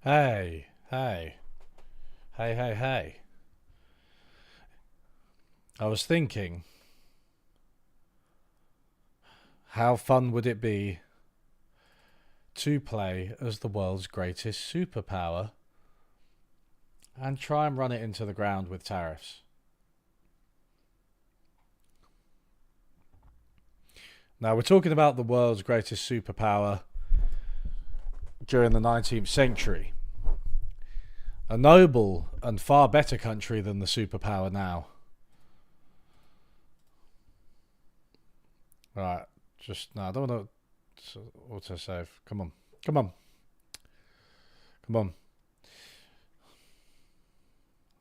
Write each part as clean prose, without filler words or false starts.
Hey, hey, hey. I was thinking, how fun would it be to play as the world's greatest superpower and try and run it into the ground with tariffs? Now, we're talking about the world's greatest superpower during the 19th century. A noble and far better country than the superpower now. Right, just, no, I don't want to autosave. Come on, come on, come on.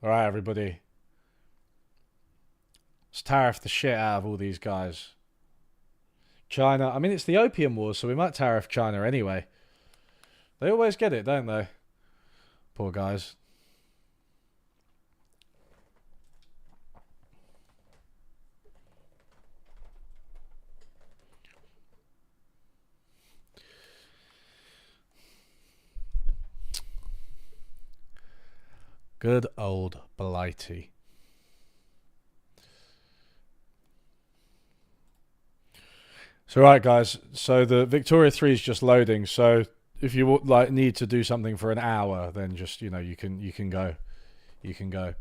All right, everybody. Let's tariff the shit out of all these guys. China. I mean, it's the Opium Wars, so we might tariff China anyway. They always get it, don't they? Poor guys. Good old Blighty. So right, guys. So the Victoria 3 is just loading. So if you like need to do something for an hour, then just you can go. You can go.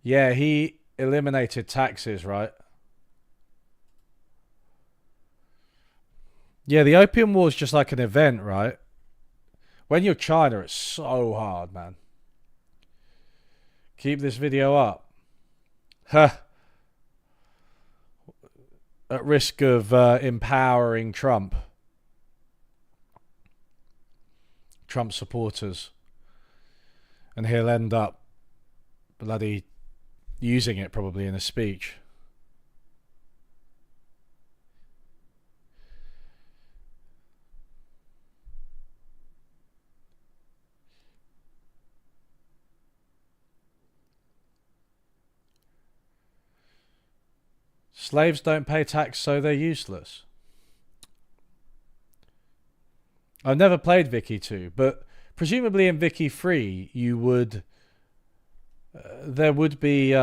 Yeah, he eliminated taxes, right? Yeah, the Opium War is just like an event, right? When you're China, it's so hard, man. Keep this video up. Huh. At risk of empowering Trump supporters, and he'll end up bloody using it probably in a speech. Slaves don't pay tax, so they're useless. I've never played Vicky 2, but presumably in Vicky 3, you would. There would be.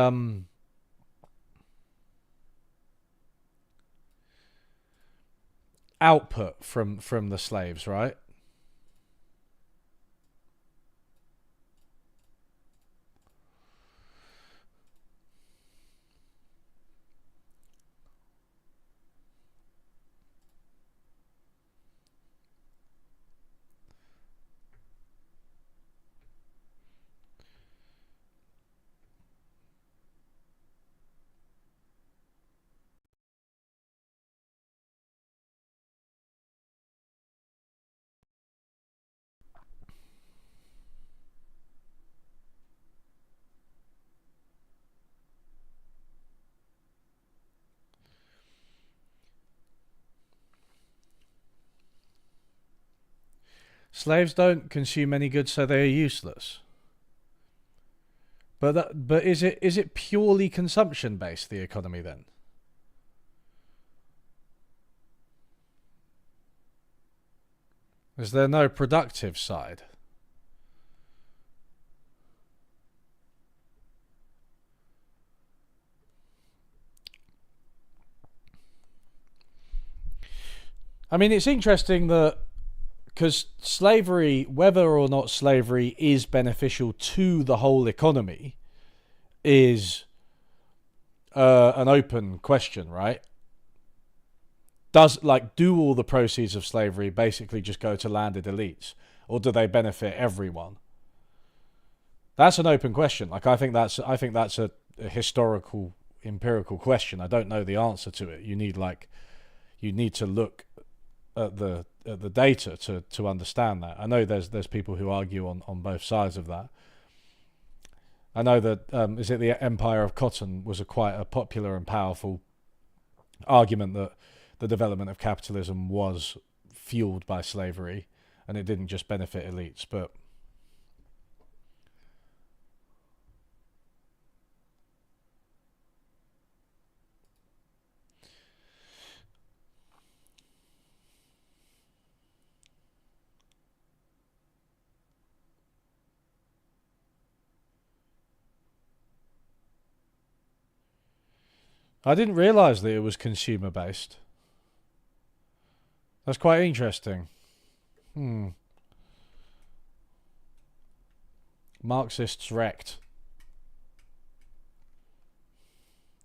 Output from the slaves, right? Slaves don't consume any goods, so they are useless. But is it purely consumption based, the economy then? Is there no productive side? I mean, it's interesting that because slavery, whether or not slavery is beneficial to the whole economy, is an open question, right? Do all the proceeds of slavery basically just go to landed elites, or do they benefit everyone? That's an open question. I think that's a historical empirical question. I don't know the answer to it. You need to look at the data to understand that. I know there's people who argue on both sides of that. I know that is it the Empire of Cotton was quite a popular and powerful argument that the development of capitalism was fueled by slavery and it didn't just benefit elites. But I didn't realise that it was consumer based. That's quite interesting. Marxists wrecked.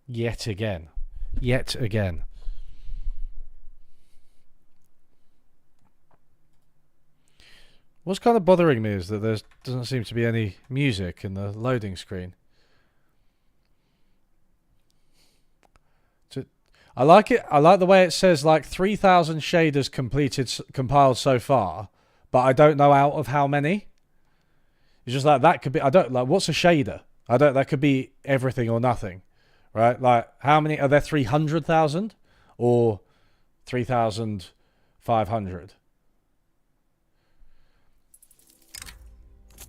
Yet again. Yet again. What's kind of bothering me is that there doesn't seem to be any music in the loading screen. I like it. I like the way it says like 3,000 shaders compiled so far, but I don't know out of how many. It's just like that could be. I don't like what's a shader. I don't. That could be everything or nothing, right? Like how many are there? 300,000 or 3,500?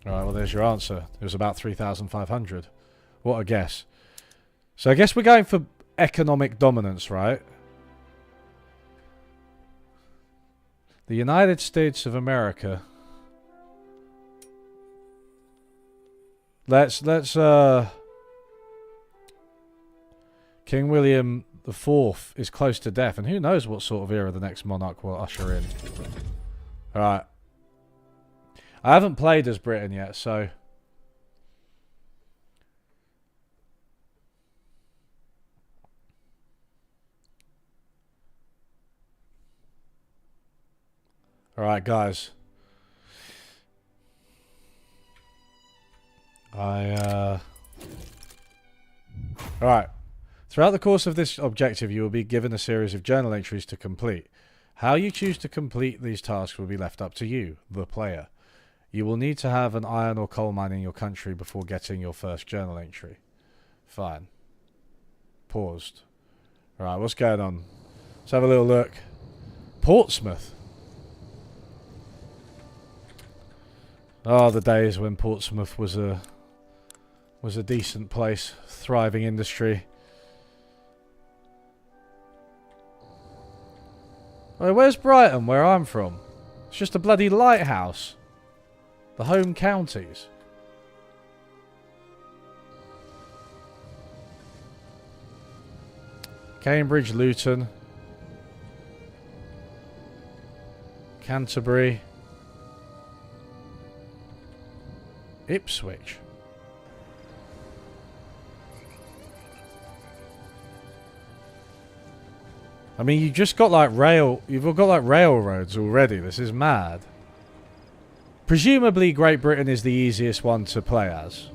All right. Well, there's your answer. It was about 3,500. What a guess. So I guess we're going for economic dominance, right? The United States of America. Let's King William IV is close to death, and who knows what sort of era the next monarch will usher in. Alright. I haven't played as Britain yet, so alright, guys. Alright. Throughout the course of this objective, you will be given a series of journal entries to complete. How you choose to complete these tasks will be left up to you, the player. You will need to have an iron or coal mine in your country before getting your first journal entry. Fine. Paused. Alright, what's going on? Let's have a little look. Portsmouth. Oh, the days when Portsmouth was a decent place, thriving industry. Wait, where's Brighton, where I'm from? It's just a bloody lighthouse. The home counties. Cambridge, Luton. Canterbury. Ipswich. I mean, you've just got like you've got like railroads already. This is mad. Presumably Great Britain is the easiest one to play as.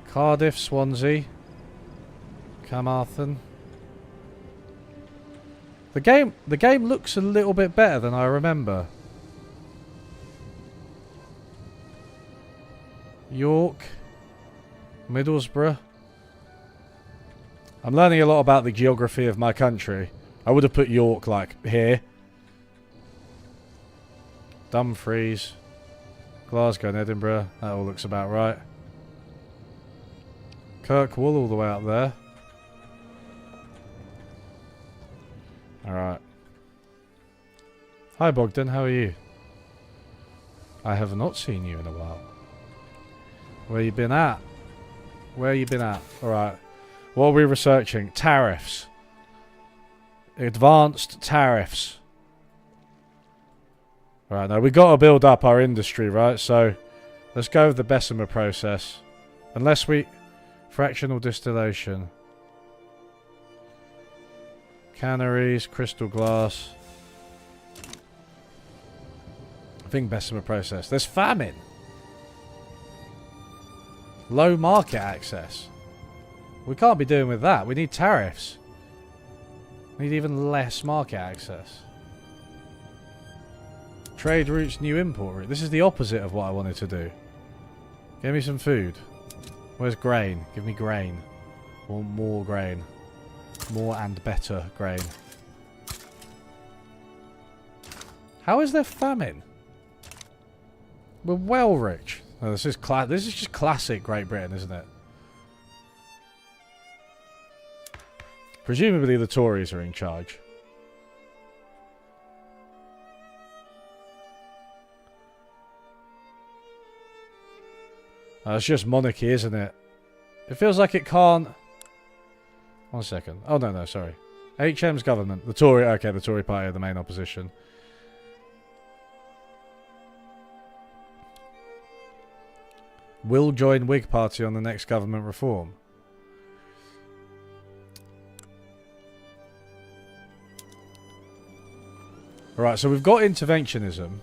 Cardiff, Swansea. Carmarthen. The game looks a little bit better than I remember. York. Middlesbrough. I'm learning a lot about the geography of my country. I would have put York like here. Dumfries. Glasgow and Edinburgh. That all looks about right. Kirkwall all the way up there. Alright. Hi Bogdan, how are you? I have not seen you in a while. Where you been at? Where you been at? Alright. What are we researching? Tariffs. Advanced tariffs. Alright, now we've got to build up our industry, right? So, let's go with the Bessemer process. Unless we... Fractional distillation. Canneries, crystal glass. I think Bessemer process. There's famine. Low market access. We can't be doing with that. We need tariffs. We need even less market access. Trade routes, new import route. This is the opposite of what I wanted to do. Give me some food. Where's grain? Give me grain. I want more grain. More and better grain. How is there famine? We're well rich. Oh, this is just classic Great Britain, isn't it? Presumably the Tories are in charge. It's just monarchy, isn't it? It feels like it can't... 1 second. Oh, no, sorry. HM's government. The Tory... Okay, the Tory party are the main opposition. Will join Whig party on the next government reform. Alright, so we've got interventionism.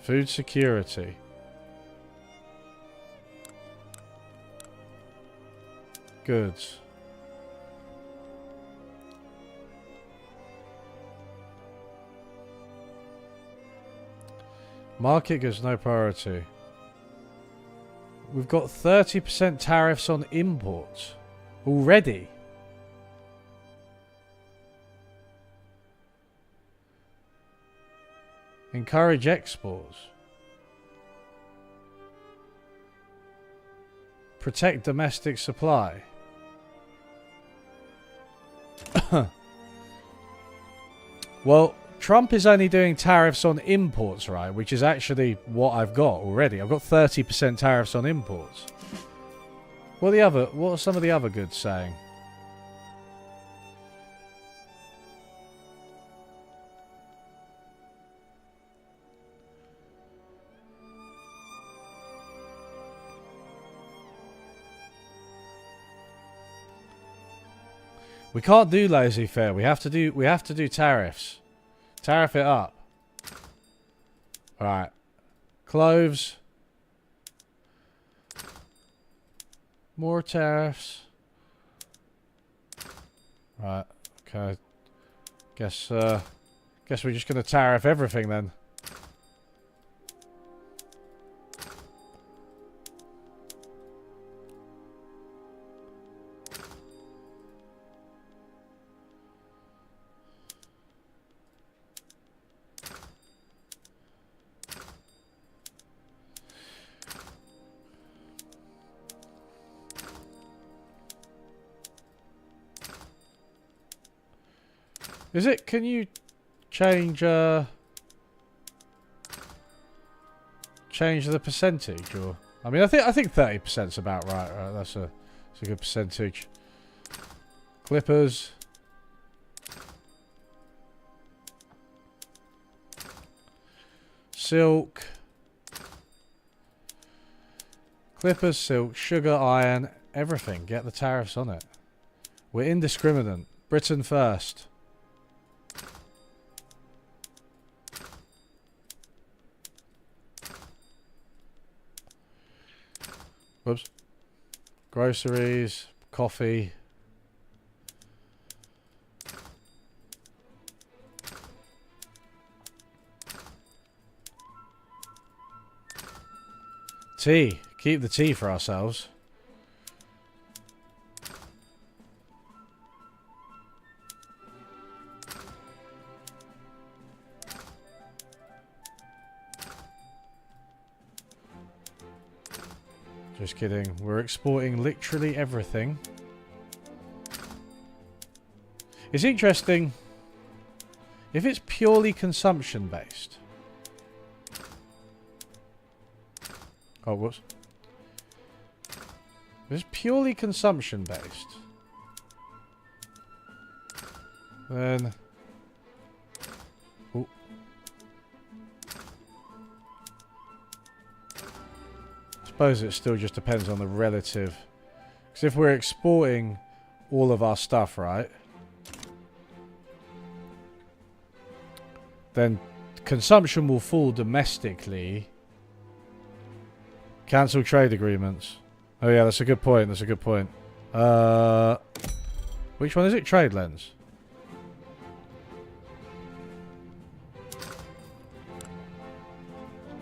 Food security. Goods. Market goods, no priority. We've got 30% tariffs on imports already. Encourage exports. Protect domestic supply. Well, Trump is only doing tariffs on imports, right? Which is actually what I've got already. I've got 30% tariffs on imports. What are some of the other goods saying? We can't do laissez-faire. We have to do tariffs. Tariff it up. Alright. Cloves. More tariffs. Right. Okay. Guess we're just gonna tariff everything then. Is it? Can you change the percentage? Or I mean, I think 30%'s about right. Right, that's a good percentage. Clippers. Silk. Clippers, silk, sugar, iron, everything. Get the tariffs on it. We're indiscriminate. Britain first. Whoops. Groceries, coffee. Tea. Keep the tea for ourselves. Just kidding. We're exporting literally everything. It's interesting. If it's purely consumption based. Oh, whoops. If it's purely consumption based. Then... Ooh. Suppose it still just depends on the relative. Because if we're exporting all of our stuff, right, then consumption will fall domestically. Cancel trade agreements. Oh yeah, that's a good point. That's a good point. Which one is it? Trade lens.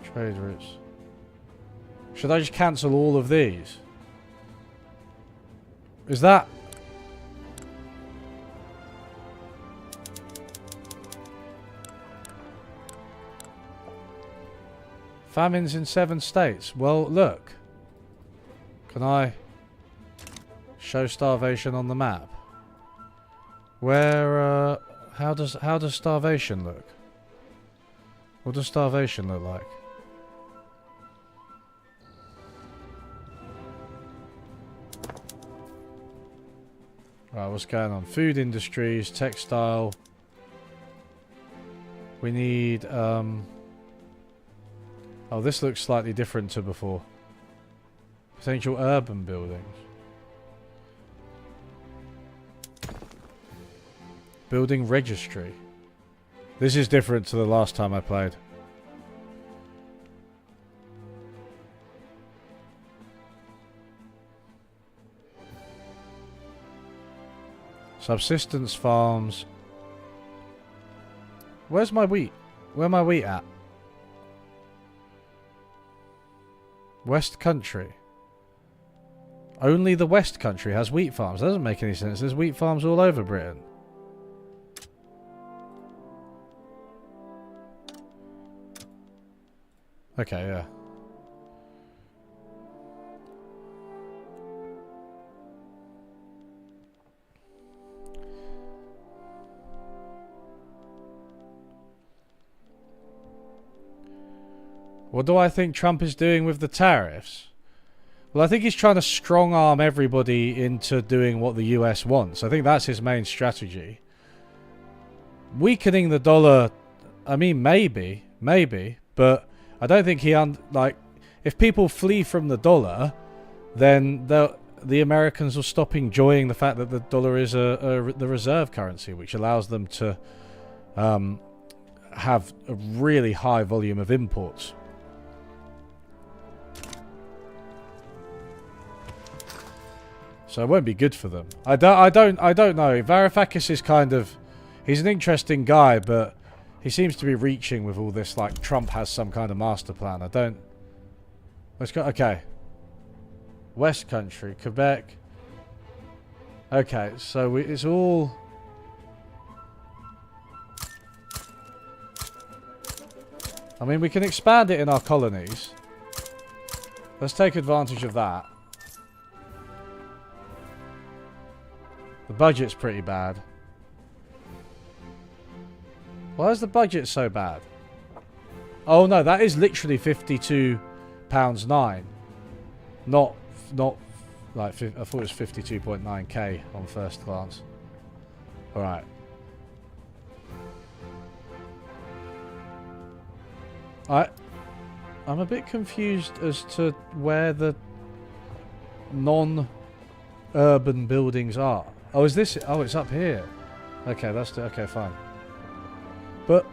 Trade routes. Should I just cancel all of these? Is that... Famines in 7 states. Well, look. Can I show starvation on the map? Where, how does starvation look? What does starvation look like? Right, what's going on? Food industries, textile. We need, oh, this looks slightly different to before. Potential urban buildings. Building registry. This is different to the last time I played. Subsistence farms. Where's my wheat? Where my wheat at? West Country. Only the West Country has wheat farms. That doesn't make any sense. There's wheat farms all over Britain. Okay, yeah. What do I think Trump is doing with the tariffs? Well, I think he's trying to strong-arm everybody into doing what the US wants. I think that's his main strategy. Weakening the dollar, I mean, maybe, but I don't think he, like, if people flee from the dollar, then the Americans will stop enjoying the fact that the dollar is the reserve currency, which allows them to have a really high volume of imports. So it won't be good for them. I don't know. Varoufakis is kind of, he's an interesting guy, but he seems to be reaching with all this, like Trump has some kind of master plan. I don't. Let's go. Okay. West Country, Quebec. Okay, so it's all. I mean, we can expand it in our colonies. Let's take advantage of that. The budget's pretty bad. Why is the budget so bad? Oh no, that is literally £52.9. Not like, I thought it was 52.9k on first glance. Alright. I'm a bit confused as to where the non-urban buildings are. Oh, is this? Oh, it's up here. Okay, okay, fine. But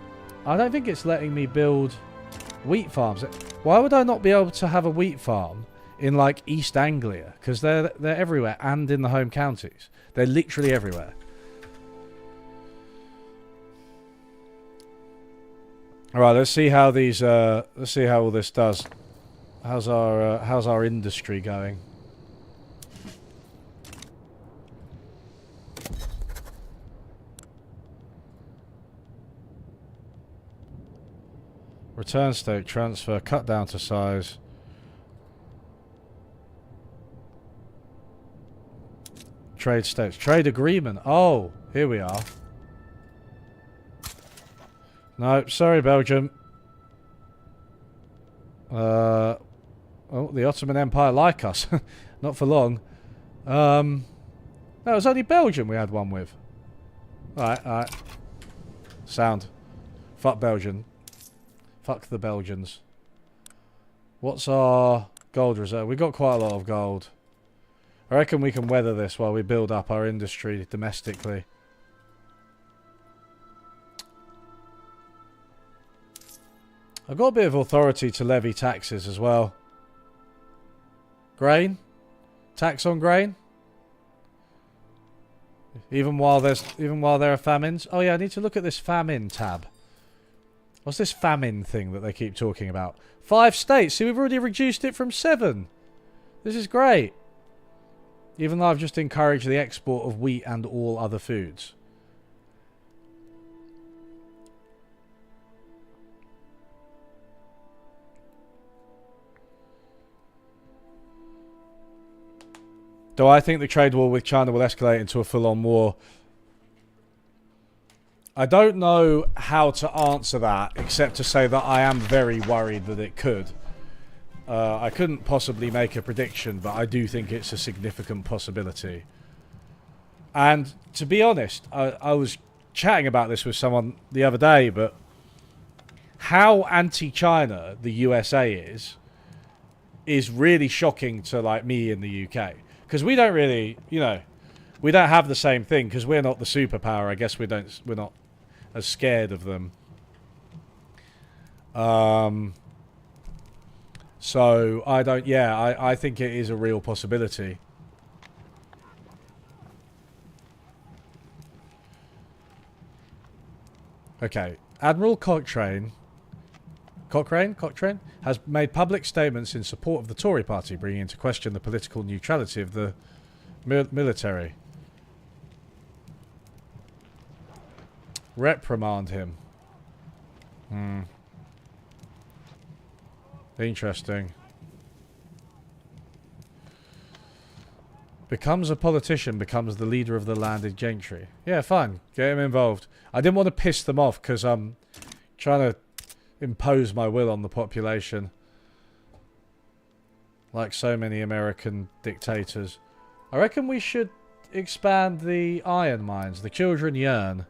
I don't think it's letting me build wheat farms. Why would I not be able to have a wheat farm in like East Anglia? Because they're everywhere, and in the home counties. They're literally everywhere. All right, let's see how these. Let's see how all this does. How's our industry going? Return state transfer, cut down to size. Trade states, trade agreement. Oh, here we are. No, sorry, Belgium. Oh, the Ottoman Empire like us. Not for long. No, it was only Belgium we had one with. Alright. Sound. Fuck Belgium. Fuck the Belgians. What's our gold reserve? We got quite a lot of gold. I reckon we can weather this while we build up our industry domestically. I've got a bit of authority to levy taxes as well. Grain? Tax on grain? Even while there are famines? Oh yeah, I need to look at this famine tab. What's this famine thing that they keep talking about? 5 states. See, we've already reduced it from 7. This is great. Even though I've just encouraged the export of wheat and all other foods. Do I think the trade war with China will escalate into a full-on war? I don't know how to answer that except to say that I am very worried that it could. I couldn't possibly make a prediction, but I do think it's a significant possibility. And to be honest, I was chatting about this with someone the other day, but how anti-China the USA is really shocking to like me in the UK. Because we don't really, you know, we don't have the same thing because we're not the superpower. I guess we're not as scared of them. So I don't. Yeah, I think it is a real possibility. Okay, Admiral Cochrane has made public statements in support of the Tory party, bringing into question the political neutrality of the military. Reprimand him. Interesting. Becomes a politician, becomes the leader of the landed gentry. Yeah, fine. Get him involved. I didn't want to piss them off because I'm trying to impose my will on the population. Like so many American dictators. I reckon we should expand the iron mines. The children yearn.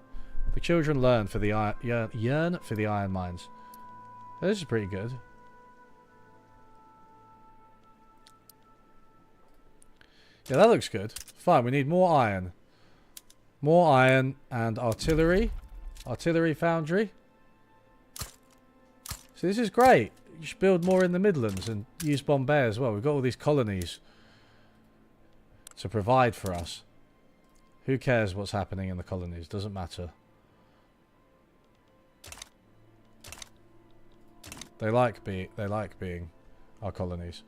The children learn for the yearn for the iron mines. This is pretty good. Yeah, that looks good. Fine, we need more iron. More iron and artillery. Artillery foundry. So this is great. You should build more in the Midlands and use Bombay as well. We've got all these colonies to provide for us. Who cares what's happening in the colonies? Doesn't matter. They like being our colonies.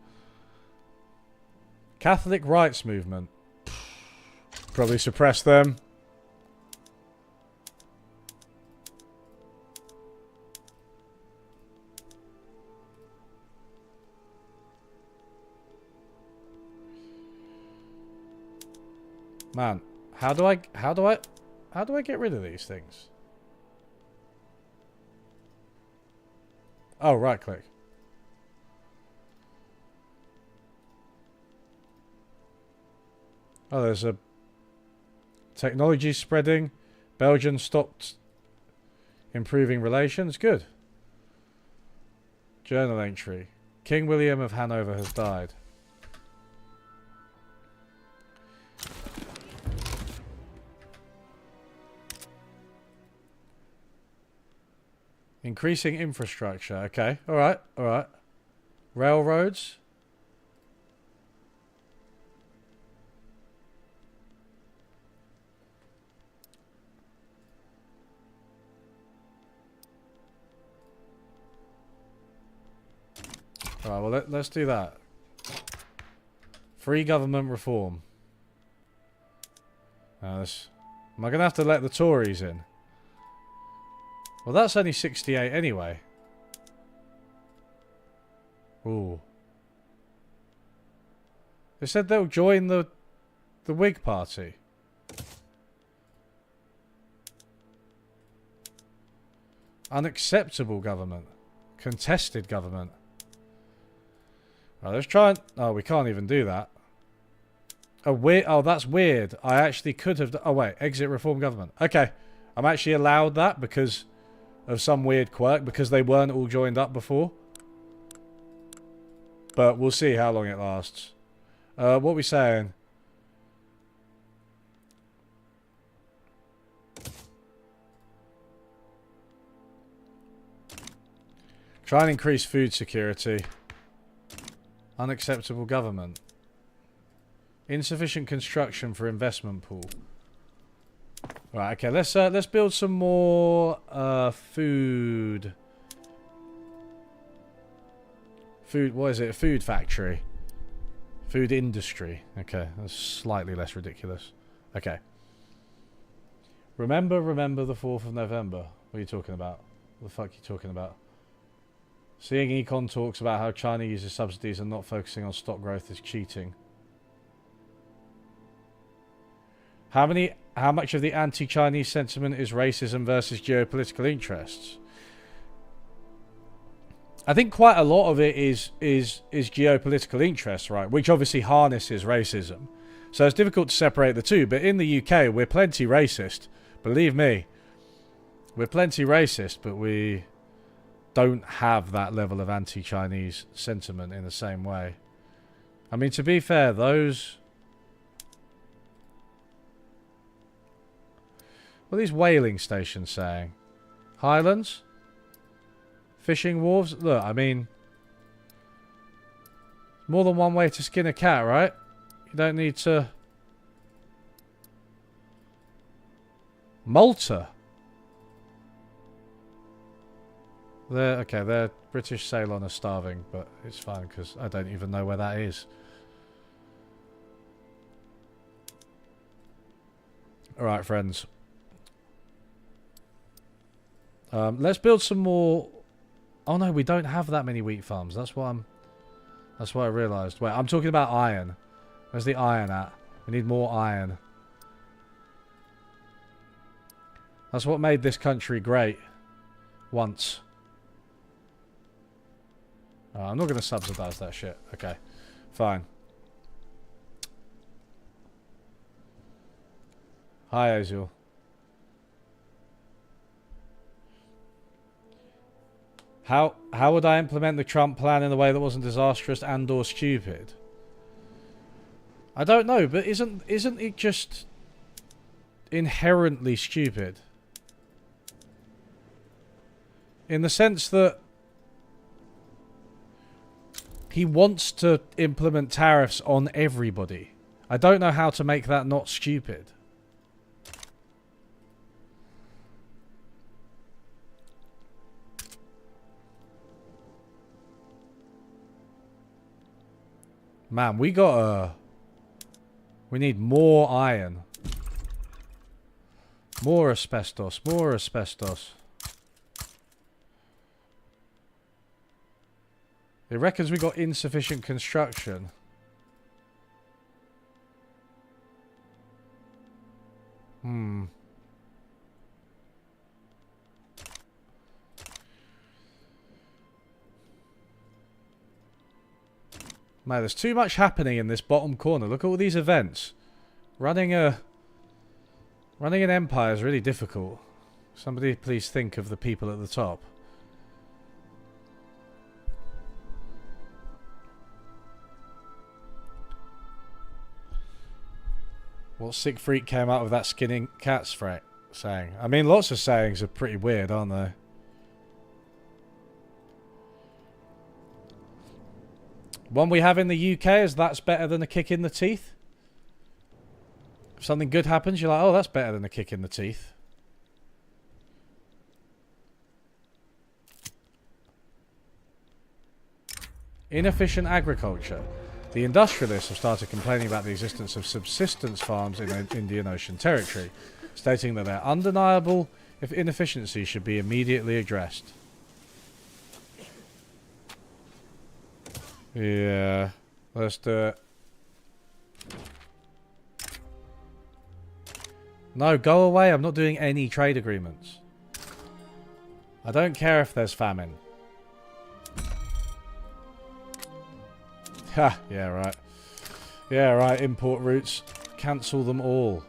Catholic rights movement. Probably suppress them. Man, how do I get rid of these things? Oh, right click. Oh, there's a technology spreading. Belgium stopped improving relations. Good. Journal entry. King William of Hanover has died. Increasing infrastructure. Okay. Alright. Alright. Railroads. Alright, well let's do that. Free government reform. Am I going to have to let the Tories in? Well, that's only 68 anyway. Ooh. They said they'll join the Whig Party. Unacceptable government. Contested government. Right, let's try and... Oh, we can't even do that. Oh, that's weird. I actually could have... Oh, wait. Exit reform government. Okay. I'm actually allowed that because of some weird quirk. Because they weren't all joined up before. But we'll see how long it lasts. What are we saying? Try and increase food security. Unacceptable government. Insufficient construction for investment pool. Right, okay, let's build some more food. Food, what is it? A food factory. Food industry. Okay, that's slightly less ridiculous. Okay. Remember the 4th of November. What are you talking about? What the fuck are you talking about? Seeing Econ talks about how China uses subsidies and not focusing on stock growth is cheating. How many How much of the anti-Chinese sentiment is racism versus geopolitical interests? I think quite a lot of it is geopolitical interest, right? Which obviously harnesses racism. So it's difficult to separate the two. But in the UK, we're plenty racist. Believe me. We're plenty racist, but we don't have that level of anti-Chinese sentiment in the same way. I mean, to be fair, those... What are these whaling stations saying? Highlands? Fishing wharves? Look, I mean... More than one way to skin a cat, right? You don't need to... Malta? Their British Ceylon are starving, but it's fine because I don't even know where that is. Alright, friends. Let's build some more... Oh no, we don't have that many wheat farms. That's what I realised. Wait, I'm talking about iron. Where's the iron at? We need more iron. That's what made this country great. Once. I'm not going to subsidise that shit. Okay. Fine. Hi, Azul. How would I implement the Trump plan in a way that wasn't disastrous and or stupid? I don't know, but isn't it just inherently stupid? In the sense that he wants to implement tariffs on everybody. I don't know how to make that not stupid. Man, we need more iron. More asbestos, more asbestos. It reckons we got insufficient construction. Man, there's too much happening in this bottom corner. Look at all these events. Running an empire is really difficult. Somebody please think of the people at the top. What sick freak came out of that skinning cats saying? I mean, lots of sayings are pretty weird, aren't they? One we have in the UK is that's better than a kick in the teeth. If something good happens, you're like, oh, that's better than a kick in the teeth. Inefficient agriculture. The industrialists have started complaining about the existence of subsistence farms in Indian Ocean territory, stating that they're undeniable if inefficiency should be immediately addressed. Yeah, let's do it. No, go away. I'm not doing any trade agreements. I don't care if there's famine. Ha, yeah, right. Yeah, right, import routes. Cancel them all.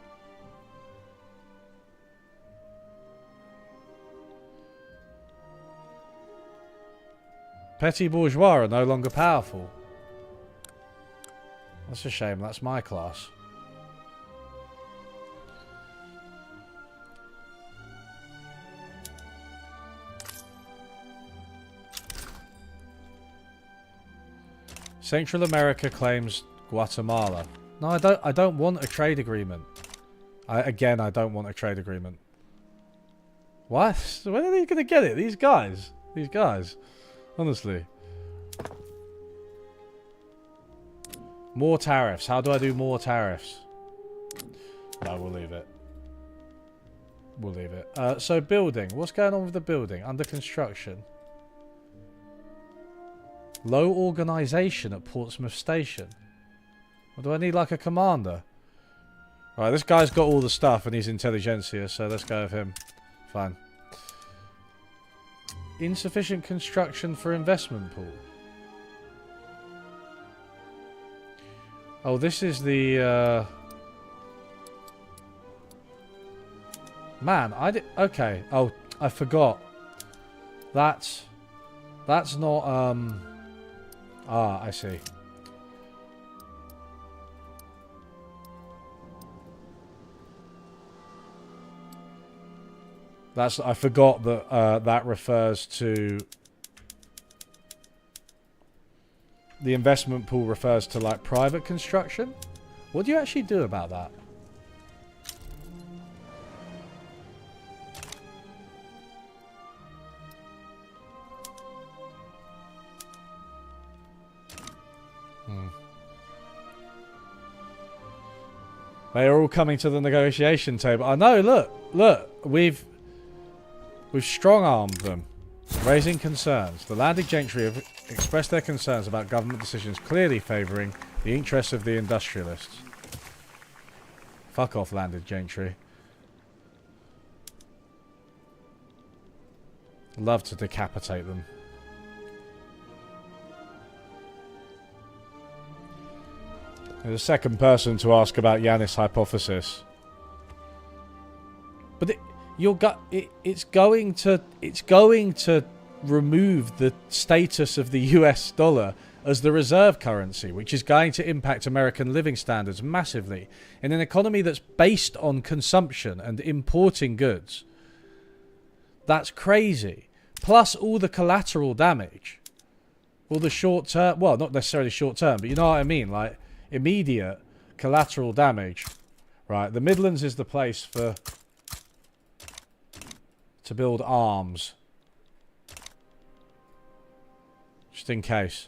Petty bourgeois are no longer powerful. That's a shame, that's my class. Central America claims Guatemala. No, I don't want a trade agreement. I don't want a trade agreement. What? When are they going to get it? These guys. These guys. Honestly. More tariffs. How do I do more tariffs? No, we'll leave it. We'll leave it. So building. What's going on with the building? Under construction. Low organisation at Portsmouth Station. Or do I need like a commander? Right, this guy's got all the stuff and he's intelligentsia, so let's go with him. Fine. Insufficient construction for investment pool. Oh, this is the, Man, I did... Okay. Oh, I forgot. That's not, Ah, I see. I forgot that that refers to... The investment pool refers to, like, private construction? What do you actually do about that? They are all coming to the negotiation table. I know, look, we've strong-armed them, raising concerns. The landed gentry have expressed their concerns about government decisions clearly favouring the interests of the industrialists. Fuck off, landed gentry. Love to decapitate them. The second person to ask about Yanis' hypothesis. But it's going to remove the status of the US dollar as the reserve currency, which is going to impact American living standards massively in an economy that's based on consumption and importing goods. That's crazy. Plus all the collateral damage. All the short term, well, not necessarily short term, but you know what I mean, like immediate collateral damage. Right, the Midlands is the place to build arms. Just in case.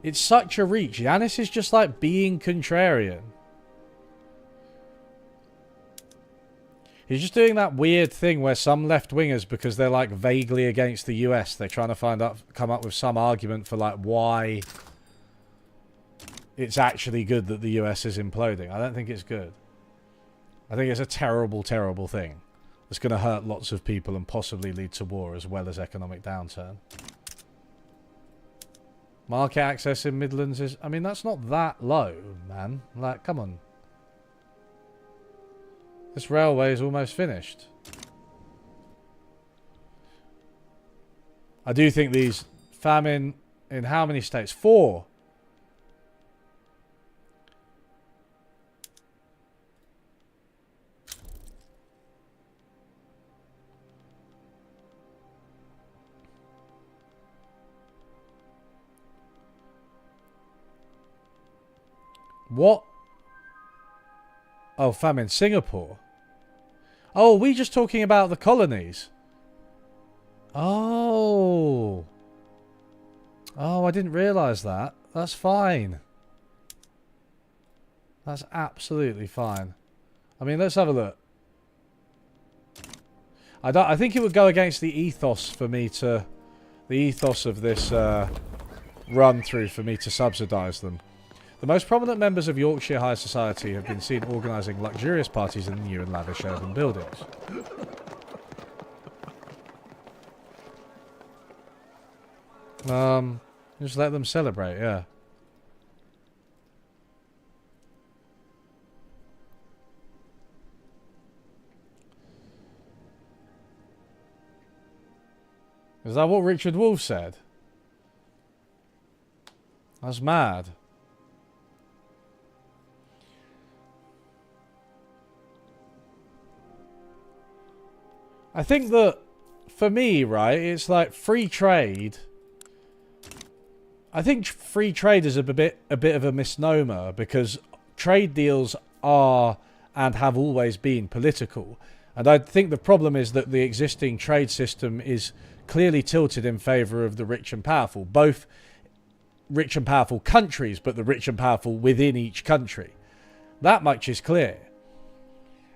It's such a reach. Yanis is just like being contrarian. He's just doing that weird thing where some left-wingers, because they're like vaguely against the US, they're trying to come up with some argument for like why it's actually good that the US is imploding. I don't think it's good. I think it's a terrible, terrible thing. It's going to hurt lots of people and possibly lead to war as well as economic downturn. Market access in Midlands is... I mean, that's not that low, man. Like, come on. This railway is almost finished. I do think these famine in how many states? 4. What? Oh, famine. Singapore. Oh, are we just talking about the colonies? Oh. Oh, I didn't realise that. That's fine. That's absolutely fine. I mean, let's have a look. I think it would go against the ethos for me to... The ethos of this run-through for me to subsidise them. The most prominent members of Yorkshire high society have been seen organising luxurious parties in new and lavish urban buildings. Just let them celebrate, yeah. Is that what Richard Wolff said? That's mad. I think that, for me, right, it's like free trade. I think free trade is a bit of a misnomer because trade deals are and have always been political. And I think the problem is that the existing trade system is clearly tilted in favour of the rich and powerful. Both rich and powerful countries, but the rich and powerful within each country. That much is clear.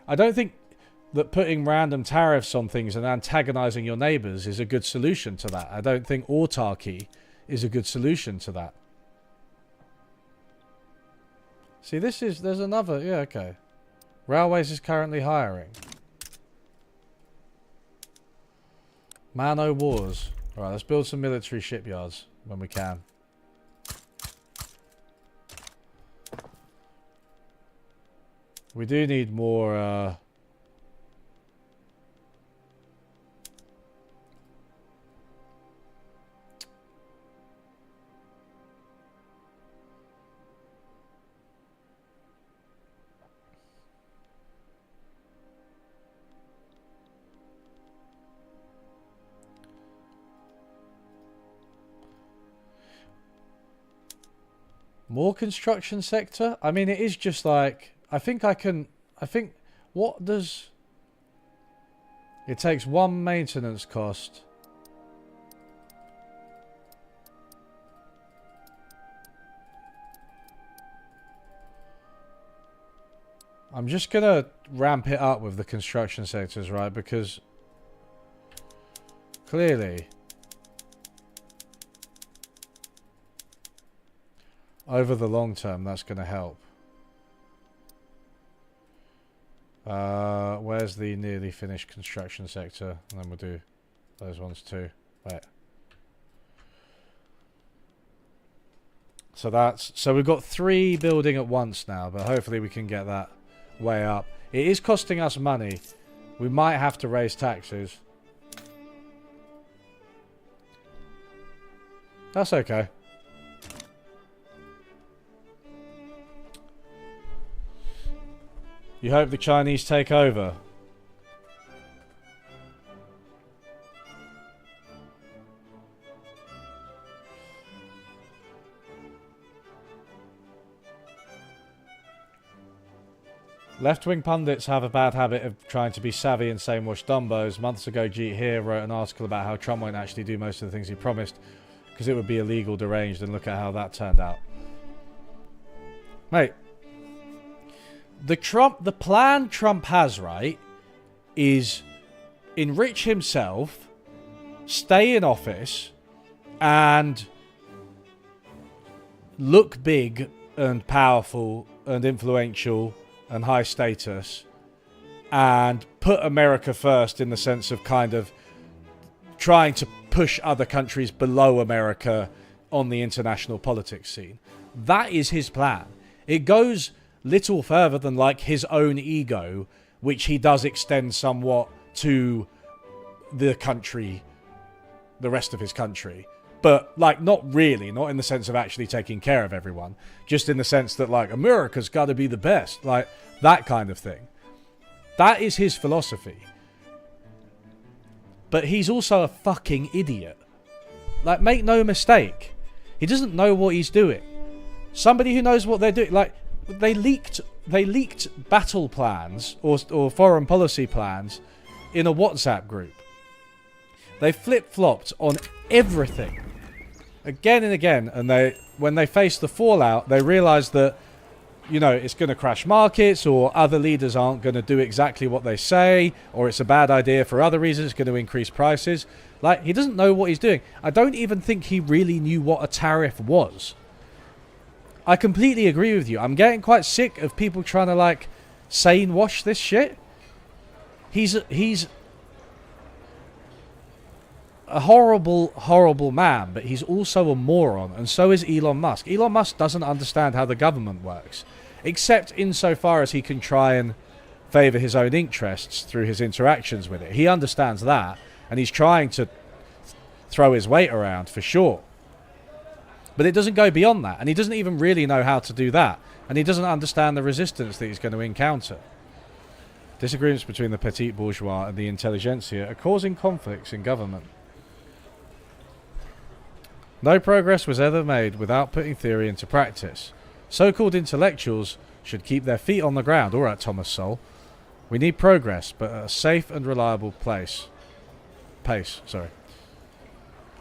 I don't think that putting random tariffs on things and antagonising your neighbours is a good solution to that. I don't think autarky is a good solution to that. See, this is... There's another... Yeah, okay. Railways is currently hiring. Man o' wars. Alright, let's build some military shipyards when we can. We do need more... more construction sector? I mean, it is just like... I think I can... I think... What does... It takes one maintenance cost. I'm just going to ramp it up with the construction sectors, right? Because... Clearly... Over the long term, that's going to help. Where's the nearly finished construction sector? And then we'll do those ones too. Wait. So we've got 3 building at once now, but hopefully we can get that way up. It is costing us money. We might have to raise taxes. That's okay. You hope the Chinese take over. Left-wing pundits have a bad habit of trying to be savvy and saying wash Dumbos. Months ago, Jeet here wrote an article about how Trump won't actually do most of the things he promised because it would be illegal, deranged, and look at how that turned out. Mate. The plan Trump has, right, is enrich himself, stay in office, and look big and powerful and influential and high status, and put America first in the sense of kind of trying to push other countries below America on the international politics scene. That is his plan. It goes little further than like his own ego, which he does extend somewhat to the country, the rest of his country. But like not really, not in the sense of actually taking care of everyone, just in the sense that like America's got to be the best, like that kind of thing. That is his philosophy. But he's also a fucking idiot. Like, make no mistake, he doesn't know what he's doing. Somebody who knows what they're doing, like, They leaked battle plans or foreign policy plans in a WhatsApp group. They flip-flopped on everything again and again, and when they faced the fallout, they realized that, you know, it's going to crash markets, or other leaders aren't going to do exactly what they say, or it's a bad idea for other reasons, it's going to increase prices. Like, he doesn't know what he's doing. I don't even think he really knew what a tariff was. I completely agree with you. I'm getting quite sick of people trying to, like, sane wash this shit. He's a horrible, horrible man, but he's also a moron, and so is Elon Musk. Elon Musk doesn't understand how the government works, except insofar as he can try and favour his own interests through his interactions with it. He understands that, and he's trying to throw his weight around, for sure. But it doesn't go beyond that, and he doesn't even really know how to do that, and he doesn't understand the resistance that he's going to encounter. Disagreements between the petit bourgeois and the intelligentsia are causing conflicts in government. No progress was ever made without putting theory into practice. So-called intellectuals should keep their feet on the ground. All right, Thomas Sowell. We need progress, but at a safe and reliable pace.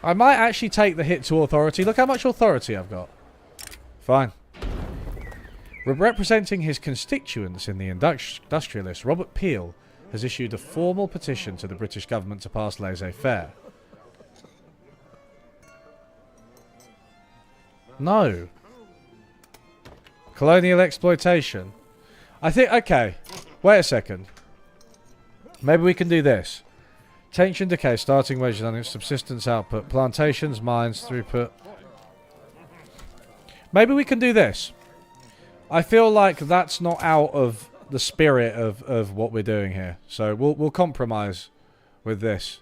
I might actually take the hit to authority. Look how much authority I've got. Fine. Representing his constituents in the industrialists, Robert Peel has issued a formal petition to the British government to pass laissez-faire. No. Colonial exploitation. I think, okay. Wait a second. Maybe we can do this. Tension decay, starting wages on its subsistence output, plantations, mines, throughput. Maybe we can do this. I feel like that's not out of the spirit of what we're doing here. So we'll compromise with this.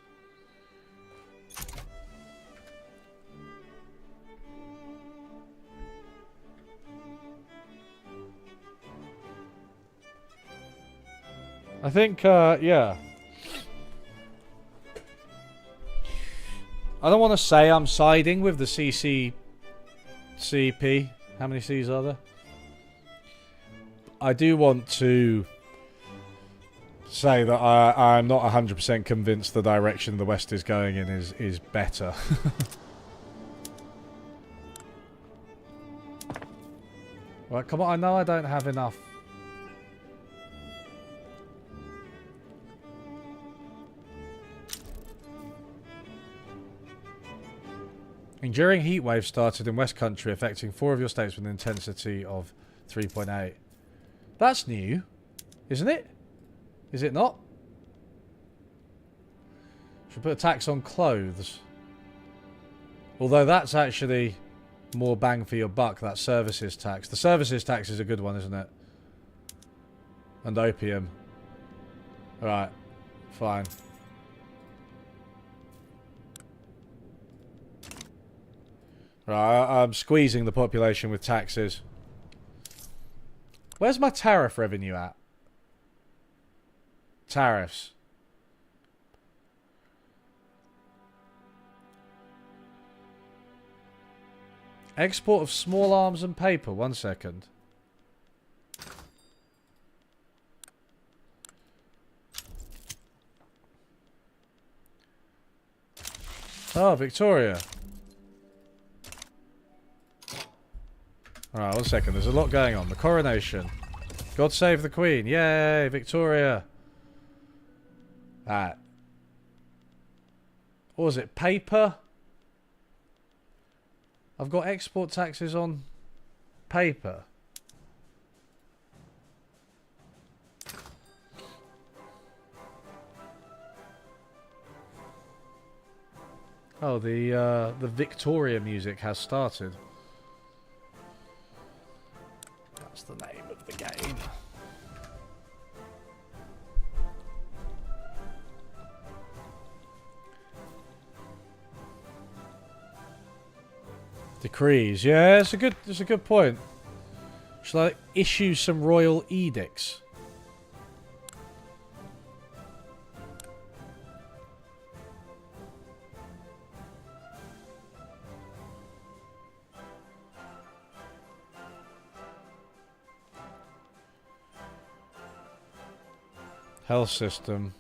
I think, yeah. I don't want to say I'm siding with the CCP. How many C's are there? I do want to say that I'm not 100% convinced the direction the West is going in is better. Right, come on, I know I don't have enough. Enduring heat wave started in West Country, affecting 4 of your states with an intensity of 3.8. That's new, isn't it? Is it not? Should put a tax on clothes. Although that's actually more bang for your buck, that services tax. The services tax is a good one, isn't it? And opium. Right, fine. Right, I'm squeezing the population with taxes. Where's my tariff revenue at? Tariffs. Export of small arms and paper. 1 second. Oh, Victoria. Alright, 1 second. There's a lot going on. The coronation. God save the Queen. Yay, Victoria. Alright. What was it? Paper? I've got export taxes on paper. Oh, the Victoria music has started. That's the name of the game. Decrees. Yeah, it's a good point. Shall I issue some royal edicts? Health system.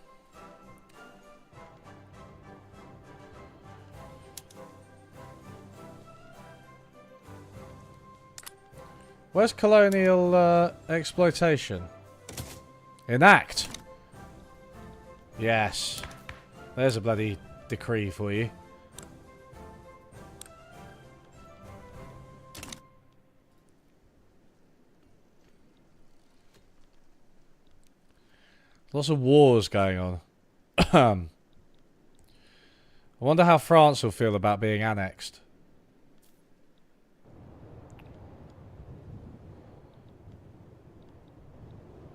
Where's colonial exploitation? Enact. Yes. There's a bloody decree for you. Lots of wars going on. I wonder how France will feel about being annexed.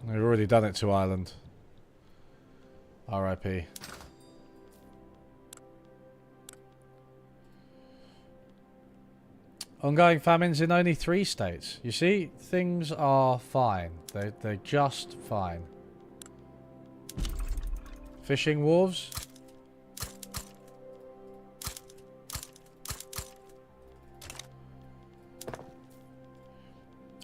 We've already done it to Ireland. R.I.P. Ongoing famines in only 3 states. You see, things are fine. They're just fine. Fishing wharves.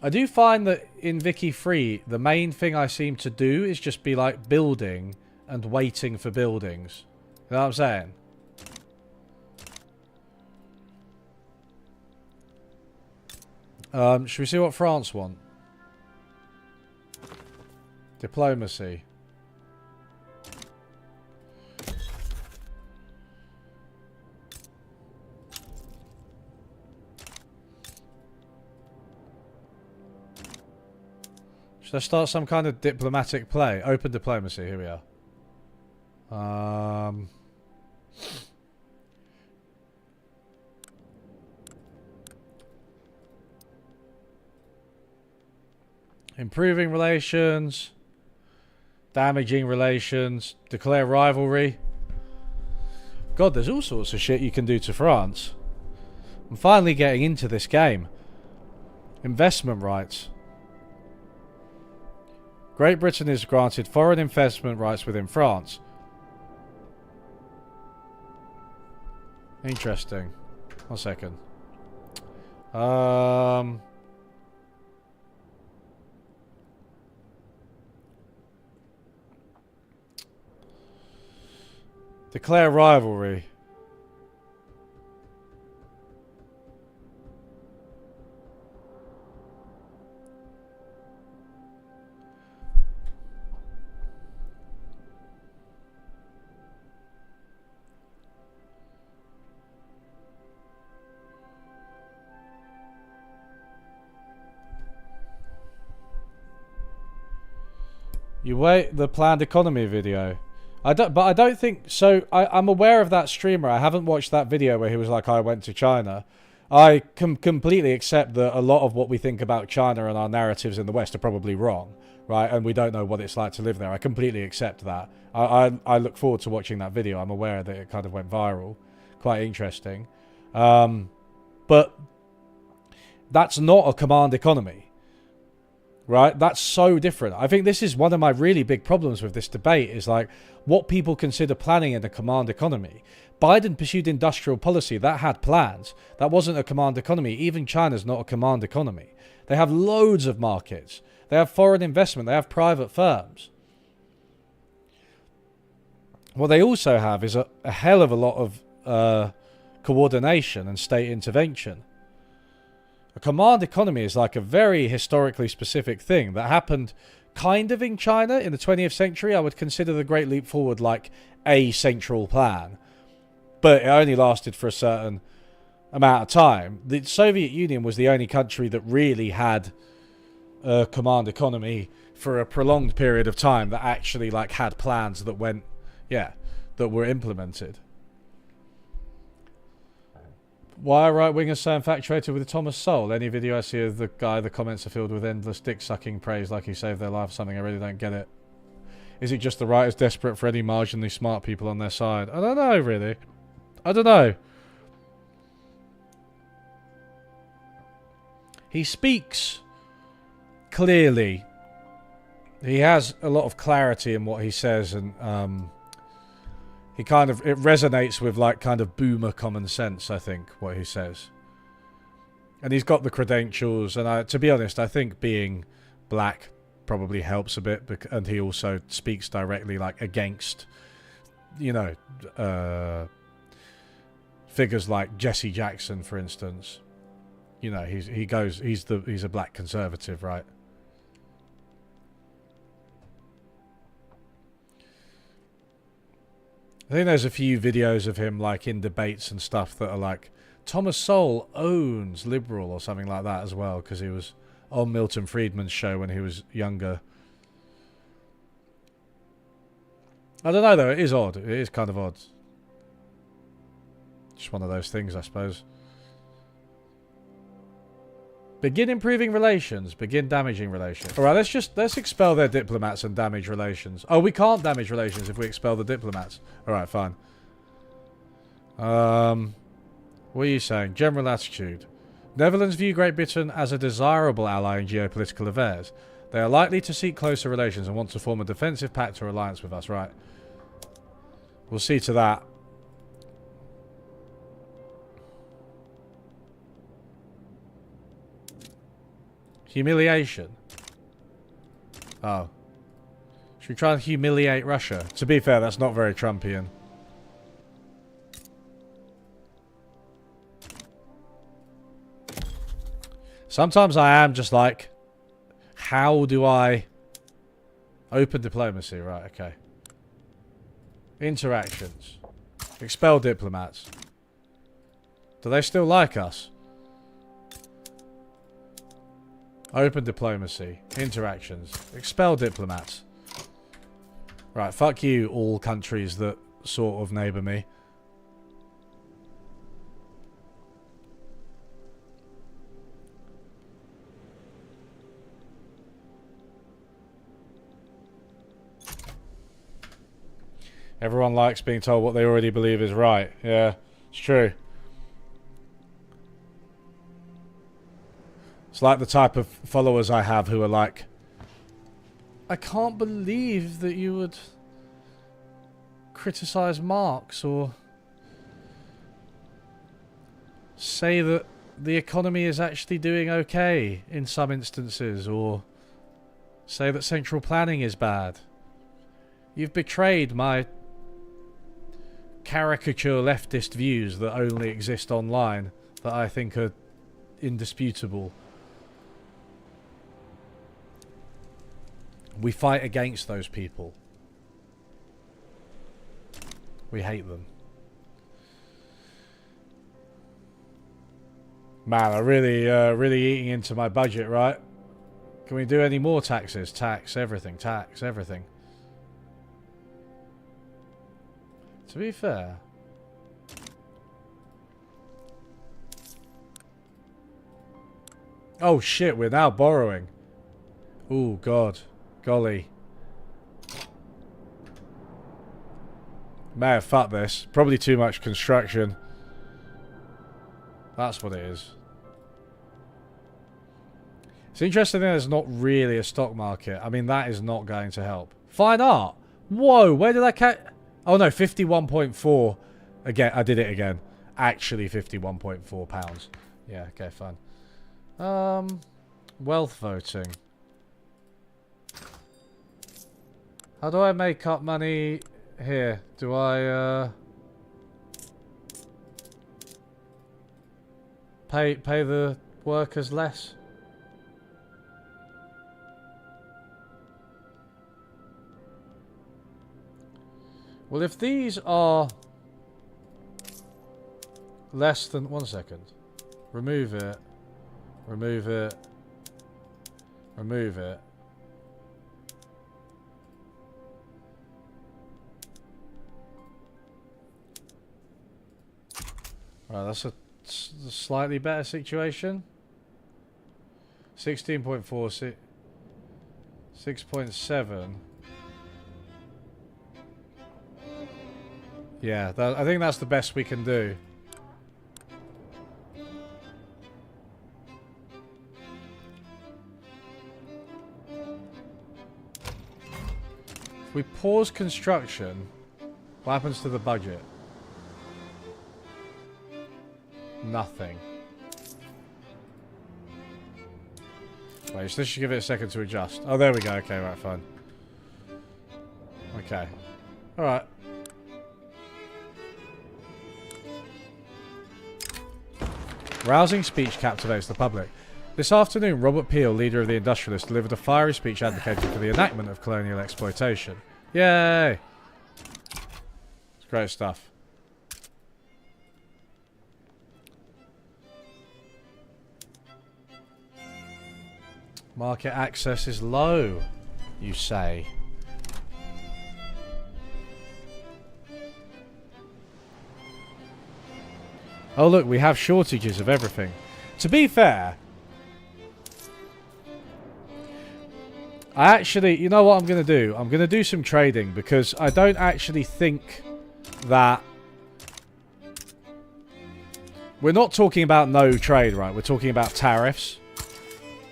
I do find that in Vicky Free, the main thing I seem to do is just be like building and waiting for buildings. You know what I'm saying? Should we see what France want? Diplomacy. Should I start some kind of diplomatic play? Open diplomacy, here we are. Improving relations. Damaging relations. Declare rivalry. God, there's all sorts of shit you can do to France. I'm finally getting into this game. Investment rights. Great Britain is granted foreign investment rights within France. Interesting. 1 second. Declare rivalry. You wait the planned economy video. I don't think so. I'm aware of that streamer. I haven't watched that video where he was like, I went to China. I completely accept that a lot of what we think about China and our narratives in the West are probably wrong, right? And we don't know what it's like to live there. I completely accept that. I look forward to watching that video. I'm aware that it kind of went viral. Quite interesting. But that's not a command economy. Right? That's so different. I think this is one of my really big problems with this debate is like what people consider planning in a command economy. Biden pursued industrial policy. That had plans. That wasn't a command economy. Even China's not a command economy. They have loads of markets. They have foreign investment. They have private firms. What they also have is a hell of a lot of coordination and state intervention. A command economy is like a very historically specific thing that happened kind of in China in the 20th century. I would consider the Great Leap Forward like a central plan. But it only lasted for a certain amount of time. The Soviet Union was the only country that really had a command economy for a prolonged period of time that actually like had plans that went, that were implemented. Why are right-wingers so infatuated with Thomas Sowell? Any video I see of the guy, the comments are filled with endless dick-sucking praise like he saved their life or something. I really don't get it. Is it just the right is desperate for any marginally smart people on their side? I don't know, really. I don't know. He speaks clearly. He has a lot of clarity in what he says, and he kind of, it resonates with like kind of boomer common sense, I think, what he says. And he's got the credentials, and to be honest, I think being black probably helps a bit, and he also speaks directly like against, figures like Jesse Jackson, for instance. He's a black conservative, right? I think there's a few videos of him like in debates and stuff that are like, Thomas Sowell owns liberal or something like that as well, because he was on Milton Friedman's show when he was younger. I don't know though, it is odd. It is kind of odd. Just one of those things, I suppose. Begin improving relations. Begin damaging relations. Alright, let's expel their diplomats and damage relations. Oh, we can't damage relations if we expel the diplomats. Alright, fine. What are you saying? General attitude. Netherlands view Great Britain as a desirable ally in geopolitical affairs. They are likely to seek closer relations and want to form a defensive pact or alliance with us. Right. We'll see to that. Humiliation. Oh. Should we try and humiliate Russia? To be fair, that's not very Trumpian. Sometimes I am just like, how do I open diplomacy? Right, okay. Interactions. Expel diplomats. Do they still like us? Open diplomacy. Interactions. Expel diplomats. Right, fuck you, all countries that sort of neighbour me. Everyone likes being told what they already believe is right. Yeah, it's true. It's like the type of followers I have who are like, I can't believe that you would criticize Marx or say that the economy is actually doing okay in some instances, or say that central planning is bad. You've betrayed my caricature leftist views that only exist online, that I think are indisputable. We fight against those people. We hate them. Man, I'm really eating into my budget, right? Can we do any more taxes? Tax everything, tax everything. To be fair, oh shit, we're now borrowing. Oh god, golly. May have fucked this. Probably too much construction. That's what it is. It's interesting that there's not really a stock market. I mean, that is not going to help. Fine art. Whoa, where did I catch? Oh no, 51.4. Again, I did it again. Actually 51.4 pounds. Yeah, okay, fine. Wealth voting. How do I make up money here? Do I pay the workers less? Well, if these are less than... 1 second. Remove it. Remove it. Remove it. Right, that's a slightly better situation. 16.4, 6.7. Yeah, I think that's the best we can do. If we pause construction, what happens to the budget? Nothing. Wait, so let's just give it a second to adjust. Oh, there we go. Okay, right, fine. Okay. Alright. Rousing speech captivates the public. This afternoon, Robert Peel, leader of the Industrialists, delivered a fiery speech advocating for the enactment of colonial exploitation. Yay! It's great stuff. Market access is low, you say. Oh look, we have shortages of everything. To be fair, I actually, you know what I'm going to do? I'm going to do some trading because I don't actually think that... We're not talking about no trade, right? We're talking about tariffs.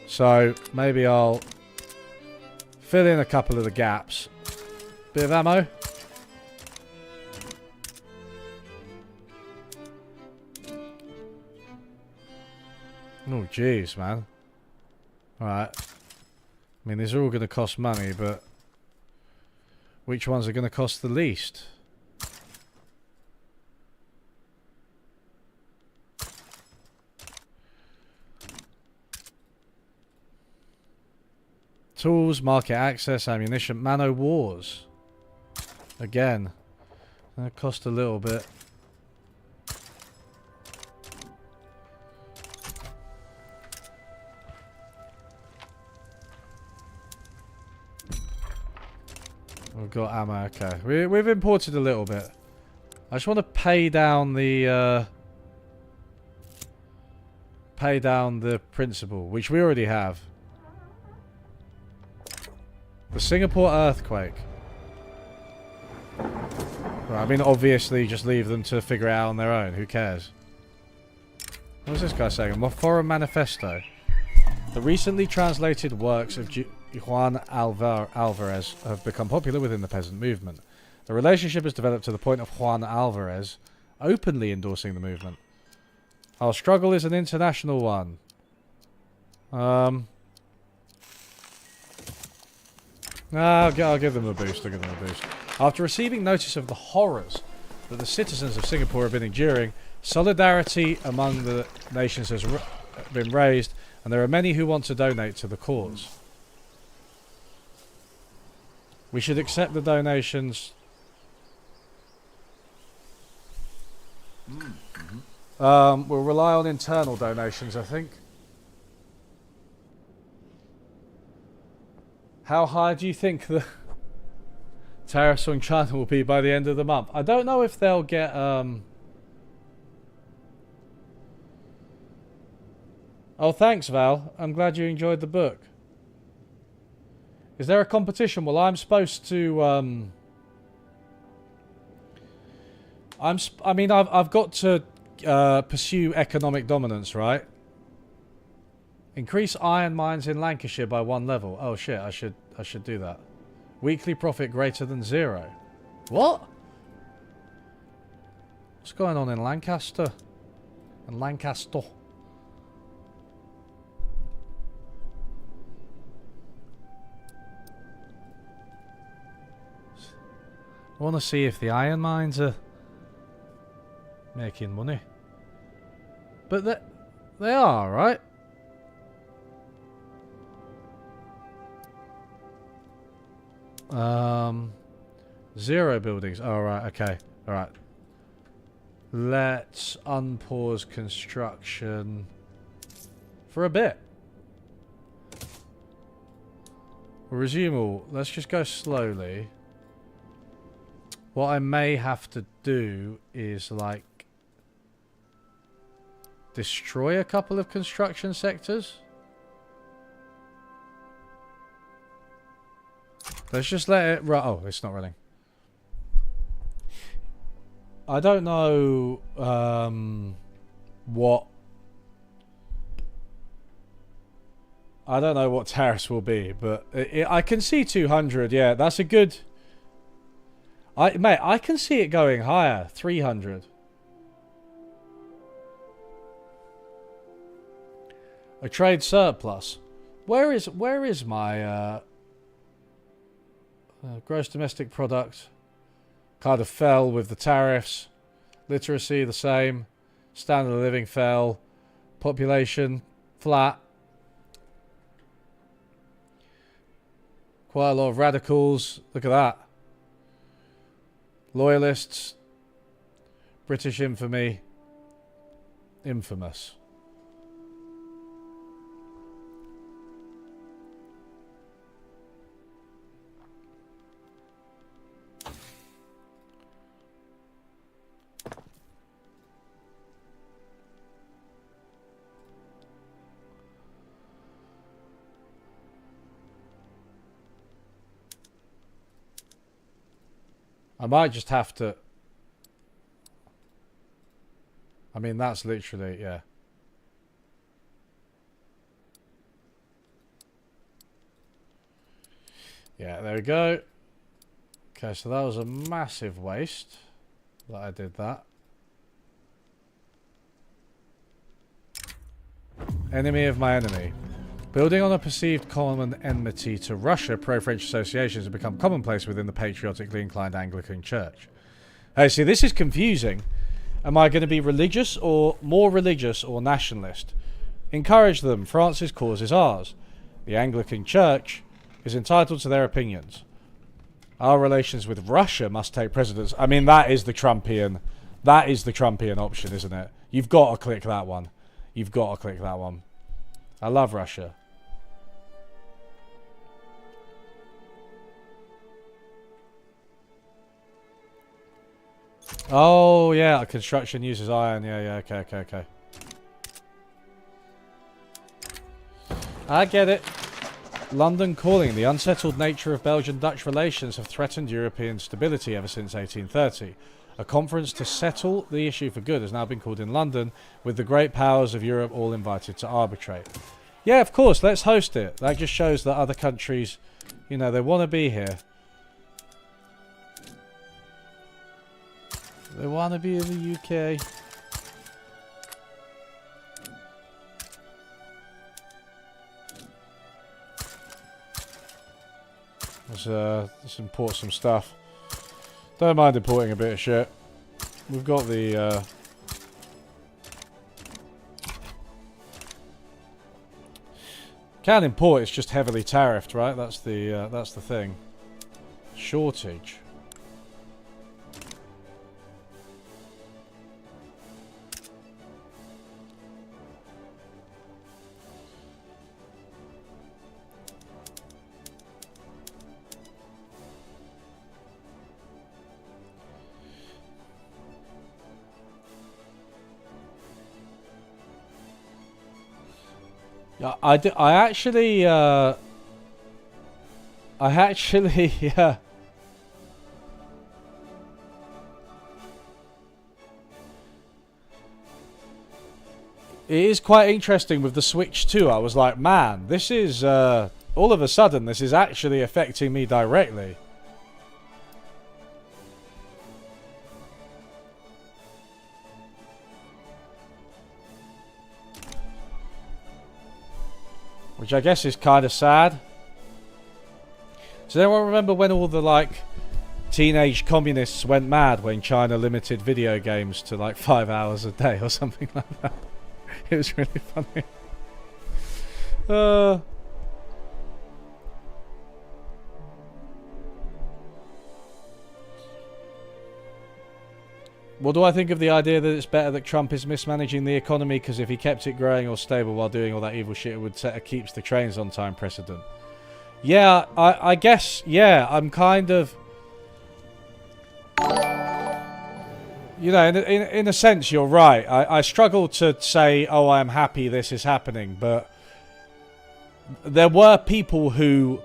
So maybe I'll fill in a couple of the gaps. Bit of ammo. Oh, jeez, man. Alright. I mean, these are all going to cost money, but... which ones are going to cost the least? Tools, market access, ammunition, mano wars. Again. That cost a little bit. got ammo. Okay, we've imported a little bit. I just want to pay down the principal, which we already have. The Singapore earthquake. Right, I mean, obviously, just leave them to figure it out on their own. Who cares? What was this guy saying? A foreign manifesto. The recently translated works of Juan Alvarez have become popular within the peasant movement. The relationship has developed to the point of Juan Alvarez openly endorsing the movement. Our struggle is an international one. I'll give them a boost. After receiving notice of the horrors that the citizens of Singapore have been enduring, solidarity among the nations has been raised, and there are many who want to donate to the cause. We should accept the donations. We'll rely on internal donations, I think. How high do you think the tariffs on China will be by the end of the month? I don't know if they'll get... Oh, thanks, Val. I'm glad you enjoyed the book. Is there a competition? Well, I'm supposed to... I've got to pursue economic dominance, right? Increase iron mines in Lancashire by 1 level. Oh shit, I should do that. Weekly profit greater than 0. What? What's going on in Lancaster? In Lancaster. I want to see if the iron mines are making money. But they are, right? Zero buildings. Oh, right, okay. Alright. Let's unpause construction for a bit. We'll resume all. Let's just go slowly. What I may have to do is, like, destroy a couple of construction sectors. Let's just let it run. Oh, it's not running. I don't know what... I don't know what tariffs will be, but I can see 200. Yeah, that's a good... Mate, I can see it going higher. 300. A trade surplus. Where is my gross domestic product? Kind of fell with the tariffs. Literacy the same. Standard of living fell. Population flat. Quite a lot of radicals. Look at that. Loyalists. British infamy. Infamous. I might just have to... I mean, that's literally, yeah. Yeah, there we go. Okay, so that was a massive waste that I did that. Enemy of my enemy. Building on a perceived common enmity to Russia, pro-French associations have become commonplace within the patriotically inclined Anglican Church. Hey, see, this is confusing. Am I going to be religious or more religious or nationalist? Encourage them. France's cause is ours. The Anglican Church is entitled to their opinions. Our relations with Russia must take precedence. I mean, that is the Trumpian option, isn't it? You've got to click that one. You've got to click that one. I love Russia. Oh, yeah, construction uses iron. Yeah, okay. I get it. London calling. The unsettled nature of Belgian-Dutch relations have threatened European stability ever since 1830. A conference to settle the issue for good has now been called in London, with the great powers of Europe all invited to arbitrate. Yeah, of course, let's host it. That just shows that other countries, you know, they want to be here. They want to be in the UK. Let's import some stuff. Don't mind importing a bit of shit. We've got the can import. It's just heavily tariffed, right? That's the thing. Shortage. I actually, yeah. It is quite interesting with the Switch 2. I was like, man, this is, all of a sudden, this is actually affecting me directly. Which I guess is kind of sad. Does anyone remember when all the, like, teenage communists went mad when China limited video games to, like, 5 hours a day or something like that? It was really funny. What do I think of the idea that it's better that Trump is mismanaging the economy, because if he kept it growing or stable while doing all that evil shit, it would set a keeps the trains on time precedent? Yeah, I guess, yeah, I'm kind of... You know, in a sense, you're right. I struggle to say, oh, I'm happy this is happening, but there were people who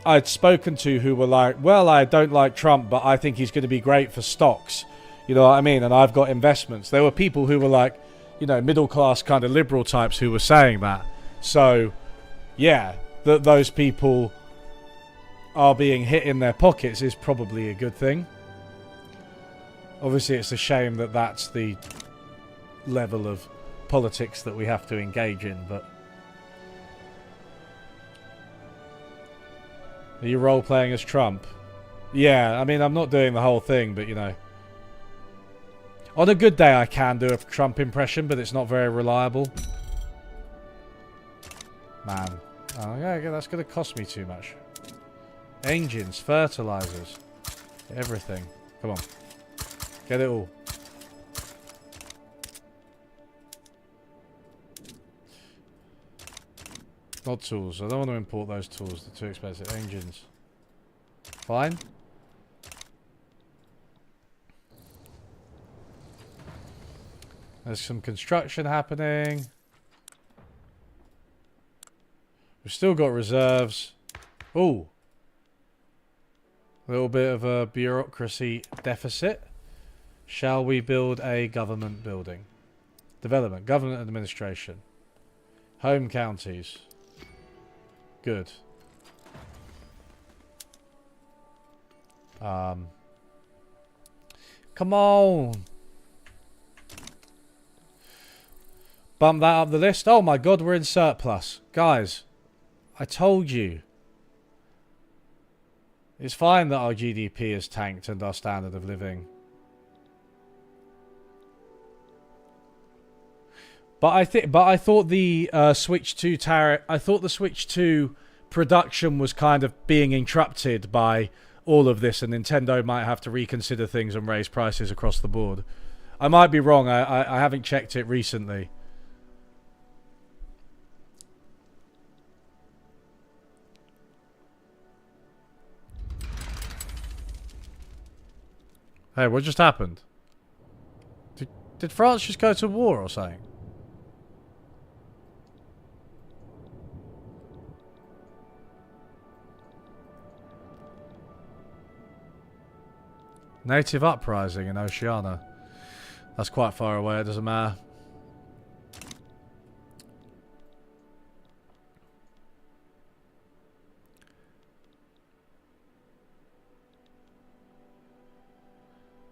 I'd spoken to who were like, well, I don't like Trump, but I think he's going to be great for stocks. You know what I mean? And I've got investments. There were people who were like, you know, middle-class kind of liberal types who were saying that. So, yeah, that those people are being hit in their pockets is probably a good thing. Obviously, it's a shame that that's the level of politics that we have to engage in, but... Are you role-playing as Trump? Yeah, I mean, I'm not doing the whole thing, but, you know... On a good day, I can do a Trump impression, but it's not very reliable. Man. Oh, yeah, that's going to cost me too much. Engines, fertilizers, everything. Come on. Get it all. Not tools. I don't want to import those tools. They're too expensive. Engines. Fine. There's some construction happening. We've still got reserves. Ooh. A little bit of a bureaucracy deficit. Shall we build a government building? Development. Government administration. Home counties. Good. Come on. Bump that up the list. Oh my god, we're in surplus. Guys, I told you. It's fine that our GDP is tanked and our standard of living. But I thought the Switch 2 tariff, I thought the Switch 2 production was kind of being interrupted by all of this, and Nintendo might have to reconsider things and raise prices across the board. I might be wrong. I haven't checked it recently. Hey, what just happened? Did France just go to war or something? Native uprising in Oceania. That's quite far away, it doesn't matter.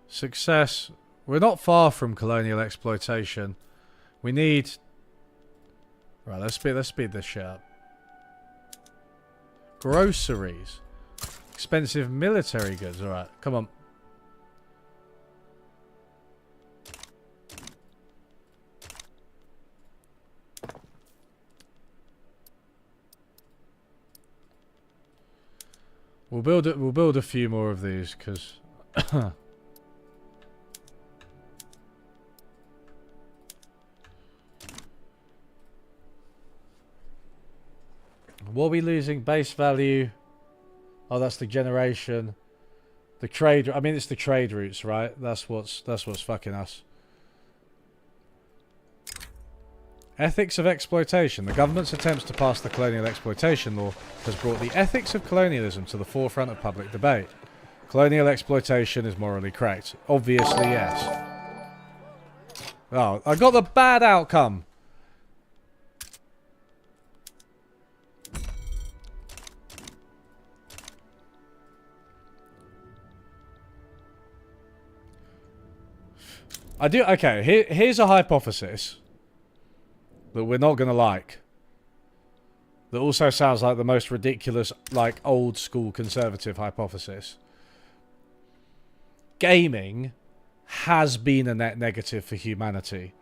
Success. We're not far from colonial exploitation. We need... Right, let's speed this shit up. Groceries. Expensive military goods. Alright, come on. We'll build a few more of these, because... What are we losing? Base value. Oh, that's the generation. The trade. I mean, it's the trade routes, right? That's what's fucking us. Ethics of exploitation. The government's attempts to pass the colonial exploitation law has brought the ethics of colonialism to the forefront of public debate. Colonial exploitation is morally correct. Obviously, yes. Oh, I got the bad outcome. I do. Okay, here's a hypothesis that we're not going to like. That also sounds like the most ridiculous, like, old school conservative hypothesis. Gaming has been a net negative for humanity.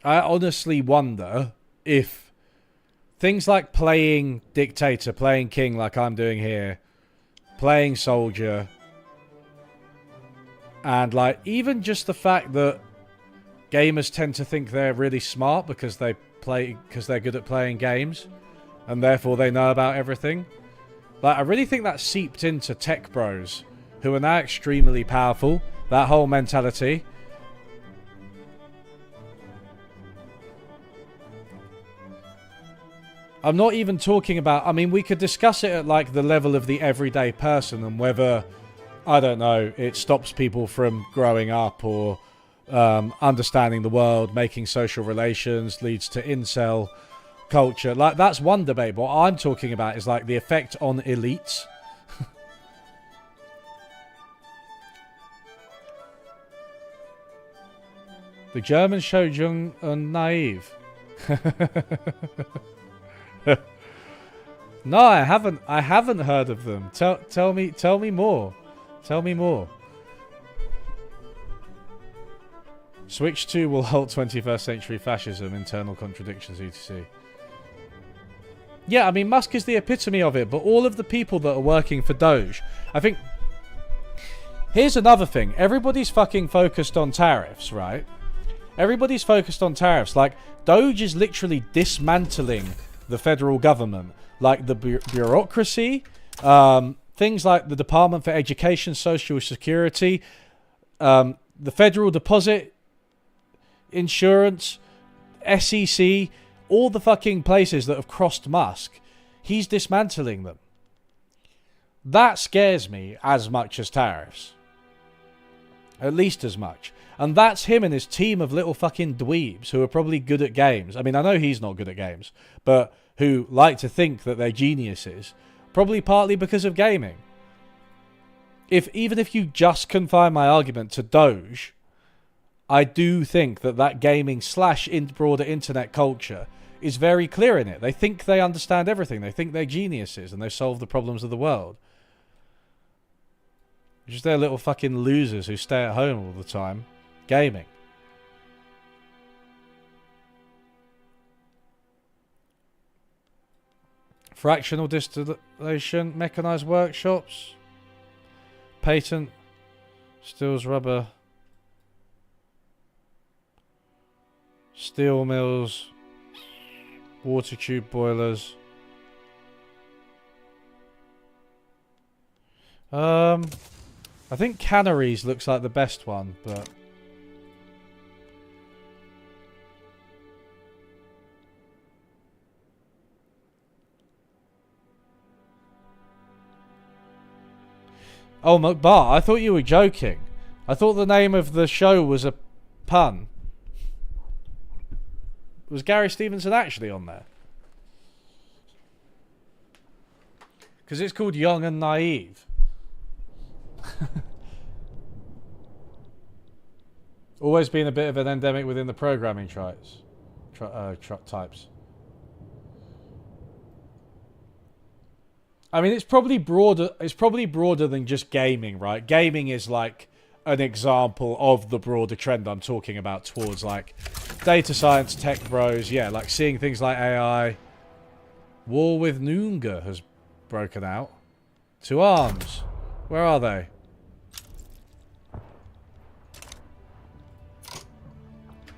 I honestly wonder if things like playing dictator, playing king like I'm doing here, playing soldier, and like even just the fact that gamers tend to think they're really smart because they're good at playing games, and therefore they know about everything. Like I really think that seeped into tech bros who are now extremely powerful. That whole mentality. I'm not even talking about... I mean, we could discuss it at, like, the level of the everyday person and whether, I don't know, it stops people from growing up or understanding the world, making social relations, leads to incel culture. Like, that's one debate. But what I'm talking about is, like, the effect on elites. The Germans show young and naive. No, I haven't. I haven't heard of them. Tell me more. Tell me more. Switch 2 will halt 21st century fascism, internal contradictions, etc. Yeah, I mean, Musk is the epitome of it, but all of the people that are working for Doge, I think... Here's another thing. Everybody's fucking focused on tariffs, right? Everybody's focused on tariffs. Like, Doge is literally dismantling the federal government. Like, the bureaucracy, things like the Department for Education, Social Security, the Federal Deposit Insurance, SEC, all the fucking places that have crossed Musk. He's dismantling them. That scares me as much as tariffs. At least as much. And that's him and his team of little fucking dweebs who are probably good at games. I mean, I know he's not good at games, but who like to think that they're geniuses. Probably partly because of gaming. Even if you just confine my argument to Doge, I do think that gaming / broader internet culture is very clear in it. They think they understand everything. They think they're geniuses and they solve the problems of the world. Just they're little fucking losers who stay at home all the time, gaming. Fractional distillation, mechanized workshops, patent, steels, rubber, steel mills, water tube boilers, I think Canaries looks like the best one, but... Oh, Bart, I thought you were joking. I thought the name of the show was a pun. Was Gary Stevenson actually on there? Because it's called Young and Naive. Always been a bit of an endemic within the programming types. I mean, it's probably broader. It's probably broader than just gaming, right? Gaming is like an example of the broader trend I'm talking about towards like data science, tech bros. Yeah, like seeing things like AI. War with Noongar has broken out. To arms. Where are they?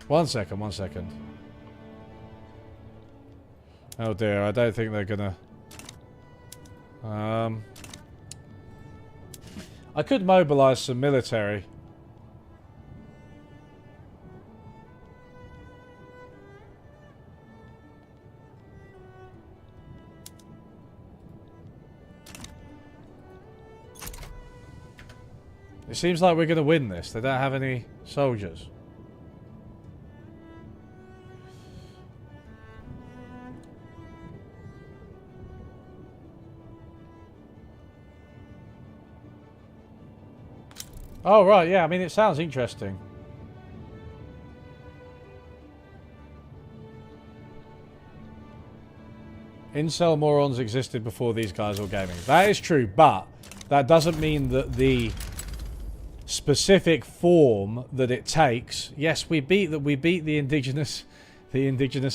One second. Oh dear, I don't think they're gonna... I could mobilize some military. It seems like we're going to win this. They don't have any soldiers. Oh, right, yeah, I mean, it sounds interesting. Incel morons existed before these guys were gaming. That is true, but that doesn't mean that the specific form that it takes... Yes, we beat the indigenous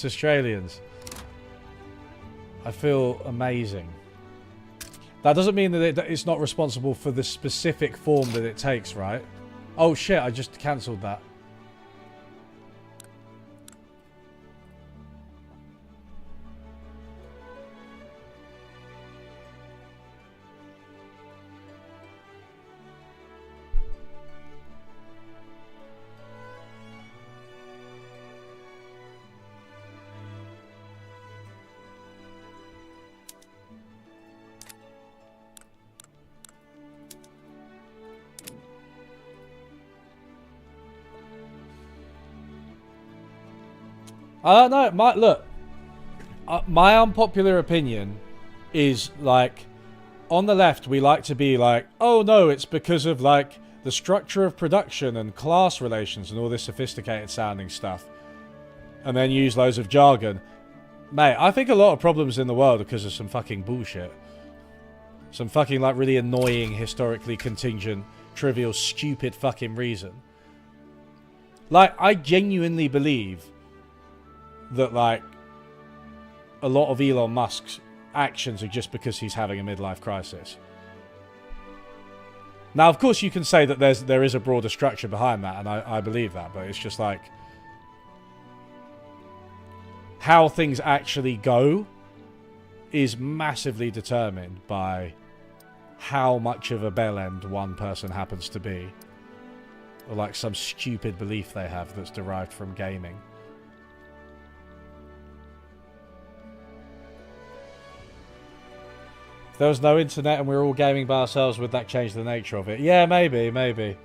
Australians. I feel amazing. That doesn't mean that it's not responsible for the specific form that it takes, right? Oh shit, I just cancelled that. I don't know. Look, my unpopular opinion is like, on the left we like to be like, oh no, it's because of like the structure of production and class relations and all this sophisticated sounding stuff, and then use loads of jargon. Mate, I think a lot of problems in the world are because of some fucking bullshit. Some fucking like really annoying, historically contingent, trivial, stupid fucking reason. Like, I genuinely believe that, like, a lot of Elon Musk's actions are just because he's having a midlife crisis. Now, of course, you can say that there is a broader structure behind that, and I believe that, but it's just like... how things actually go is massively determined by how much of a bellend one person happens to be. Or, like, some stupid belief they have that's derived from gaming. If there was no internet and we were all gaming by ourselves, would that change the nature of it? Yeah, maybe, maybe.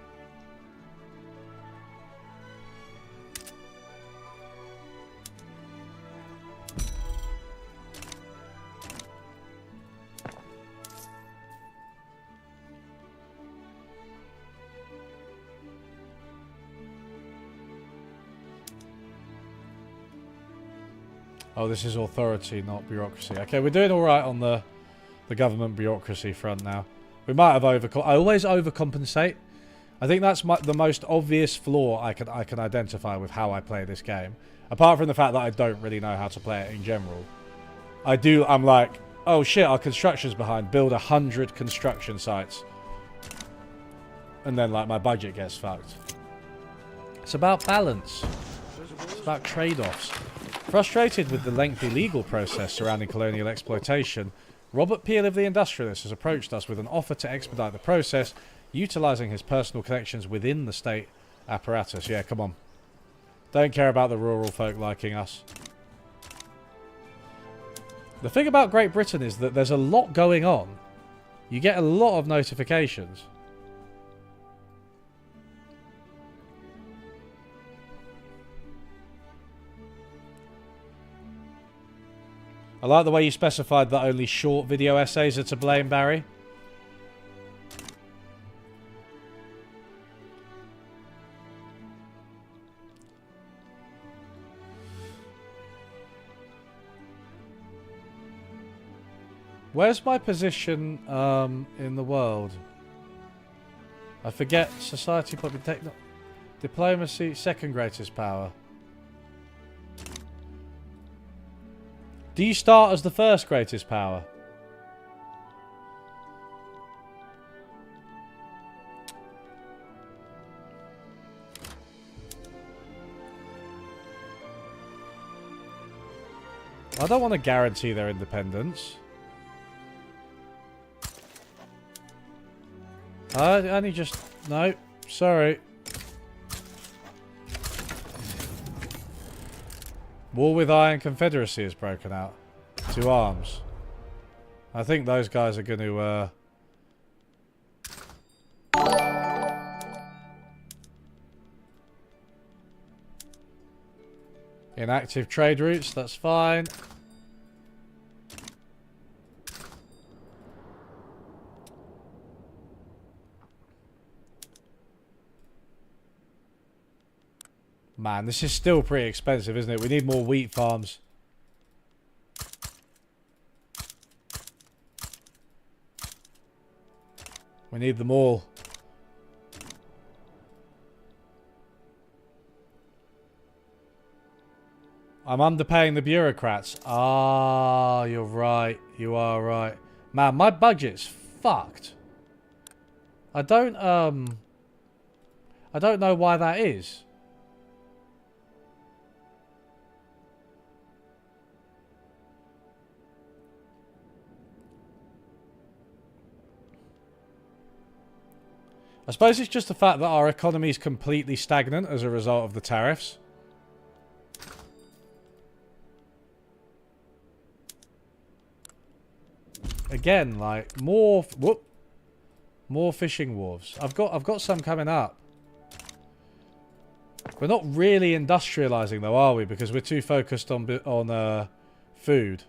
Oh, this is authority, not bureaucracy. Okay, we're doing all right on the government bureaucracy front now. We might have I always overcompensate. I think that's the most obvious flaw I can identify with how I play this game. Apart from the fact that I don't really know how to play it in general. I'm like, oh shit, our construction's behind. Build 100 construction sites. And then, like, my budget gets fucked. It's about balance. It's about trade-offs. Frustrated with the lengthy legal process surrounding colonial exploitation, Robert Peel of the Industrialists has approached us with an offer to expedite the process, utilising his personal connections within the state apparatus. Yeah, come on. Don't care about the rural folk liking us. The thing about Great Britain is that there's a lot going on. You get a lot of notifications. I like the way you specified that only short video essays are to blame, Barry. Where's my position in the world? I forget. Society, public technology, diplomacy, second greatest power. Do you start as the first greatest power? I don't want to guarantee their independence. I only just... No, sorry. War with Iron Confederacy has broken out. To arms. I think those guys are going to... Inactive trade routes, that's fine. Man, this is still pretty expensive, isn't it? We need more wheat farms. We need them all. I'm underpaying the bureaucrats. Ah, you're right. You are right. Man, my budget's fucked. I don't know why that is. I suppose it's just the fact that our economy is completely stagnant as a result of the tariffs. Again, like more fishing wharves. I've got some coming up. We're not really industrializing though, are we? Because we're too focused on food.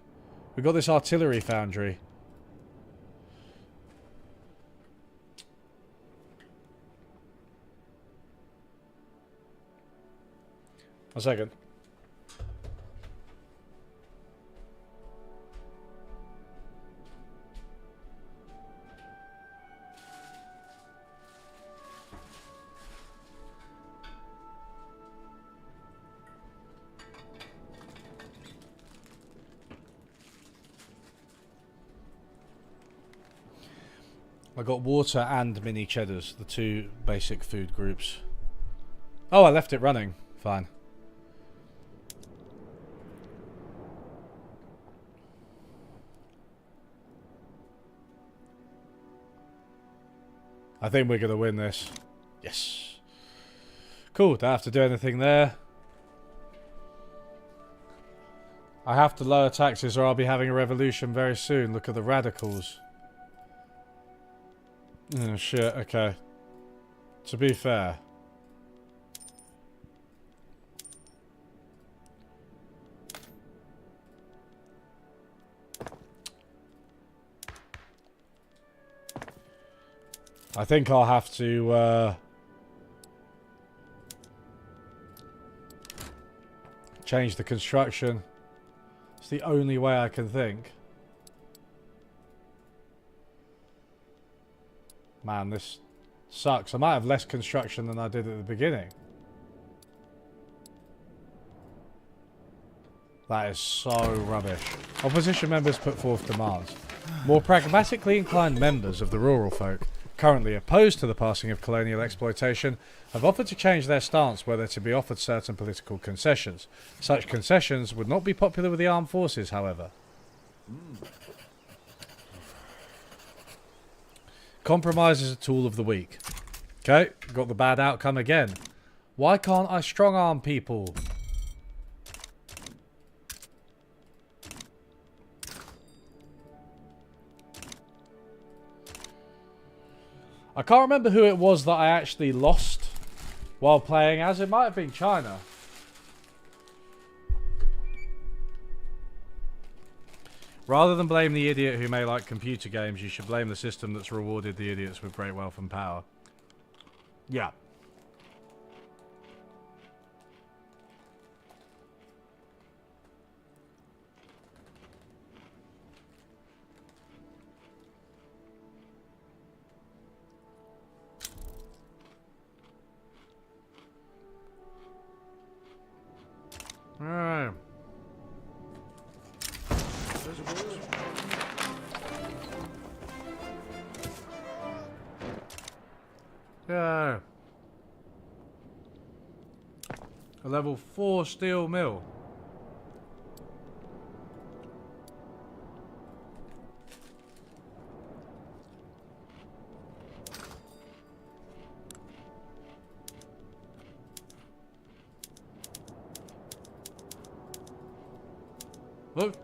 We've got this artillery foundry. A second. I got water and mini cheddars, the two basic food groups. Oh, I left it running. Fine. I think we're going to win this. Yes. Cool, don't have to do anything there. I have to lower taxes or I'll be having a revolution very soon. Look at the radicals. Oh shit, okay. To be fair. I think I'll have to change the construction. It's the only way I can think. Man, this sucks. I might have less construction than I did at the beginning. That is so rubbish. Opposition members put forth demands. More pragmatically inclined members of the rural folk, currently opposed to the passing of colonial exploitation, have offered to change their stance were there to be offered certain political concessions. Such concessions would not be popular with the armed forces, however. Compromise is a tool of the weak. Okay, got the bad outcome again. Why can't I strong arm people? I can't remember who it was that I actually lost while playing as. It might have been China. Rather than blame the idiot who may like computer games, you should blame the system that's rewarded the idiots with great wealth and power. Yeah. Alright. Yeah. A level 4 steel mill. Look.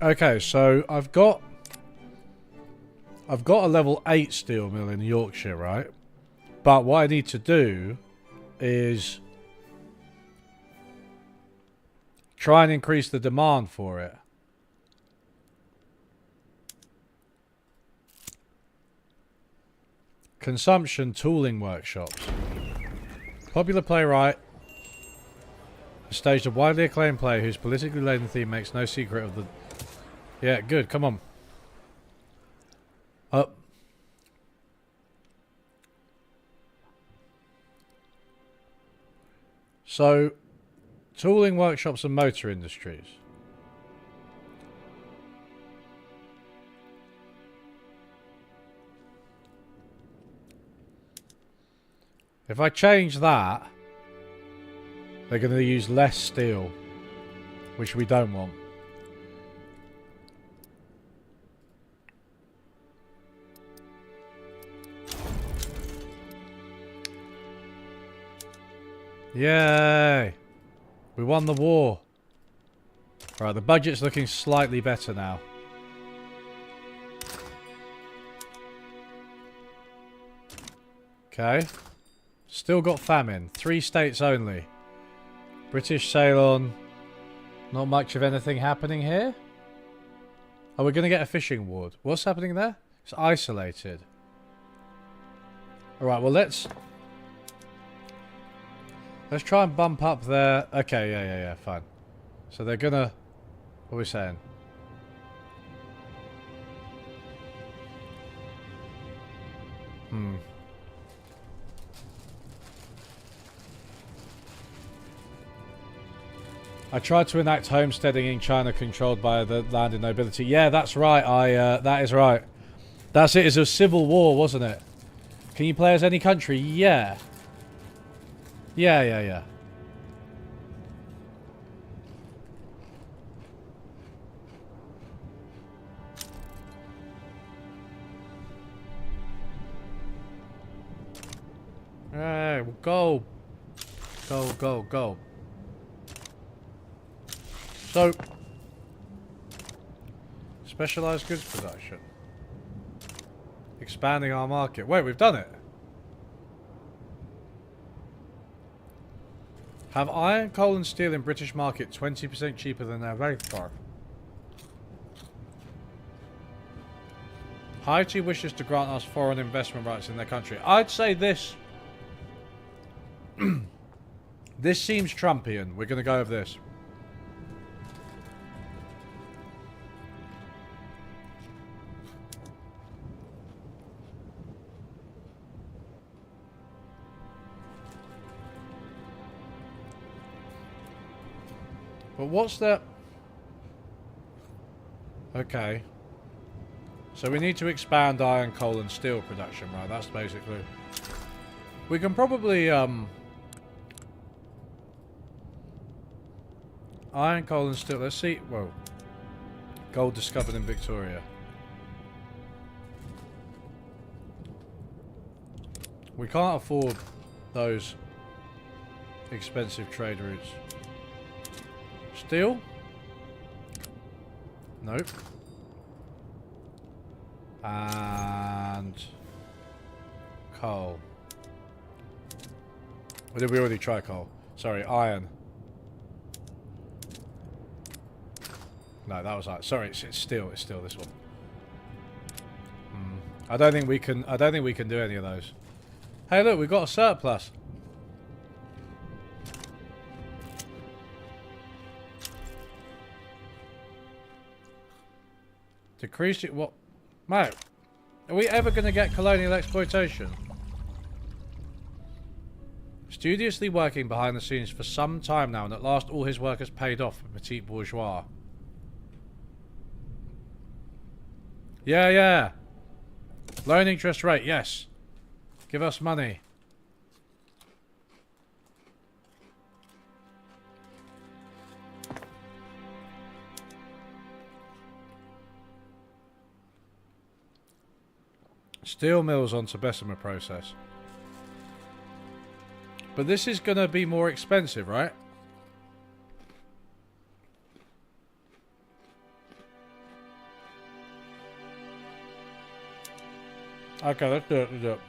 Okay, so I've got a level 8 steel mill in Yorkshire, right? But what I need to do is try and increase the demand for it. Consumption tooling workshops. Popular playwright has staged a widely acclaimed play whose politically laden theme makes no secret of the... Yeah, good, come on. Up. So, tooling workshops and motor industries. If I change that, they're going to use less steel, which we don't want. Yay! We won the war. Right, the budget's looking slightly better now. Okay. Still got famine. 3 states only. British Ceylon. Not much of anything happening here. Oh, we're going to get a fishing ward. What's happening there? It's isolated. Alright, well let's try and bump up their... Okay, yeah, fine. So they're gonna What are we saying? I tried to enact homesteading in China controlled by the landed nobility. Yeah, that's right. That is right. That's it. It's a civil war, wasn't it? Can you play as any country? Yeah. Yeah. Hey, well, go. Go. So, specialized goods production. Expanding our market. Wait, we've done it. Have iron, coal and steel in British market 20% cheaper than their very far. Haiti wishes to grant us foreign investment rights in their country. I'd say this. This seems Trumpian. We're going to go with this. But what's that? Okay. So we need to expand iron, coal and steel production, right? That's basically... We can probably, iron, coal and steel. Let's see. Whoa. Gold discovered in Victoria. We can't afford those expensive trade routes. Steel? Nope. And coal. Or did we already try coal? Sorry, iron. No, that was like, sorry, it's steel. It's steel. This one. I don't think we can. I don't think we can do any of those. Hey, look, we've got a surplus. Decrease it. What, mate? Are we ever going to get colonial exploitation? Studiously working behind the scenes for some time now, and at last all his work has paid off for petit bourgeois. Yeah. Loan interest rate, yes. Give us money. Steel mills onto Bessemer process. But this is going to be more expensive, right? Okay, let's do it.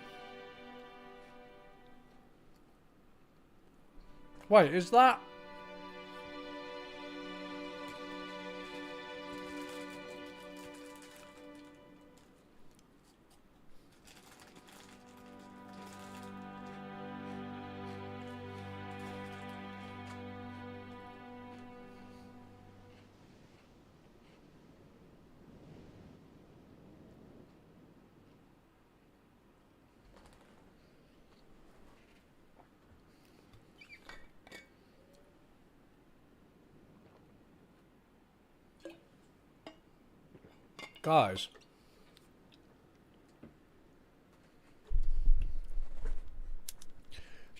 Wait, is that... Guys.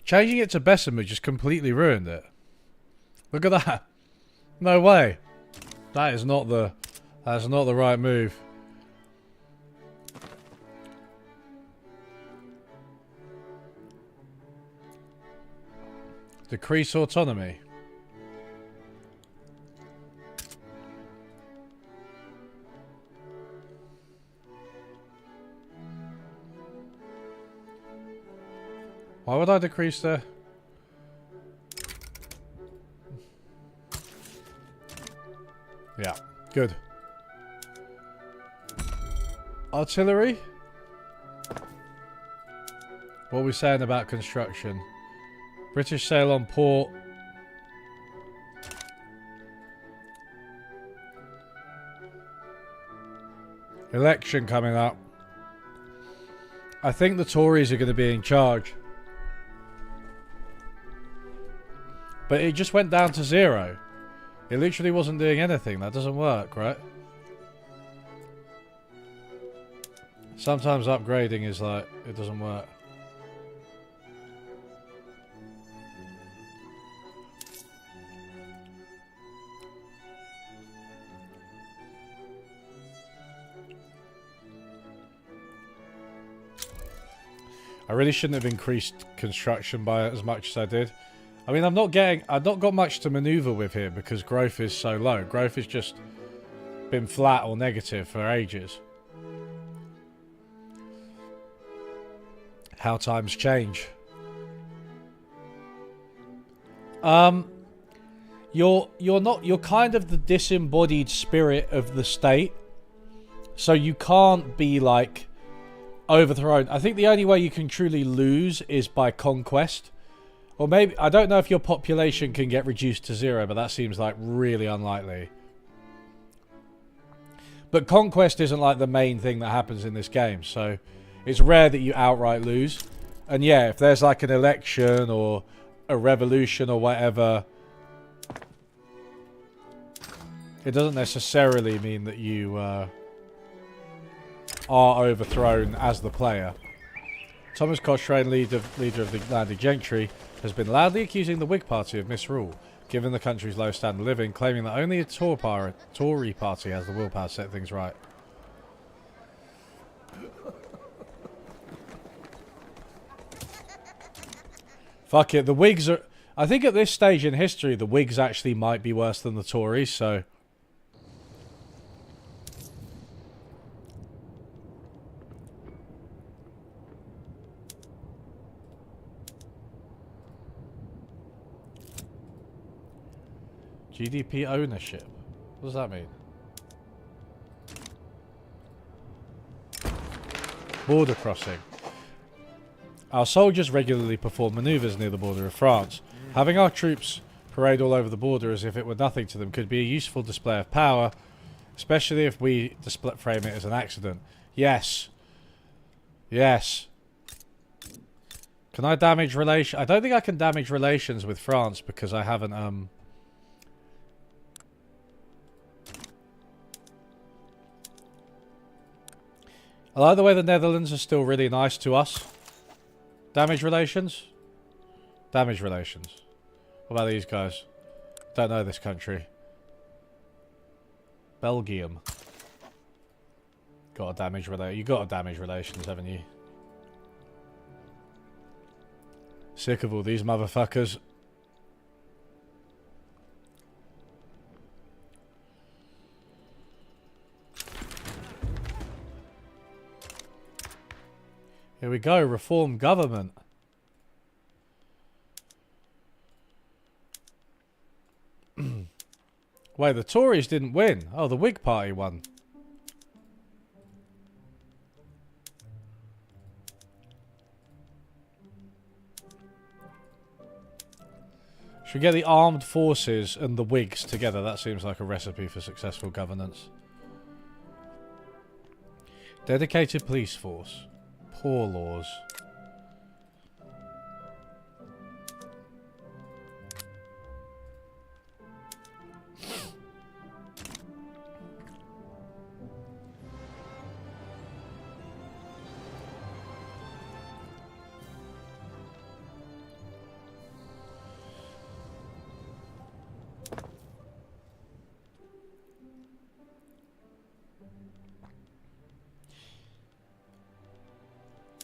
Changing it to Bessemer just completely ruined it. Look at that. No way. That's not the right move. Decrease autonomy. Why would I decrease the... Yeah, good. Artillery? What are we saying about construction? British sail on port. Election coming up. I think the Tories are going to be in charge. But it just went down to 0. It literally wasn't doing anything. That doesn't work, right? Sometimes upgrading is like, it doesn't work. I really shouldn't have increased construction by as much as I did. I mean, I've not got much to maneuver with here because growth is so low. Growth has just been flat or negative for ages. How times change. You're kind of the disembodied spirit of the state, so you can't be like overthrown. I think the only way you can truly lose is by conquest. Or maybe, I don't know if your population can get reduced to 0, but that seems like really unlikely. But conquest isn't like the main thing that happens in this game, so it's rare that you outright lose. And yeah, if there's like an election or a revolution or whatever, it doesn't necessarily mean that you are overthrown as the player. Thomas Cochrane, leader of the landed gentry, has been loudly accusing the Whig Party of misrule, given the country's low standard of living, claiming that only a Tory party has the willpower to set things right. Fuck it, the Whigs are... I think at this stage in history, the Whigs actually might be worse than the Tories, so... GDP ownership. What does that mean? Border crossing. Our soldiers regularly perform maneuvers near the border of France. Having our troops parade all over the border as if it were nothing to them could be a useful display of power, especially if we frame it as an accident. Yes. Yes. Can I damage relations? I don't think I can damage relations with France because I haven't, I like the way the Netherlands are still really nice to us. Damage relations? Damage relations. What about these guys? Don't know this country. Belgium. Got a damage relation. You got a damage relations, haven't you? Sick of all these motherfuckers. Here we go, reform government. Wait, the Tories didn't win. Oh, the Whig Party won. Should we get the armed forces and the Whigs together? That seems like a recipe for successful governance. Dedicated police force. Poor laws.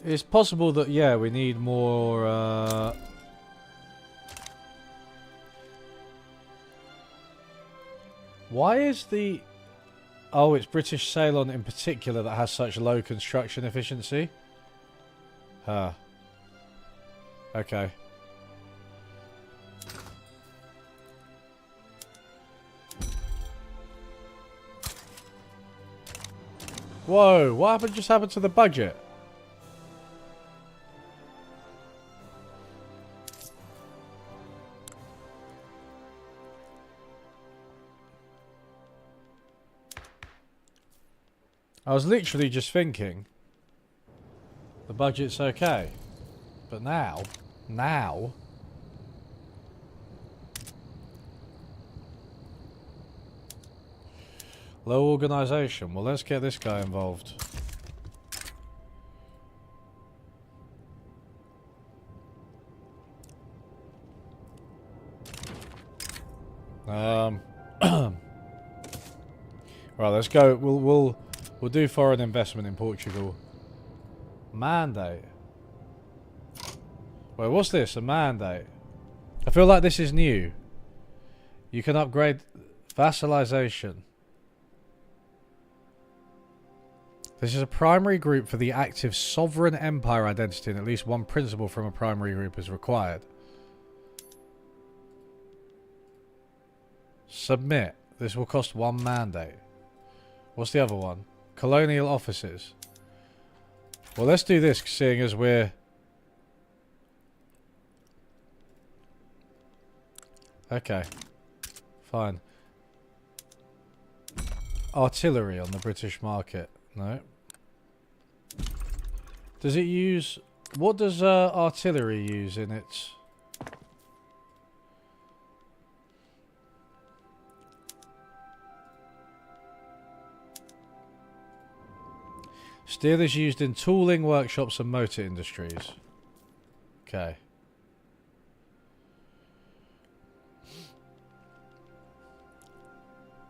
It's possible that, yeah, we need more, Why is the... Oh, it's British Ceylon in particular that has such low construction efficiency? Huh. Okay. Whoa, what just happened to the budget? I was literally just thinking the budget's okay. But now... Low organisation. Well, let's get this guy involved. Right, let's go. We'll do foreign investment in Portugal. Mandate. Wait, what's this? A mandate. I feel like this is new. You can upgrade vassalization. This is a primary group for the active sovereign empire identity, and at least one principle from a primary group is required. Submit. This will cost 1 mandate. What's the other one? Colonial offices. Well, let's do this, seeing as we're... Okay. Fine. Artillery on the British market. No. Does it use... What does artillery use in its... Steel is used in tooling, workshops and motor industries. Okay.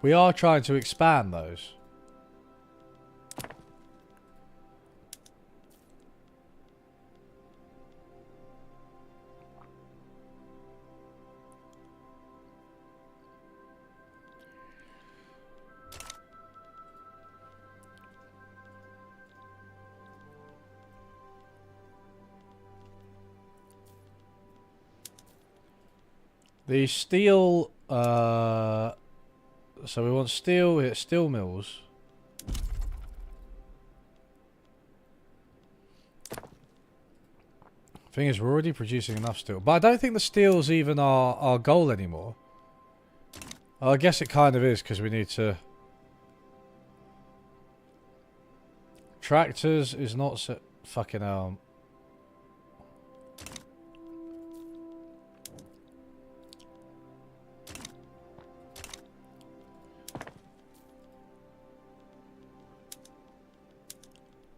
We are trying to expand those. The steel, so we want steel, hit steel mills. Thing is, we're already producing enough steel. But I don't think the steel's even our goal anymore. I guess it kind of is, because we need to... Tractors is not so... Fucking hell.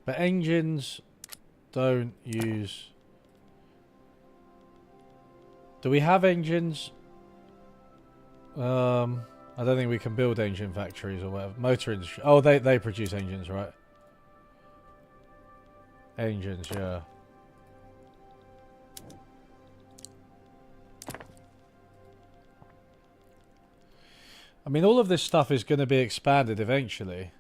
But engines don't use... Do we have engines? I don't think we can build engine factories or whatever. Motor industry. Oh, they produce engines, right? Engines, yeah. I mean, all of this stuff is going to be expanded eventually.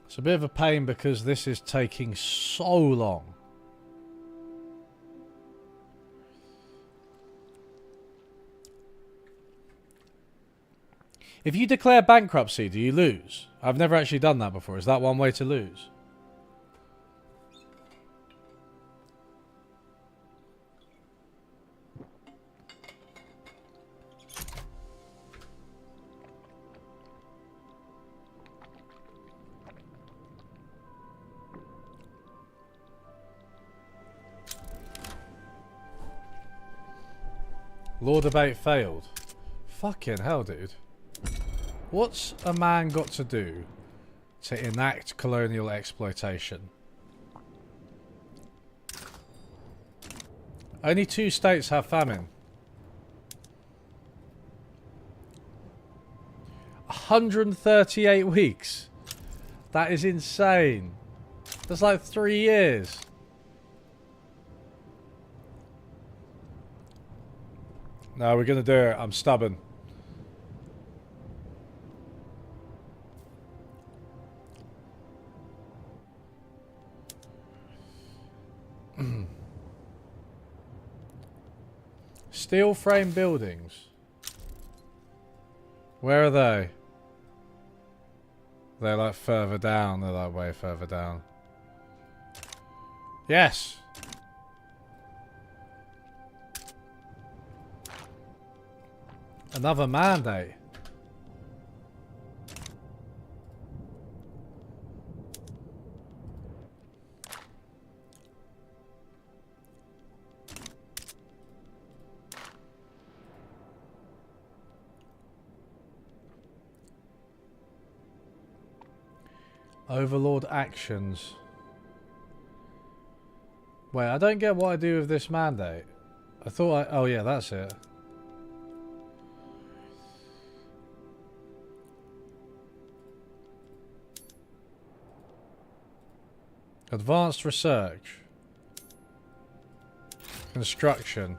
It's a bit of a pain because this is taking so long. If you declare bankruptcy, do you lose? I've never actually done that before. Is that one way to lose? Law debate failed. Fucking hell, dude. What's a man got to do to enact colonial exploitation? Only 2 states have famine. 138 weeks. That is insane. That's like 3 years. No, we're going to do it. I'm stubborn. Steel frame buildings. Where are they? They're like further down. They're like way further down. Yes! Another mandate. Overlord actions. Wait, I don't get what I do with this mandate. I thought oh yeah, that's it. Advanced research. Construction.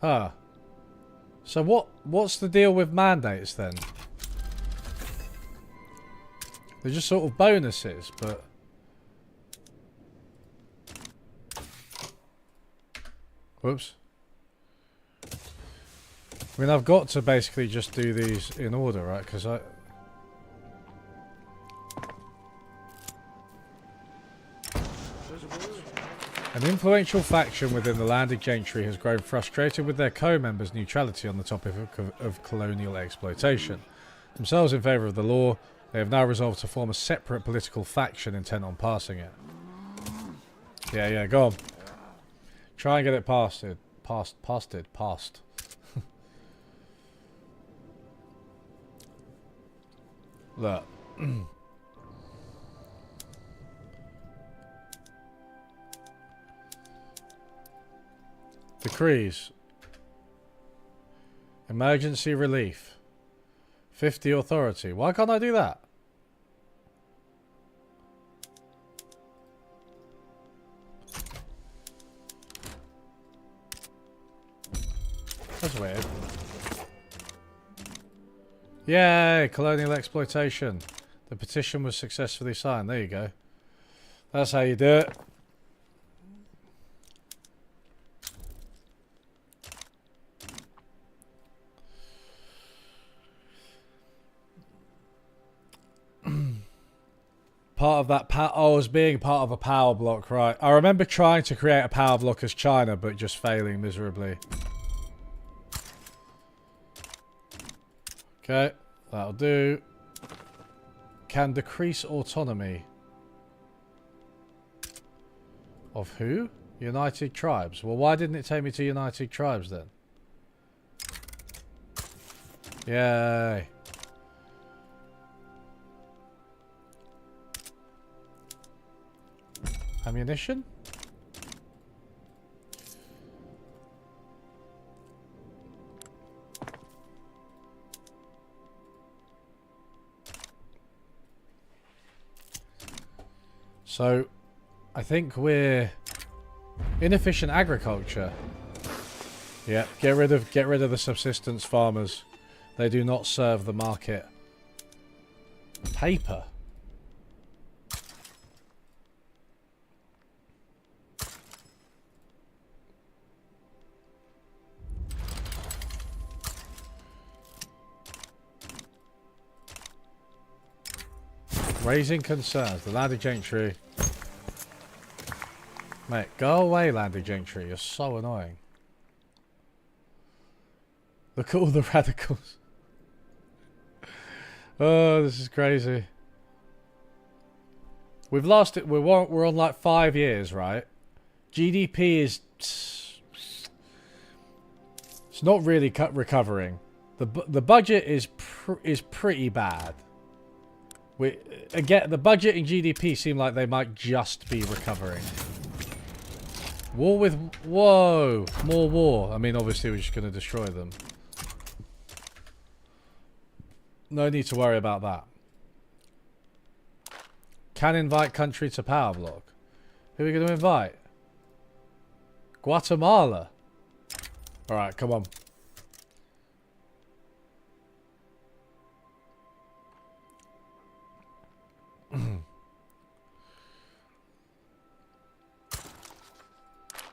Ah. So what's the deal with mandates then? They're just sort of bonuses, but... Whoops. I mean, I've got to basically just do these in order, right? Because I... An influential faction within the landed gentry has grown frustrated with their co-members' neutrality on the topic of colonial exploitation. Themselves in favour of the law, they have now resolved to form a separate political faction intent on passing it. Yeah, go on. Try and get it passed. Passed. Look. Decrees. Emergency relief. 50 authority. Why can't I do that? That's weird. Yay! Colonial exploitation. The petition was successfully signed. There you go. That's how you do it. Part of that as being part of a power block, right? I remember trying to create a power block as China, but just failing miserably. Okay, that'll do. Can decrease autonomy. Of who? United Tribes. Well, why didn't it take me to United Tribes then? Yay. Ammunition? So, I think we're inefficient agriculture. Yeah, get rid of the subsistence farmers. They do not serve the market. Paper. Raising concerns. The landed gentry. Mate, go away, landed gentry. You're so annoying. Look at all the radicals. Oh, this is crazy. We've lost it. We're on like 5 years, right? GDP is... It's not really recovering. The budget is pretty bad. Again, the budget and GDP seem like they might just be recovering. War with... Whoa! More war. I mean, obviously we're just going to destroy them. No need to worry about that. Can invite country to power block. Who are we going to invite? Guatemala. Alright, come on.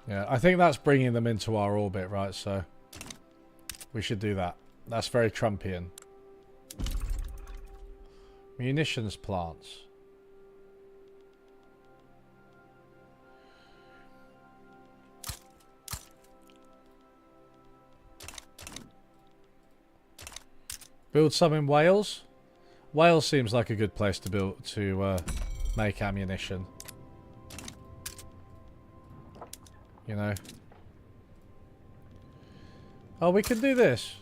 Yeah, I think that's bringing them into our orbit, right? So we should do that. That's very Trumpian. Munitions plants. Build some in Wales. Wales seems like a good place to build to make ammunition. You know. Oh, we can do this.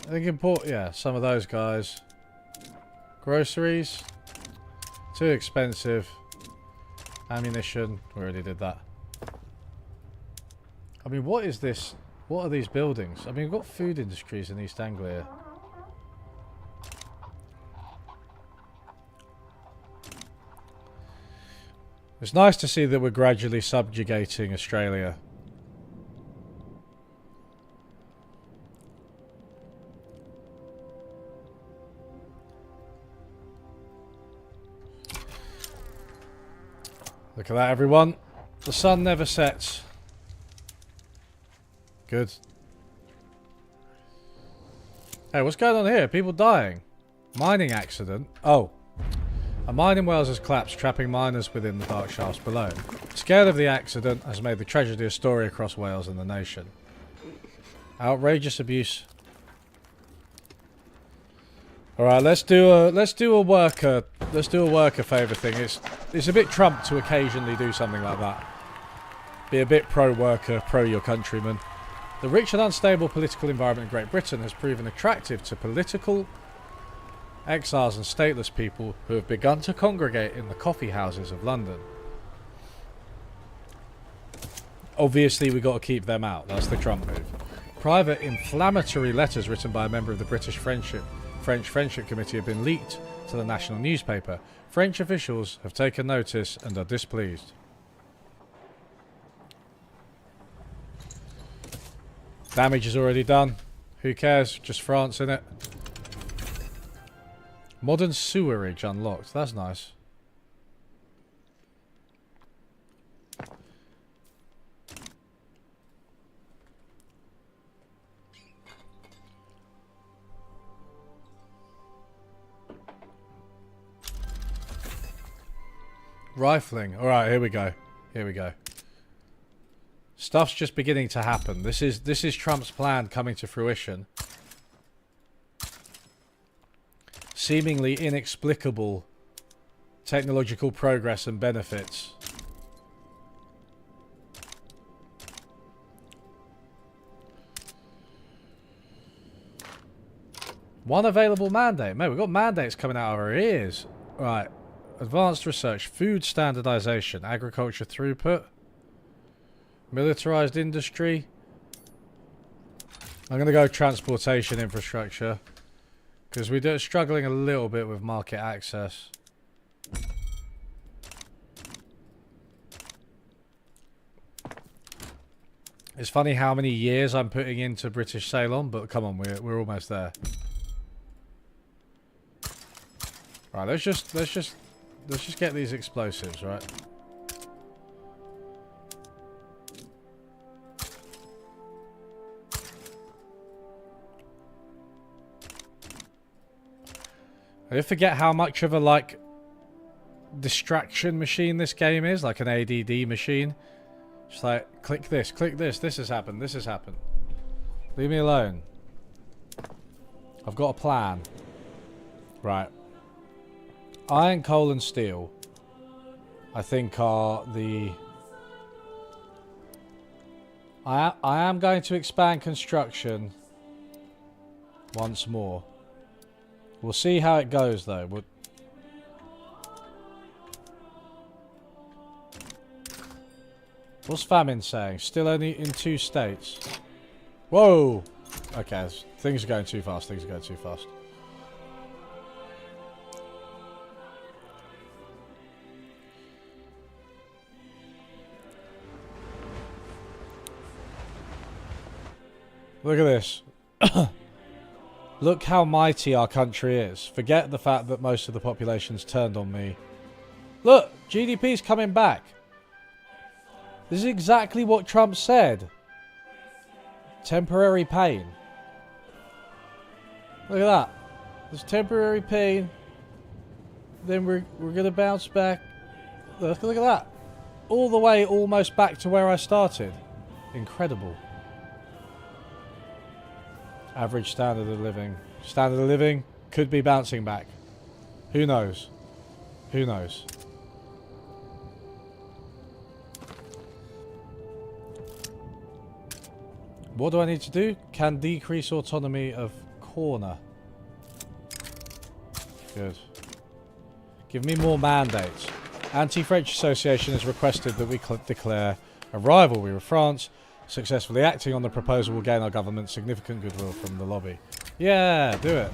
I think import, yeah, some of those guys. Groceries. Too expensive. Ammunition. We already did that. I mean, what is this? What are these buildings? I mean, we've got food industries in East Anglia. It's nice to see that we're gradually subjugating Australia. Look at that, everyone. The sun never sets. Good. Hey, what's going on here? People dying. Mining accident. Oh. A mine in Wales has collapsed, trapping miners within the dark shafts below. The scale of the accident has made the tragedy a story across Wales and the nation. Outrageous abuse. Alright, let's do a worker favour thing. It's a bit Trump to occasionally do something like that. Be a bit pro-worker, pro-your countrymen. The rich and unstable political environment in Great Britain has proven attractive to political exiles and stateless people who have begun to congregate in the coffee houses of London. Obviously, we got to keep them out. That's the Trump move. Private inflammatory letters written by a member of the British French Friendship Committee have been leaked to the national newspaper. French officials have taken notice and are displeased. Damage is already done. Who cares? Just France in it. Modern sewerage unlocked. That's nice. Rifling. Alright, here we go. Here we go. Stuff's just beginning to happen. This is Trump's plan coming to fruition. Seemingly inexplicable technological progress and benefits. One available mandate. Man, we've got mandates coming out of our ears. Right. Advanced research, food standardization, agriculture throughput, militarized industry. I'm going to go transportation infrastructure because we're struggling a little bit with market access. It's funny how many years I'm putting into British Ceylon, but come on, we're almost there. Right, let's just get these explosives, right? I forget how much of a, like, distraction machine this game is, like an ADD machine. Just like, click this, this has happened, this has happened. Leave me alone. I've got a plan. Right. Iron, coal and steel, I think are the... I am going to expand construction once more. We'll see how it goes though. What's famine saying? Still only in 2 states. Whoa! Okay, things are going too fast, things are going too fast. Look at this. Look how mighty our country is. Forget the fact that most of the population's turned on me. Look, GDP's coming back. This is exactly what Trump said. Temporary pain. Look at that. There's temporary pain. Then we're going to bounce back. Look at that. All the way almost back to where I started. Incredible. Average standard of living. Standard of living could be bouncing back. Who knows? Who knows? What do I need to do? Can decrease autonomy of corner. Good. Give me more mandates. Anti-French Association has requested that we declare a rivalry with France. Successfully acting on the proposal will gain our government significant goodwill from the lobby. Yeah, do it.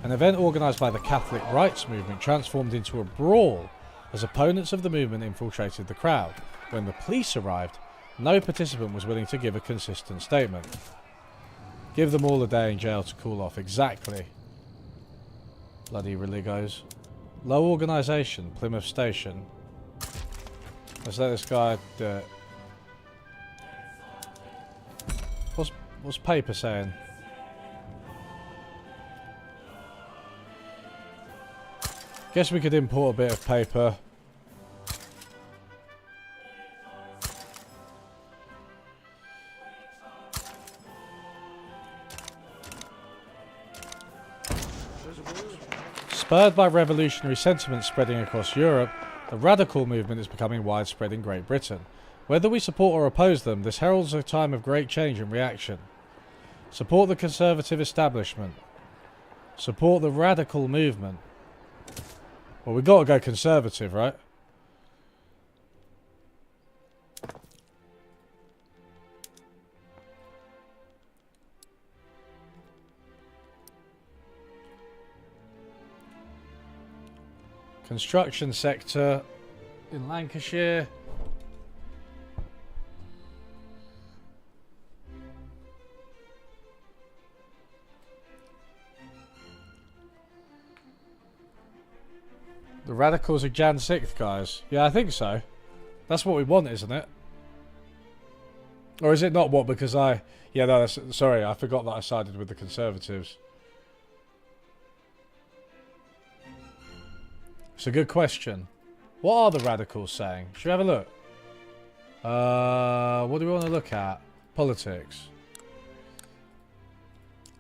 An event organised by the Catholic rights movement transformed into a brawl as opponents of the movement infiltrated the crowd. When the police arrived, no participant was willing to give a consistent statement. Give them all a day in jail to cool off. Exactly. Bloody religos. Low organisation, Plymouth Station. Let's let this guy do it. What's paper saying? Guess we could import a bit of paper. Spurred by revolutionary sentiment spreading across Europe, the radical movement is becoming widespread in Great Britain. Whether we support or oppose them, this heralds a time of great change and reaction. Support the conservative establishment. Support the radical movement. Well, we've got to go conservative, right? Construction sector in Lancashire. The radicals are Jan 6th, guys. Yeah, I think so. That's what we want, isn't it? Or is it not what? Because I... Yeah, no, sorry, I forgot that I sided with the Conservatives. It's a good question. What are the radicals saying? Should we have a look? What do we want to look at? Politics.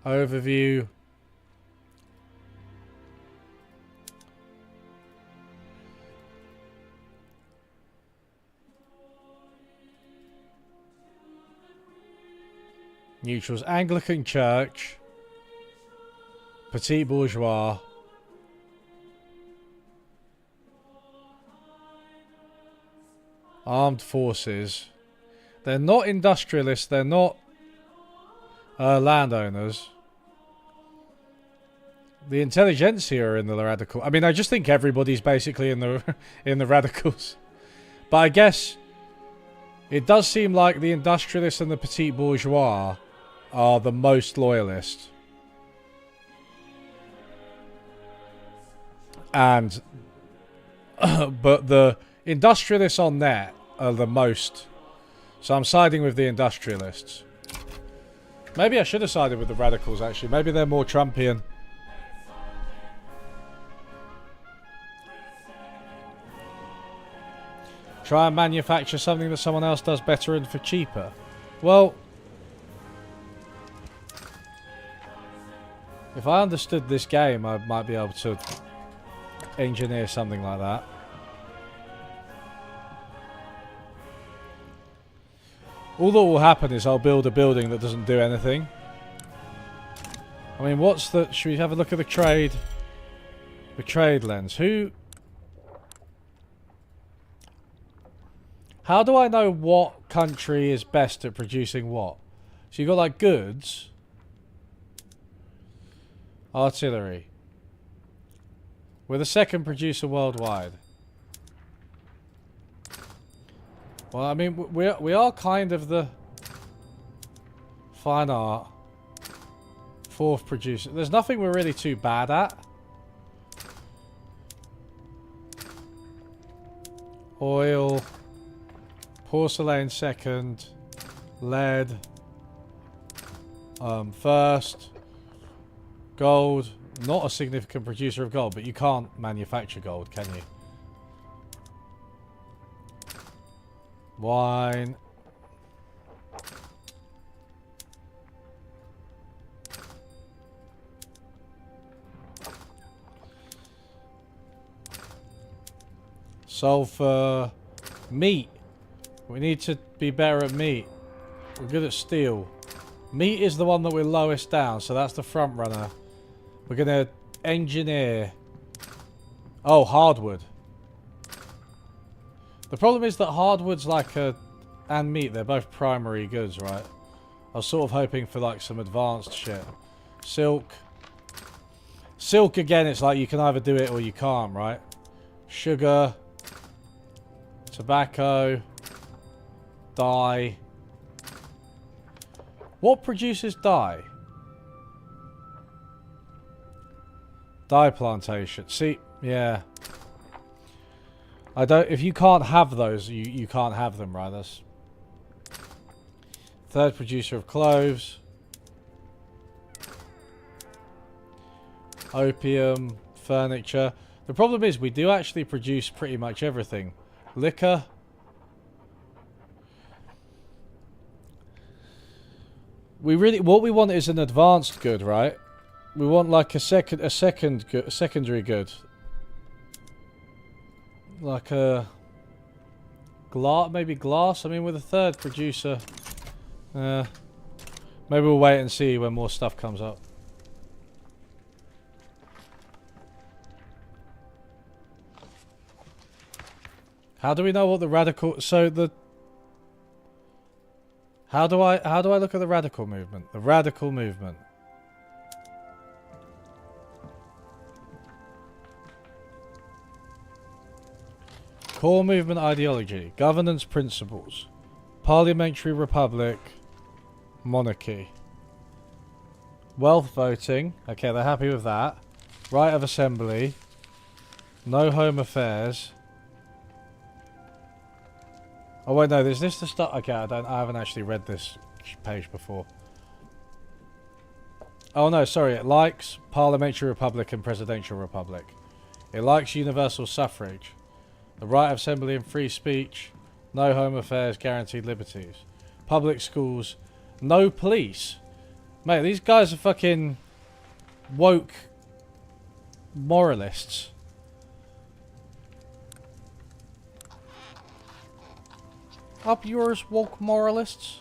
Overview. Neutrals. Anglican Church. Petit Bourgeois. Armed Forces. They're not industrialists. They're not landowners. The intelligentsia are in the radical. I mean, I just think everybody's basically in the in the radicals. But I guess it does seem like the industrialists and the petit bourgeois are the most loyalist. And but the industrialists on net are the most. So I'm siding with the industrialists. Maybe I should have sided with the radicals, actually. Maybe they're more Trumpian. Try and manufacture something that someone else does better and for cheaper. Well, if I understood this game, I might be able to engineer something like that. All that will happen is I'll build a building that doesn't do anything. I mean, what's the... Should we have a look at the trade? The trade lens. Who... How do I know what country is best at producing what? So you've got like goods. Artillery. We're the second producer worldwide. Well, I mean, we are kind of the fine art fourth producer. There's nothing we're really too bad at. Oil, porcelain second, lead. First, gold. Not a significant producer of gold, but you can't manufacture gold, can you? Wine. Sulfur. Meat. We need to be better at meat. We're good at steel. Meat is the one that we're lowest down, so that's the front runner. We're going to engineer. Oh, hardwood. The problem is that hardwood's like a... and meat, they're both primary goods, right? I was sort of hoping for like some advanced shit. Silk. Silk, again, it's like you can either do it or you can't, right? Sugar. Tobacco. Dye. What produces dye? Dye plantation. See, yeah. I don't... If you can't have those, you can't have them, right? That's... Third producer of cloves. Opium. Furniture. The problem is we do actually produce pretty much everything. Liquor. We really... What we want is an advanced good, right? We want like a secondary good. Like a... maybe glass? I mean, with a third producer. Maybe we'll wait and see when more stuff comes up. How do we know what the radical... So the... How do I look at the radical movement? The radical movement. Core movement ideology. Governance principles. Parliamentary republic. Monarchy. Wealth voting. Okay, they're happy with that. Right of assembly. No home affairs. Oh wait, no, is this the stuff? Okay, I haven't actually read this page before. Oh no, sorry, it likes parliamentary republic and presidential republic. It likes universal suffrage. The right of assembly and free speech. No home affairs, guaranteed liberties. Public schools. No police. Mate, these guys are fucking woke moralists. Up yours, woke moralists.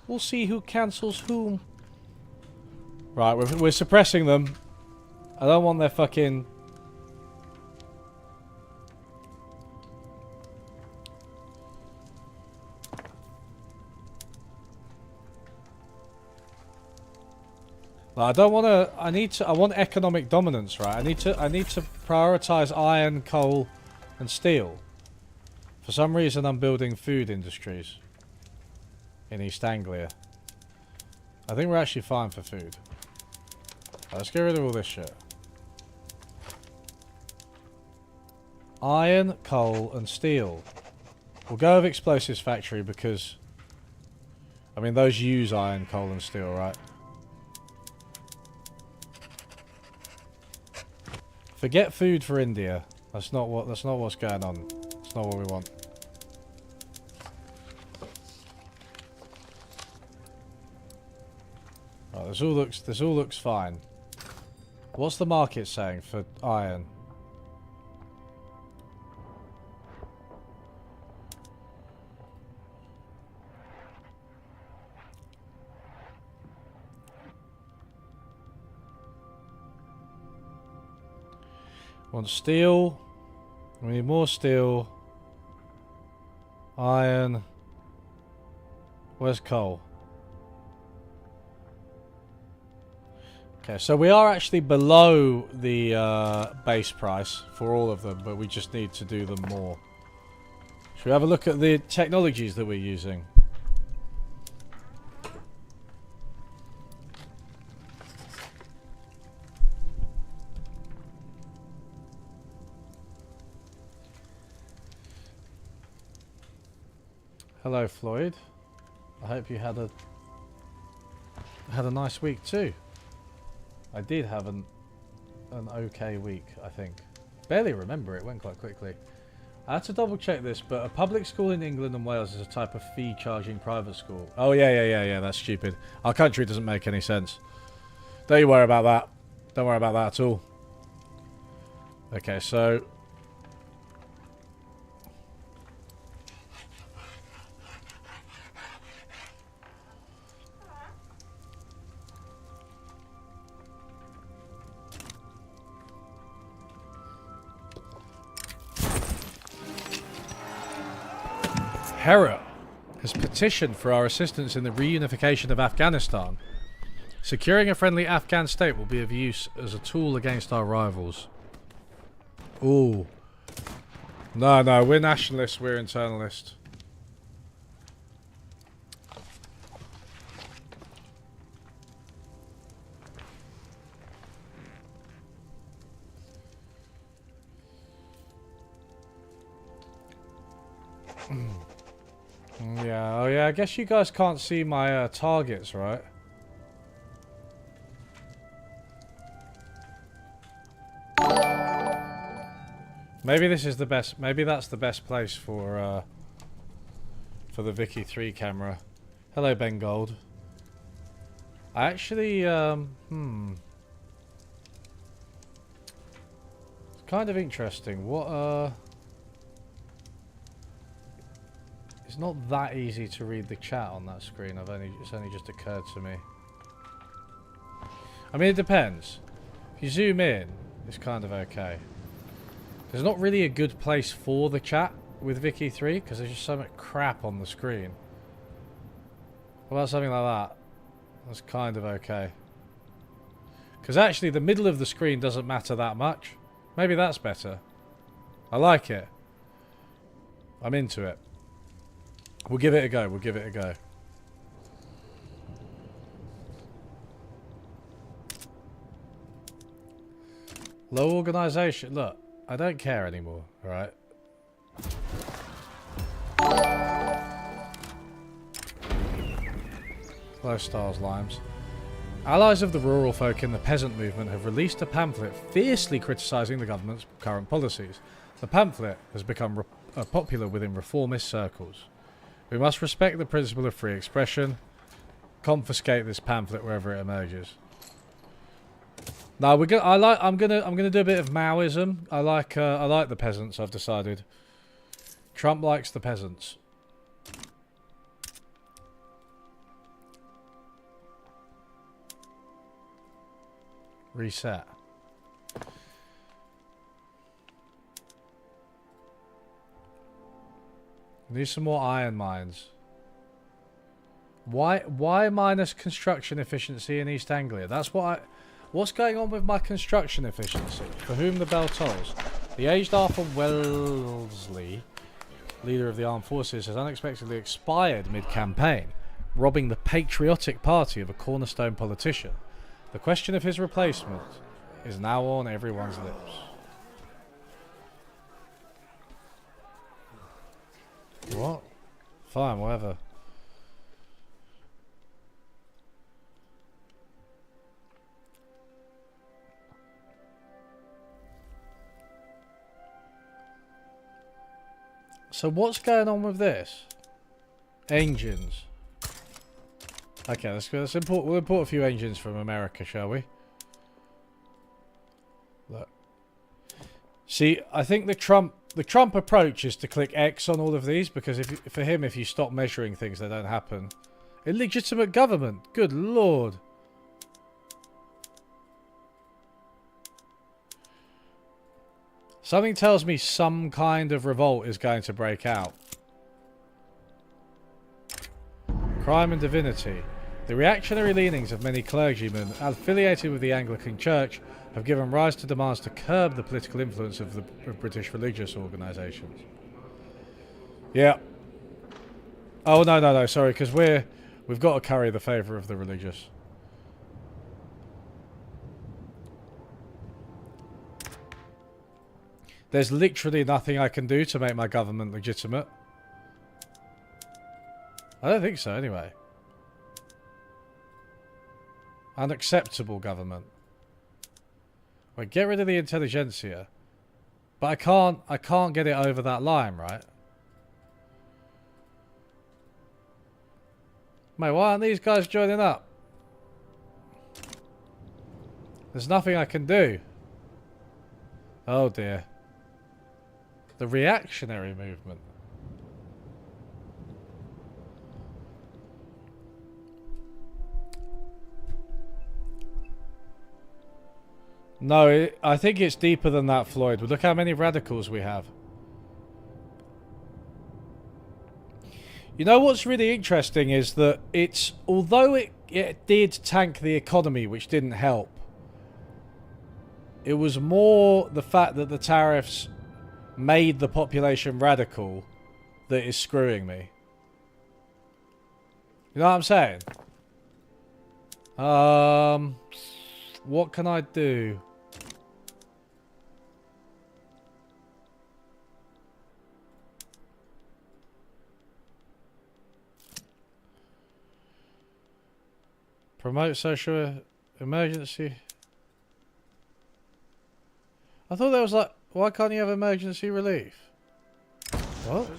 We'll see who cancels whom. Right, we're suppressing them. I don't want their fucking... I don't want to... I want economic dominance, right? I need to prioritize iron, coal, and steel. For some reason, I'm building food industries in East Anglia. I think we're actually fine for food. Let's get rid of all this shit. Iron, coal, and steel. We'll go with explosives factory because... I mean, those use iron, coal, and steel, right? Forget food for India. That's not what's going on. That's not what we want. Right, this all looks fine. What's the market saying for iron? Want steel. We need more steel. Iron. Where's coal? Okay, so we are actually below the base price for all of them, but we just need to do them more. Should we have a look at the technologies that we're using? Hello, Floyd. I hope you had a nice week too. I did have an okay week, I think. Barely remember, it went quite quickly. I had to double check this, but a public school in England and Wales is a type of fee charging private school. Oh yeah, that's stupid. Our country doesn't make any sense. Don't you worry about that. Don't worry about that at all. Okay, so... Hera has petitioned for our assistance in the reunification of Afghanistan. Securing a friendly Afghan state will be of use as a tool against our rivals. Ooh. No, we're nationalists, we're internalists. Yeah, oh yeah, I guess you guys can't see my targets, right? Maybe this is the best, maybe that's the best place for the Vicky 3 camera. Hello, Ben Gold. I actually, it's kind of interesting. What, it's not that easy to read the chat on that screen. It's only just occurred to me. I mean, it depends. If you zoom in, it's kind of okay. There's not really a good place for the chat with Vicky 3 because there's just so much crap on the screen. What about something like that? That's kind of okay. Because actually the middle of the screen doesn't matter that much. Maybe that's better. I like it. I'm into it. We'll give it a go. We'll give it a go. Low organisation. Look, I don't care anymore, alright? Low stars, limes. Allies of the rural folk in the peasant movement have released a pamphlet fiercely criticising the government's current policies. The pamphlet has become popular within reformist circles. We must respect the principle of free expression. Confiscate this pamphlet wherever it emerges. No, I'm gonna do a bit of Maoism. I like the peasants. I've decided. Trump likes the peasants. Reset. Need some more iron mines. Why minus construction efficiency in East Anglia? That's what I... What's going on with my construction efficiency? For whom the bell tolls. The aged Arthur Wellesley, leader of the armed forces, has unexpectedly expired mid-campaign, robbing the patriotic party of a cornerstone politician. The question of his replacement is now on everyone's lips. What? Fine, whatever. So what's going on with this? Engines. Okay, let's go. We'll import a few engines from America, shall we? Look. See, I think the Trump approach is to click X on all of these because for him, if you stop measuring things, they don't happen. Illegitimate government. Good lord. Something tells me some kind of revolt is going to break out. Crime and divinity. The reactionary leanings of many clergymen affiliated with the Anglican Church have given rise to demands to curb the political influence of British religious organisations. Yeah. Oh, no, sorry, because we've got to carry the favour of the religious. There's literally nothing I can do to make my government legitimate. I don't think so, anyway. Unacceptable government. Wait, get rid of the intelligentsia. But I can't get it over that line, right? Mate, why aren't these guys joining up? There's nothing I can do. Oh dear. The reactionary movement. No, I think it's deeper than that, Floyd. Look how many radicals we have. You know what's really interesting is that it's... Although it did tank the economy, which didn't help, it was more the fact that the tariffs made the population radical that is screwing me. You know what I'm saying? What can I do? Promote social emergency. I thought that was like, why can't you have emergency relief? What?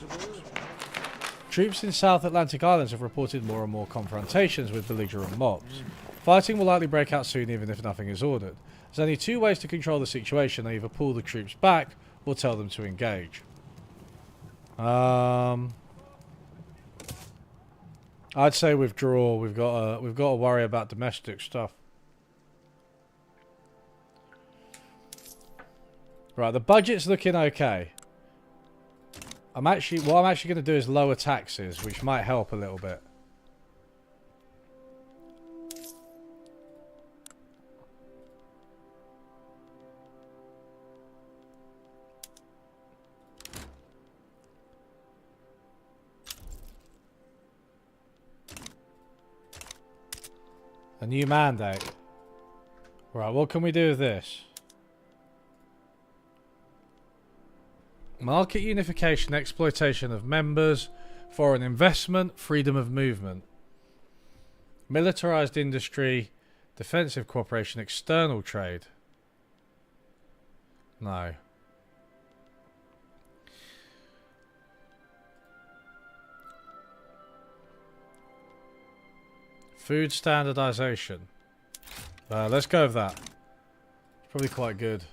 Troops in South Atlantic Islands have reported more and more confrontations with belligerent mobs. Fighting will likely break out soon even if nothing is ordered. There's only two ways to control the situation. They either pull the troops back or tell them to engage. I'd say withdraw. We've got to worry about domestic stuff. Right, the budget's looking okay. What I'm actually going to do is lower taxes, which might help a little bit. A new mandate. Right, what can we do with this? Market unification, exploitation of members, foreign investment, freedom of movement. Militarized industry, defensive cooperation, external trade. No. Food standardization. Let's go with that. It's probably quite good.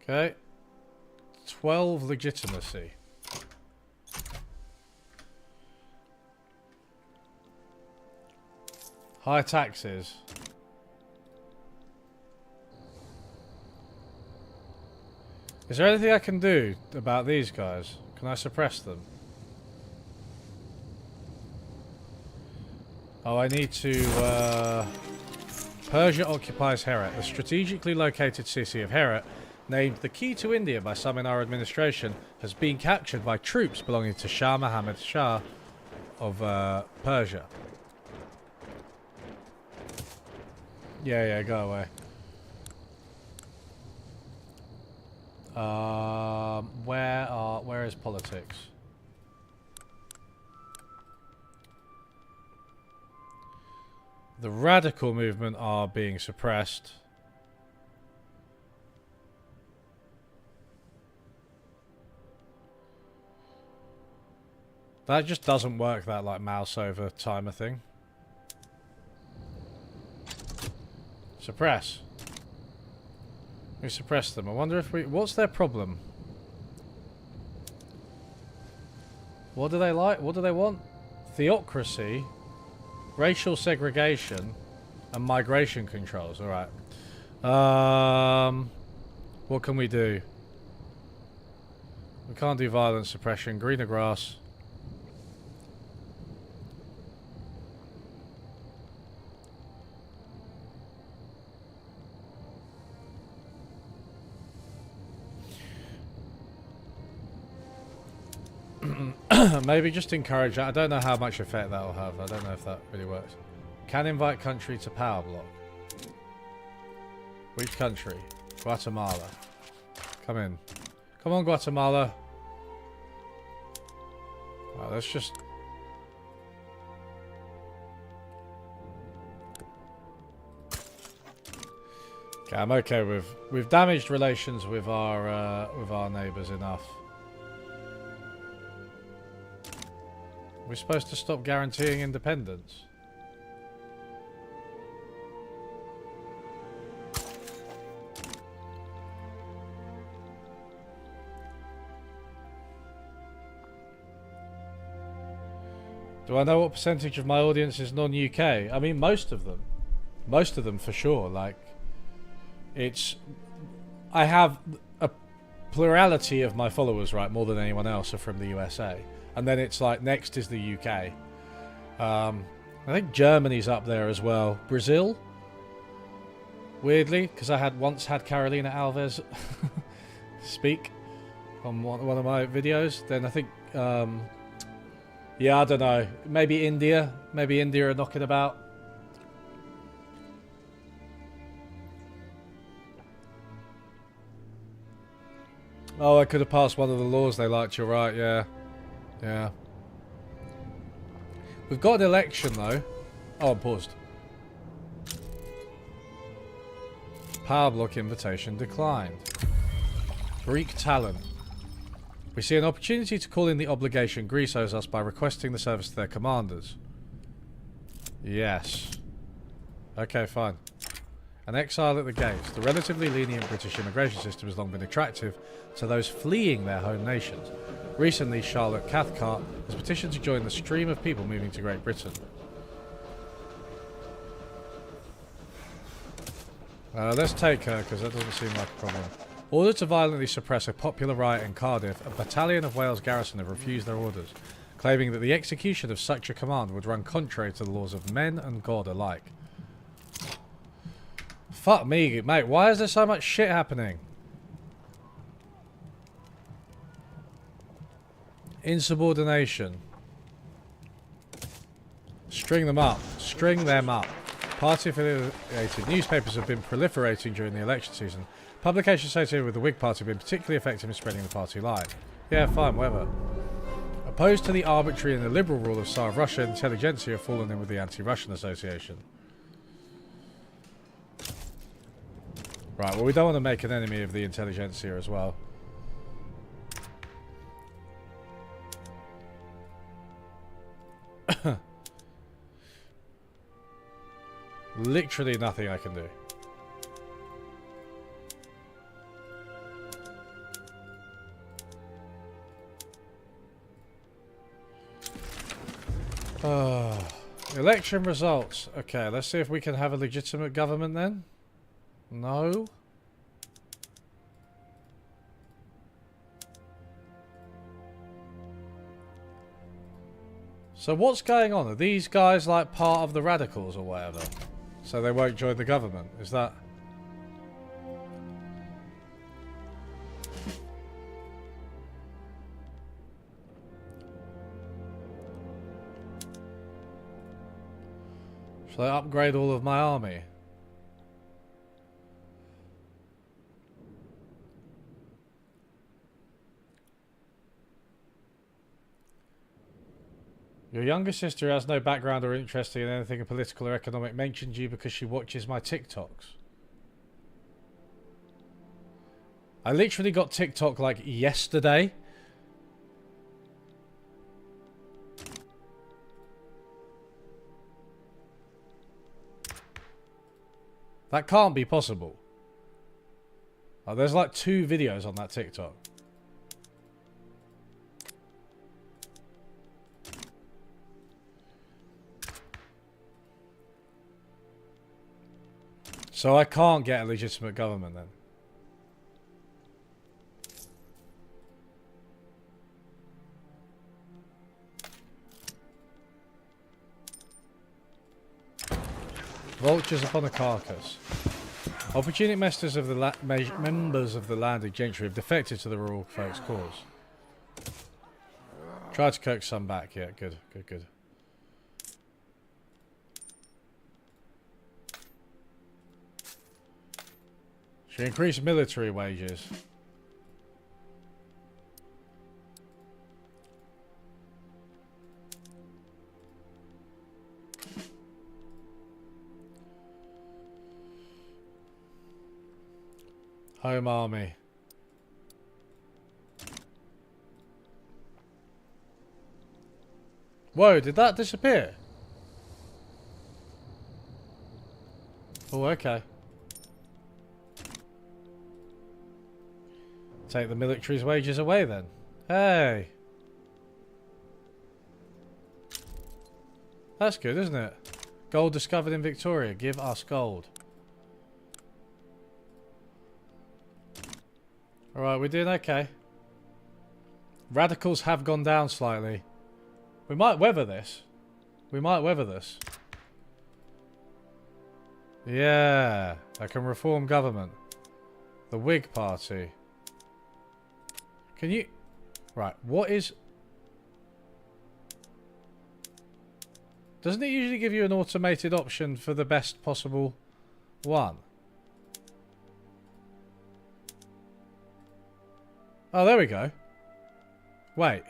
Okay. 12 legitimacy. High taxes. Is there anything I can do about these guys? Can I suppress them? Oh, I need to... Persia occupies Herat. The strategically located city of Herat, named the key to India by some in our administration, has been captured by troops belonging to Shah Muhammad Shah of Persia. Yeah, go away. Where is politics? The radical movement are being suppressed. That just doesn't work, that like mouse over timer thing. Suppress. We suppress them. I wonder if we... What's their problem? What do they like? What do they want? Theocracy, racial segregation, and migration controls. Alright. What can we do? We can't do violence suppression. Greener grass. Maybe just encourage that. I don't know how much effect that will have. I don't know if that really works. Can invite country to power block. Which country? Guatemala. Come in. Come on, Guatemala. Right, let's just... Okay, I'm okay with... We've damaged relations with our neighbours enough. We're supposed to stop guaranteeing independence. Do I know what percentage of my audience is non-UK? I mean, most of them. Most of them for sure. Like, it's... I have a plurality of my followers, right, more than anyone else are from the USA. And then it's like, next is the UK. I think Germany's up there as well. Brazil? Weirdly, because I once had Carolina Alves speak on one of my videos. Then I think... yeah, I don't know. Maybe India. Maybe India are knocking about. Oh, I could have passed one of the laws they liked. You're right, yeah. Yeah. We've got an election, though. Oh, I'm paused. Power block invitation declined. Greek talent. We see an opportunity to call in the obligation Greece owes us by requesting the service to their commanders. Yes. Okay, fine. An exile at the gates. The relatively lenient British immigration system has long been attractive to those fleeing their home nations. Recently, Charlotte Cathcart has petitioned to join the stream of people moving to Great Britain. Let's take her, because that doesn't seem like a problem. Ordered to violently suppress a popular riot in Cardiff, a battalion of Wales garrison have refused their orders, claiming that the execution of such a command would run contrary to the laws of men and God alike. Fuck me, mate. Why is there so much shit happening? Insubordination. String them up. String them up. Party-affiliated newspapers have been proliferating during the election season. Publications associated with the Whig Party have been particularly effective in spreading the party lie. Yeah, fine, whatever. Opposed to the arbitrary and illiberal rule of Tsar of Russia, intelligentsia have fallen in with the Anti-Russian Association. Right, well, we don't want to make an enemy of the intelligentsia as well. Literally nothing I can do. Election results. Okay, let's see if we can have a legitimate government then. No. So what's going on? Are these guys like part of the radicals or whatever? So they won't join the government? Is that... Shall I upgrade all of my army? Your younger sister has no background or interest in anything political or economic, mentioned you because she watches my TikToks. I literally got TikTok like yesterday. That can't be possible. Oh, there's like 2 videos on that TikTok. So I can't get a legitimate government then. Vultures upon a carcass. Opportunity members of the landed gentry have defected to the rural folks' cause. Try to coax some back. Yeah, good, good, good. Should increase military wages. Home army. Whoa, did that disappear? Oh, okay. Take the military's wages away then. Hey. That's good, isn't it? Gold discovered in Victoria. Give us gold. Alright, we're doing okay. Radicals have gone down slightly. We might weather this. We might weather this. Yeah. I can reform government. The Whig Party. Can you... Right, what is... Doesn't it usually give you an automated option for the best possible one? Oh, there we go. Wait.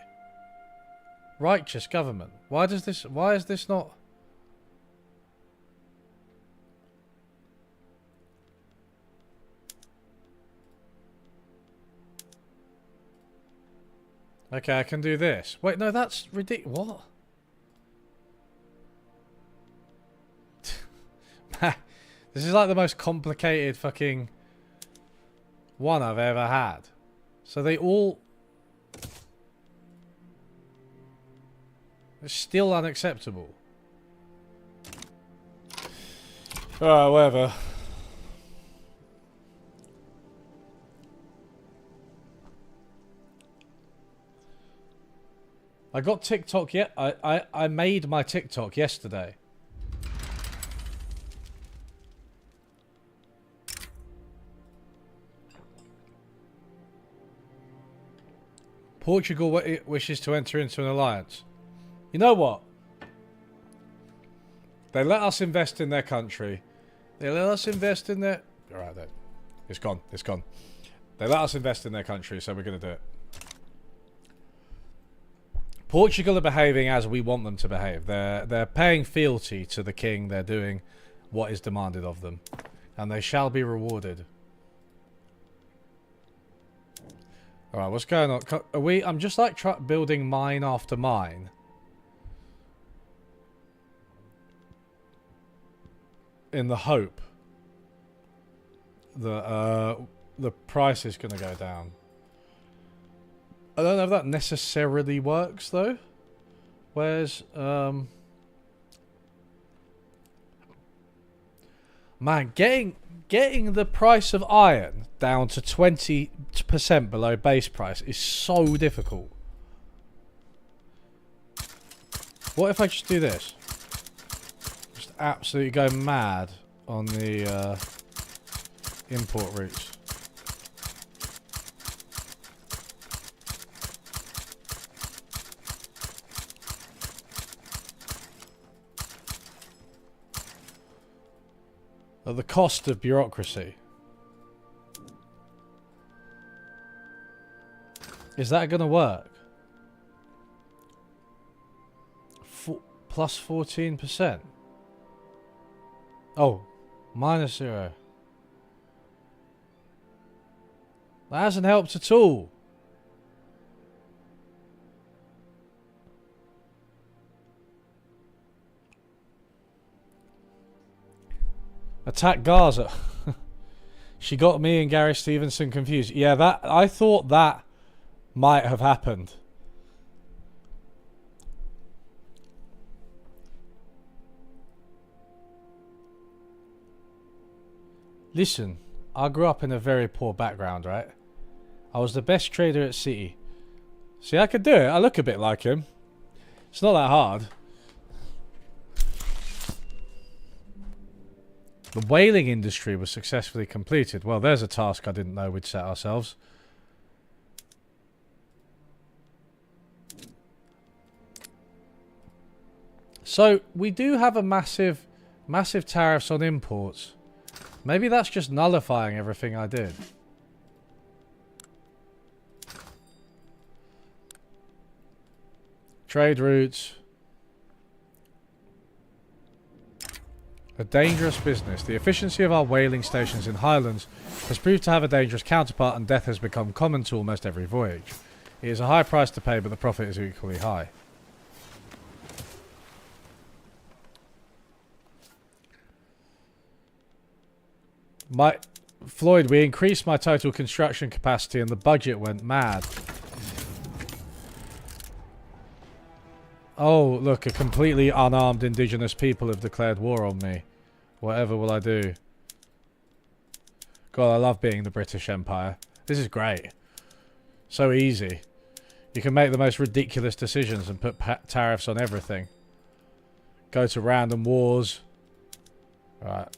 Righteous government. Why is this not... Okay, I can do this. Wait, no, that's ridiculous. What? This is like the most complicated fucking one I've ever had. So they all... It's still unacceptable. Alright, whatever. I got TikTok yet. I made my TikTok yesterday. Portugal wishes to enter into an alliance. You know what? They let us invest in their country. They let us invest in their... Alright then. It's gone. It's gone. They let us invest in their country, so we're going to do it. Portugal are behaving as we want them to behave. They're paying fealty to the king. They're doing what is demanded of them. And they shall be rewarded. Alright, what's going on? Are we... I'm just like building mine after mine. In the hope that the price is going to go down. I don't know if that necessarily works though. Where's man, getting the price of iron down to 20% below base price is so difficult. What if I just do this? Just absolutely go mad on the import routes. At the cost of bureaucracy. Is that going to work? Plus 14%. Oh, minus 0. That hasn't helped at all. Attack Gaza. She got me and Gary Stevenson confused. Yeah, that I thought that might have happened. Listen, I grew up in a very poor background, right? I was the best trader at City. See, I could do it. I look a bit like him. It's not that hard. The whaling industry was successfully completed. Well, there's a task I didn't know we'd set ourselves. So, we do have a massive tariffs on imports. Maybe that's just nullifying everything I did. Trade routes. A dangerous business. The efficiency of our whaling stations in Highlands has proved to have a dangerous counterpart, and death has become common to almost every voyage. It is a high price to pay, but the profit is equally high. Floyd, we increased my total construction capacity and the budget went mad. Oh, look, a completely unarmed indigenous people have declared war on me. Whatever will I do? God, I love being the British Empire. This is great. So easy. You can make the most ridiculous decisions and put tariffs on everything. Go to random wars. Right.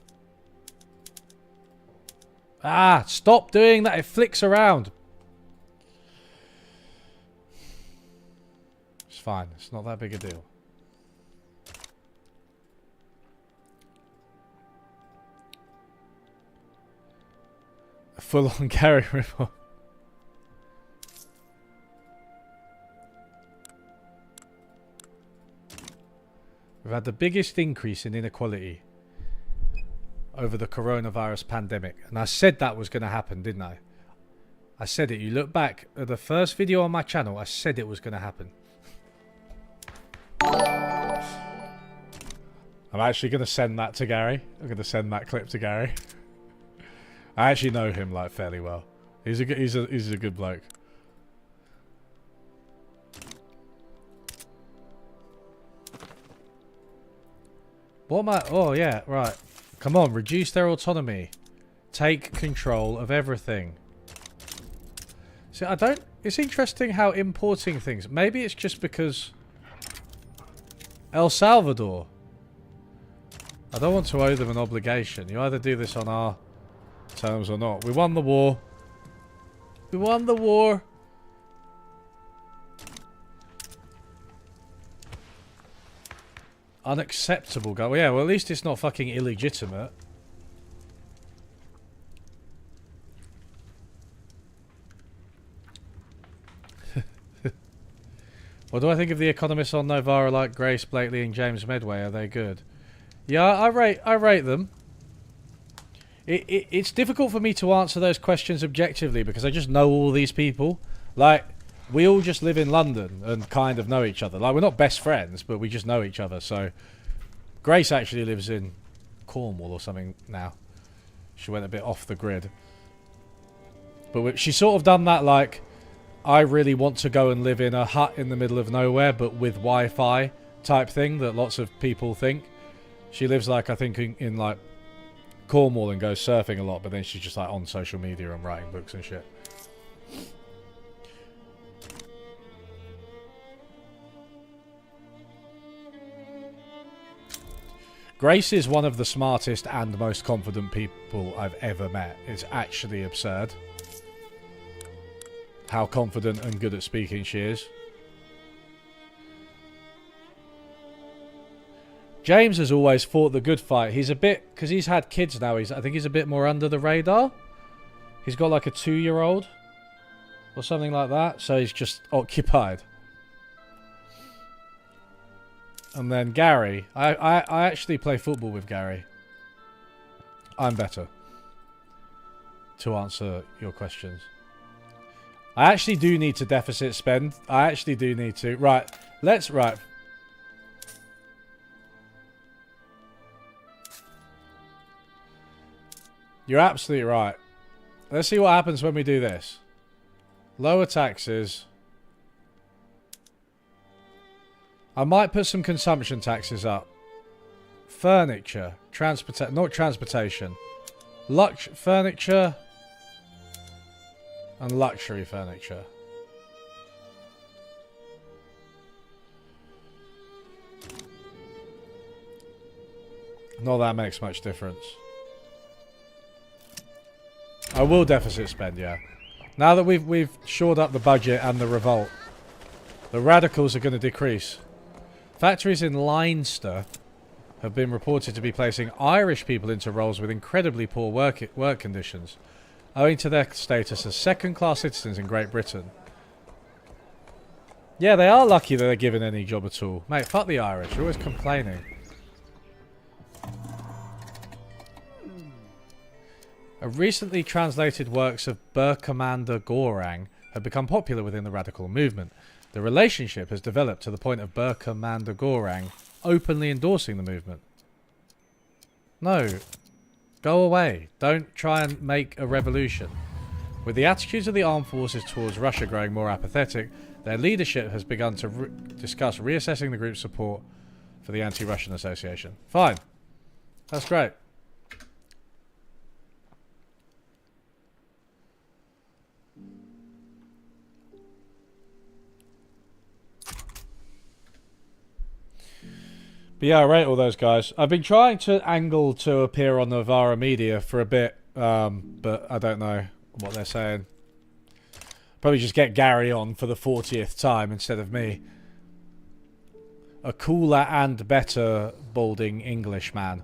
Ah, stop doing that. It flicks around. It's fine. It's not that big a deal. A full-on Gary ripoff. We've had the biggest increase in inequality over the coronavirus pandemic. And I said that was going to happen, didn't I? I said it. You look back at the first video on my channel, I said it was going to happen. I'm actually going to send that to Gary. I'm going to send that clip to Gary. I actually know him like fairly well. He's a good bloke. What am I? Oh yeah, right. Come on, reduce their autonomy. Take control of everything. See, it's interesting how importing things. Maybe it's just because El Salvador. I don't want to owe them an obligation. You either do this on our terms or not. We won the war. We won the war. Unacceptable, guy. Well, yeah, well, at least it's not fucking illegitimate. What do I think of the economists on Novara like Grace Blakely and James Medway? Are they good? Yeah, I rate them. It's difficult for me to answer those questions objectively because I just know all these people. Like, we all just live in London and kind of know each other. Like, we're not best friends, but we just know each other. So, Grace actually lives in Cornwall or something now. She went a bit off the grid. But she's sort of done that, like, I really want to go and live in a hut in the middle of nowhere, but with Wi-Fi type thing that lots of people think. She lives, like, I think in like, Cornwall and goes surfing a lot, but then she's just, like, on social media and writing books and shit. Grace is one of the smartest and most confident people I've ever met. It's actually absurd how confident and good at speaking she is. James has always fought the good fight. He's a bit, because he's had kids now, I think he's a bit more under the radar. He's got like a 2-year-old or something like that, so he's just occupied. And then Gary. I actually play football with Gary. I'm better to answer your questions. I actually do need to deficit spend. I actually do need to. Right. Right. You're absolutely right. Let's see what happens when we do this. Lower taxes. I might put some consumption taxes up. Furniture. Not transportation. Furniture. And luxury furniture. Not that makes much difference. I will deficit spend, yeah. Now that we've shored up the budget and the revolt, the radicals are going to decrease. Factories in Leinster have been reported to be placing Irish people into roles with incredibly poor work conditions, owing to their status as second-class citizens in Great Britain. Yeah, they are lucky that they're given any job at all. Mate, fuck the Irish. They're always complaining. Recently translated works of Commander Gorang have become popular within the radical movement. The relationship has developed to the point of Commander Gorang openly endorsing the movement. No. Go away. Don't try and make a revolution. With the attitudes of the armed forces towards Russia growing more apathetic, their leadership has begun to discuss reassessing the group's support for the Anti-Russian Association. Fine. That's great. But yeah, I rate all those guys. I've been trying to angle to appear on Novara Media for a bit, but I don't know what they're saying. Probably just get Gary on for the 40th time instead of me. A cooler and better balding English man.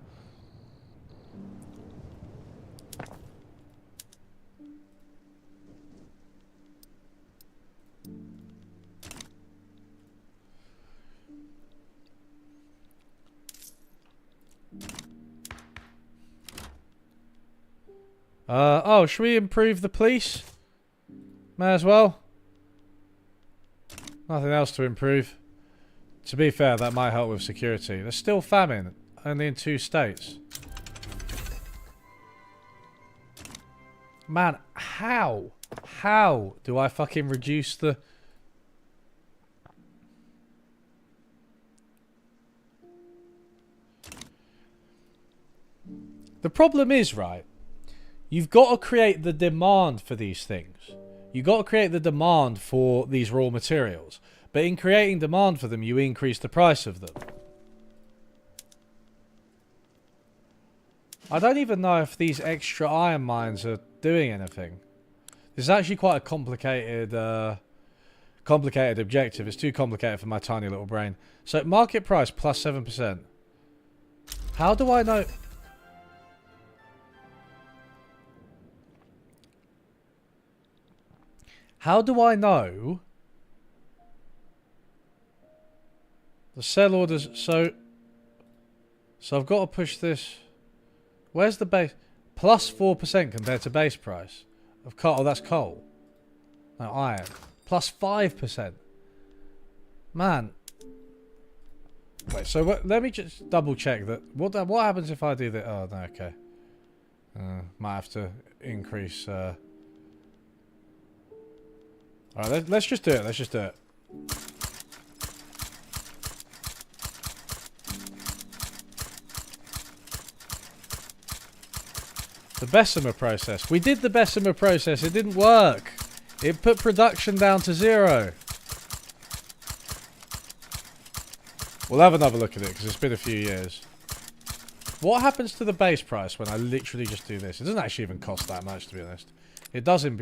Oh, should we improve the police? May as well. Nothing else to improve. To be fair, that might help with security. There's still famine, only in 2 states. Man, how? How do I fucking reduce the... The problem is, right, you've got to create the demand for these things. You've got to create the demand for these raw materials. But in creating demand for them, you increase the price of them. I don't even know if these extra iron mines are doing anything. This is actually quite a complicated objective. It's too complicated for my tiny little brain. So market price plus 7%. How do I know... How do I know the sell orders? So I've got to push this. Where's the base? Plus 4% compared to base price of coal. Oh, that's coal. No, iron. Plus 5%. Man. Wait. So let me just double check that. What happens if I do that? Oh no. Okay. Might have to increase. Alright, let's just do it. Let's just do it. The Bessemer process. We did the Bessemer process. It didn't work. It put production down to 0. We'll have another look at it because it's been a few years. What happens to the base price when I literally just do this? It doesn't actually even cost that much, to be honest. It does in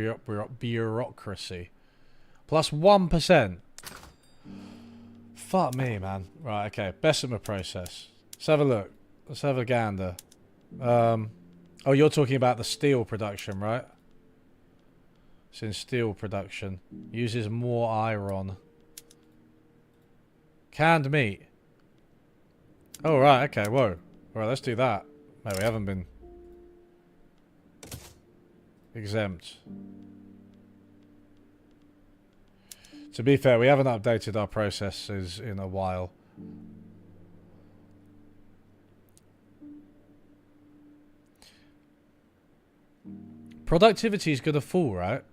bureaucracy. Plus 1%. Fuck me, man. Right, okay. Bessemer process. Let's have a look. Let's have a gander. Oh, you're talking about the steel production, right? It's in steel production. Uses more iron. Canned meat. Oh, right, okay, whoa. Alright, let's do that. No, we haven't been exempt. To be fair, we haven't updated our processes in a while. Productivity is going to fall, right?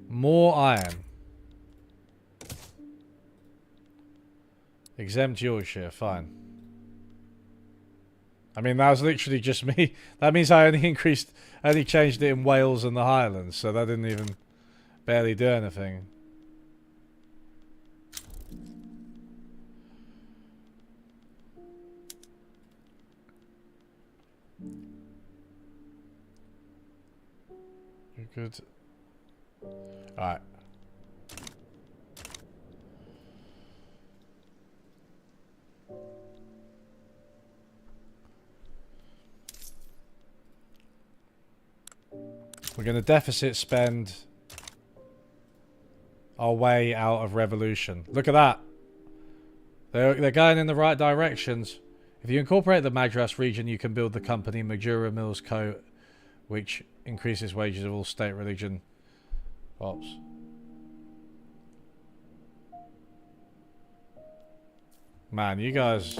More iron. Exempt Yorkshire, fine. I mean, that was literally just me. That means I only changed it in Wales and the Highlands, so that didn't even barely do anything. You're good. Alright. We're going to deficit spend our way out of revolution. Look at that. They're going in the right directions. If you incorporate the Madras region, you can build the company Majura Mills Co., which increases wages of all state religion ops. Man, you guys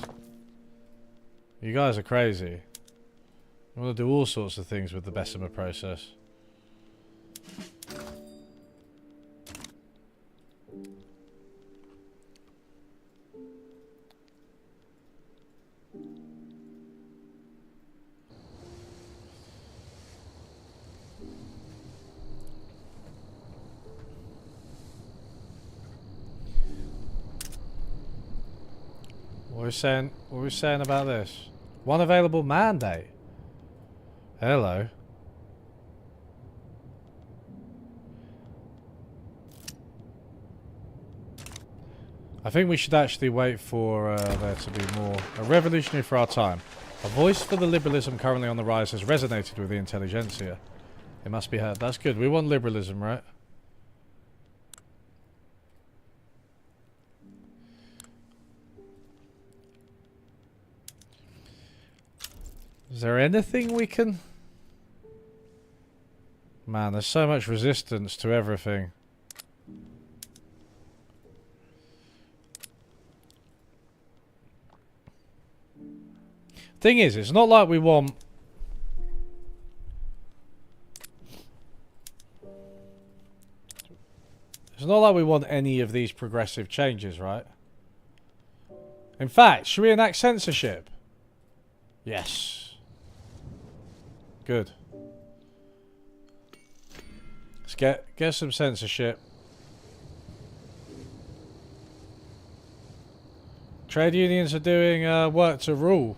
are crazy. You want to do all sorts of things with the Bessemer process. What are we saying about this? One available mandate. Hello. I think we should actually wait for there to be more. A revolutionary for our time. A voice for the liberalism currently on the rise has resonated with the intelligentsia. It must be heard. That's good. We want liberalism, right? Is there anything we can... Man, there's so much resistance to everything. Thing is, it's not like we want... It's not like we want any of these progressive changes, right? In fact, should we enact censorship? Yes. Good. Let's get some censorship. Trade unions are doing work to rule.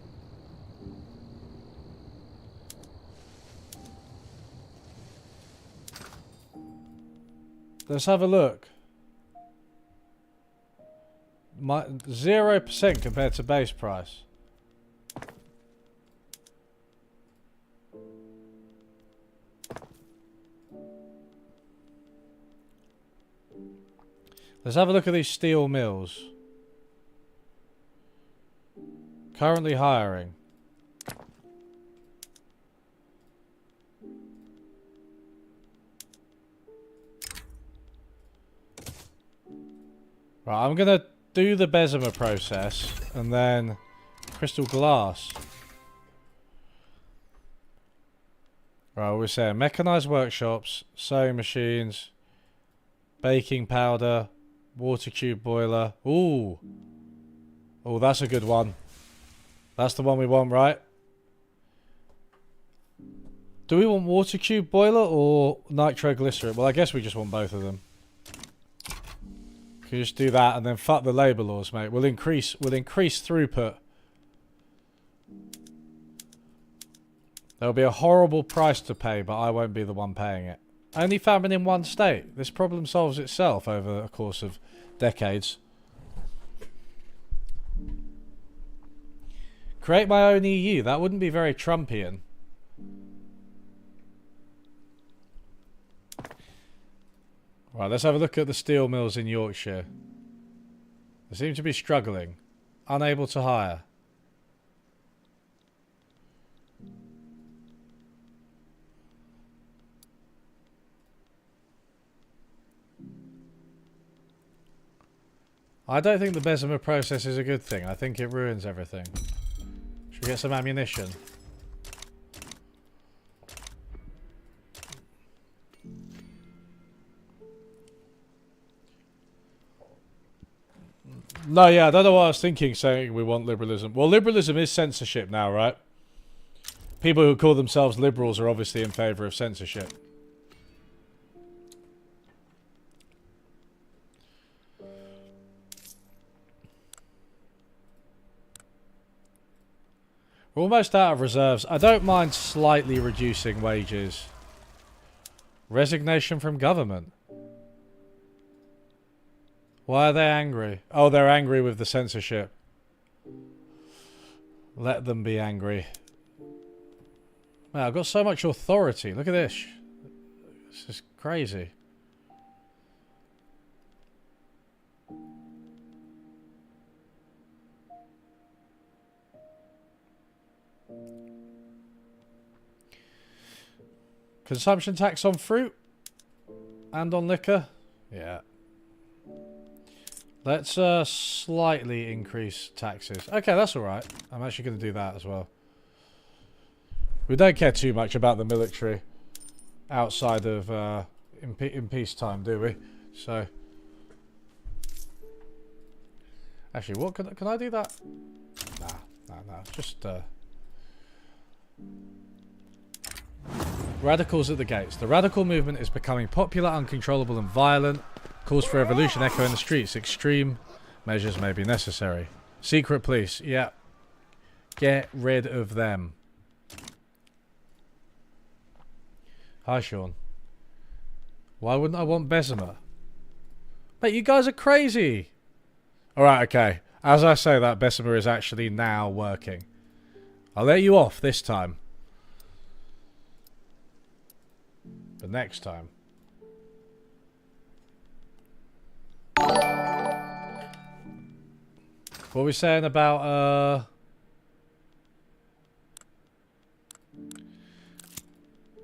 Let's have a look. 0% compared to base price. Let's have a look at these steel mills. Currently hiring. Right, I'm gonna do the Bessemer process and then crystal glass. Right, we're saying mechanized workshops, sewing machines, baking powder, water tube boiler. Ooh. Oh, that's a good one. That's the one we want, right? Do we want water tube boiler or nitroglycerin? Well, I guess we just want both of them. Can you just do that and then fuck the labour laws, mate? We'll increase throughput. There'll be a horrible price to pay, but I won't be the one paying it. Only famine in one state. This problem solves itself over a course of decades. Create my own EU. That wouldn't be very Trumpian. Right, let's have a look at the steel mills in Yorkshire. They seem to be struggling. Unable to hire. I don't think the Bessemer process is a good thing. I think it ruins everything. Should we get some ammunition? No, yeah, I don't know what I was thinking saying we want liberalism. Well, liberalism is censorship now, right? People who call themselves liberals are obviously in favour of censorship. We're almost out of reserves. I don't mind slightly reducing wages. Resignation from government. Why are they angry? Oh, they're angry with the censorship. Let them be angry. Man, I've got so much authority. Look at this. This is crazy. Consumption tax on fruit and on liquor. Yeah. Let's slightly increase taxes. Okay, that's alright. I'm actually going to do that as well. We don't care too much about the military outside of in peacetime, do we? So, actually, what can I do that? Nah. Just radicals at the gates. The radical movement is becoming popular, uncontrollable, and violent. Calls for revolution echo in the streets. Extreme measures may be necessary. Secret police. Yeah. Get rid of them. Hi, Sean. Why wouldn't I want Bessemer? Mate, you guys are crazy. Alright, okay. As I say that, Bessemer is actually now working. I'll let you off this time. But next time. What are we saying about,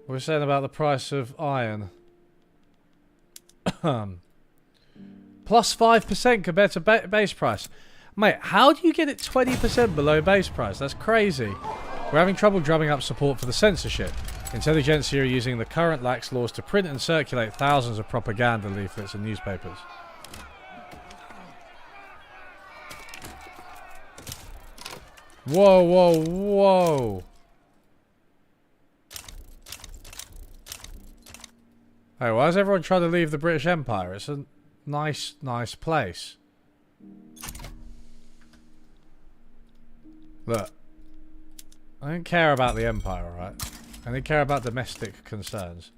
what are we saying about the price of iron? Plus 5% compared to base price. Mate, how do you get it 20% below base price? That's crazy. We're having trouble drumming up support for the censorship. Intelligentsia are using the current lax laws to print and circulate thousands of propaganda leaflets and newspapers. Whoa, whoa, whoa. Hey, why is everyone trying to leave the British Empire? It's a nice, nice place. Look. I don't care about the Empire, alright? I only care about domestic concerns.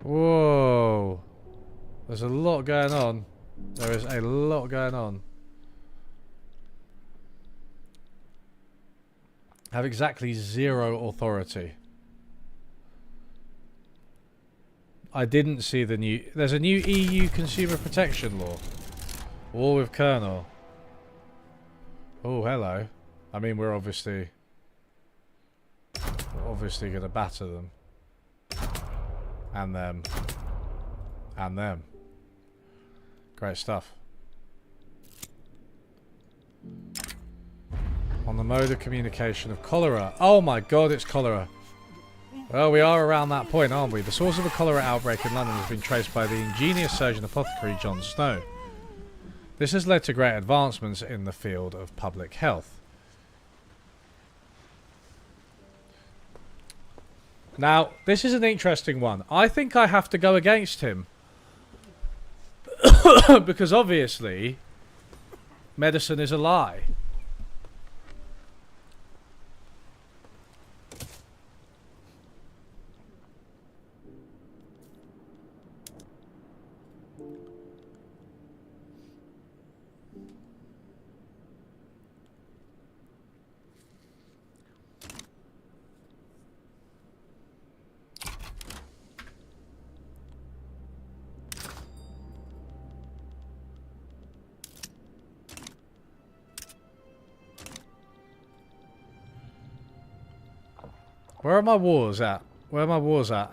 Whoa. There's a lot going on. There is a lot going on. Have exactly 0 authority. I didn't see the new... There's a new EU consumer protection law. War with Colonel. Oh, hello. I mean, we're obviously going to batter them. And them. And them. Great stuff. On the mode of communication of cholera. Oh my god, it's cholera. Well, we are around that point, aren't we? The source of the cholera outbreak in London has been traced by the ingenious surgeon apothecary John Snow. This has led to great advancements in the field of public health. Now, this is an interesting one. I think I have to go against him. Because obviously, medicine is a lie. Where are my wars at? Where are my wars at?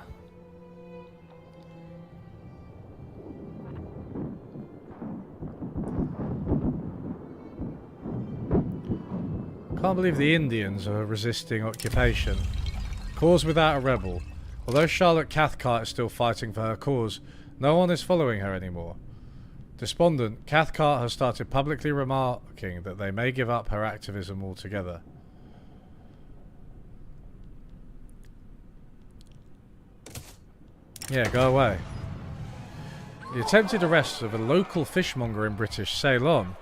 Can't believe the Indians are resisting occupation. Cause without a rebel. Although Charlotte Cathcart is still fighting for her cause, no one is following her anymore. Despondent, Cathcart has started publicly remarking that they may give up her activism altogether. Yeah, go away. The attempted arrest of a local fishmonger in British Ceylon,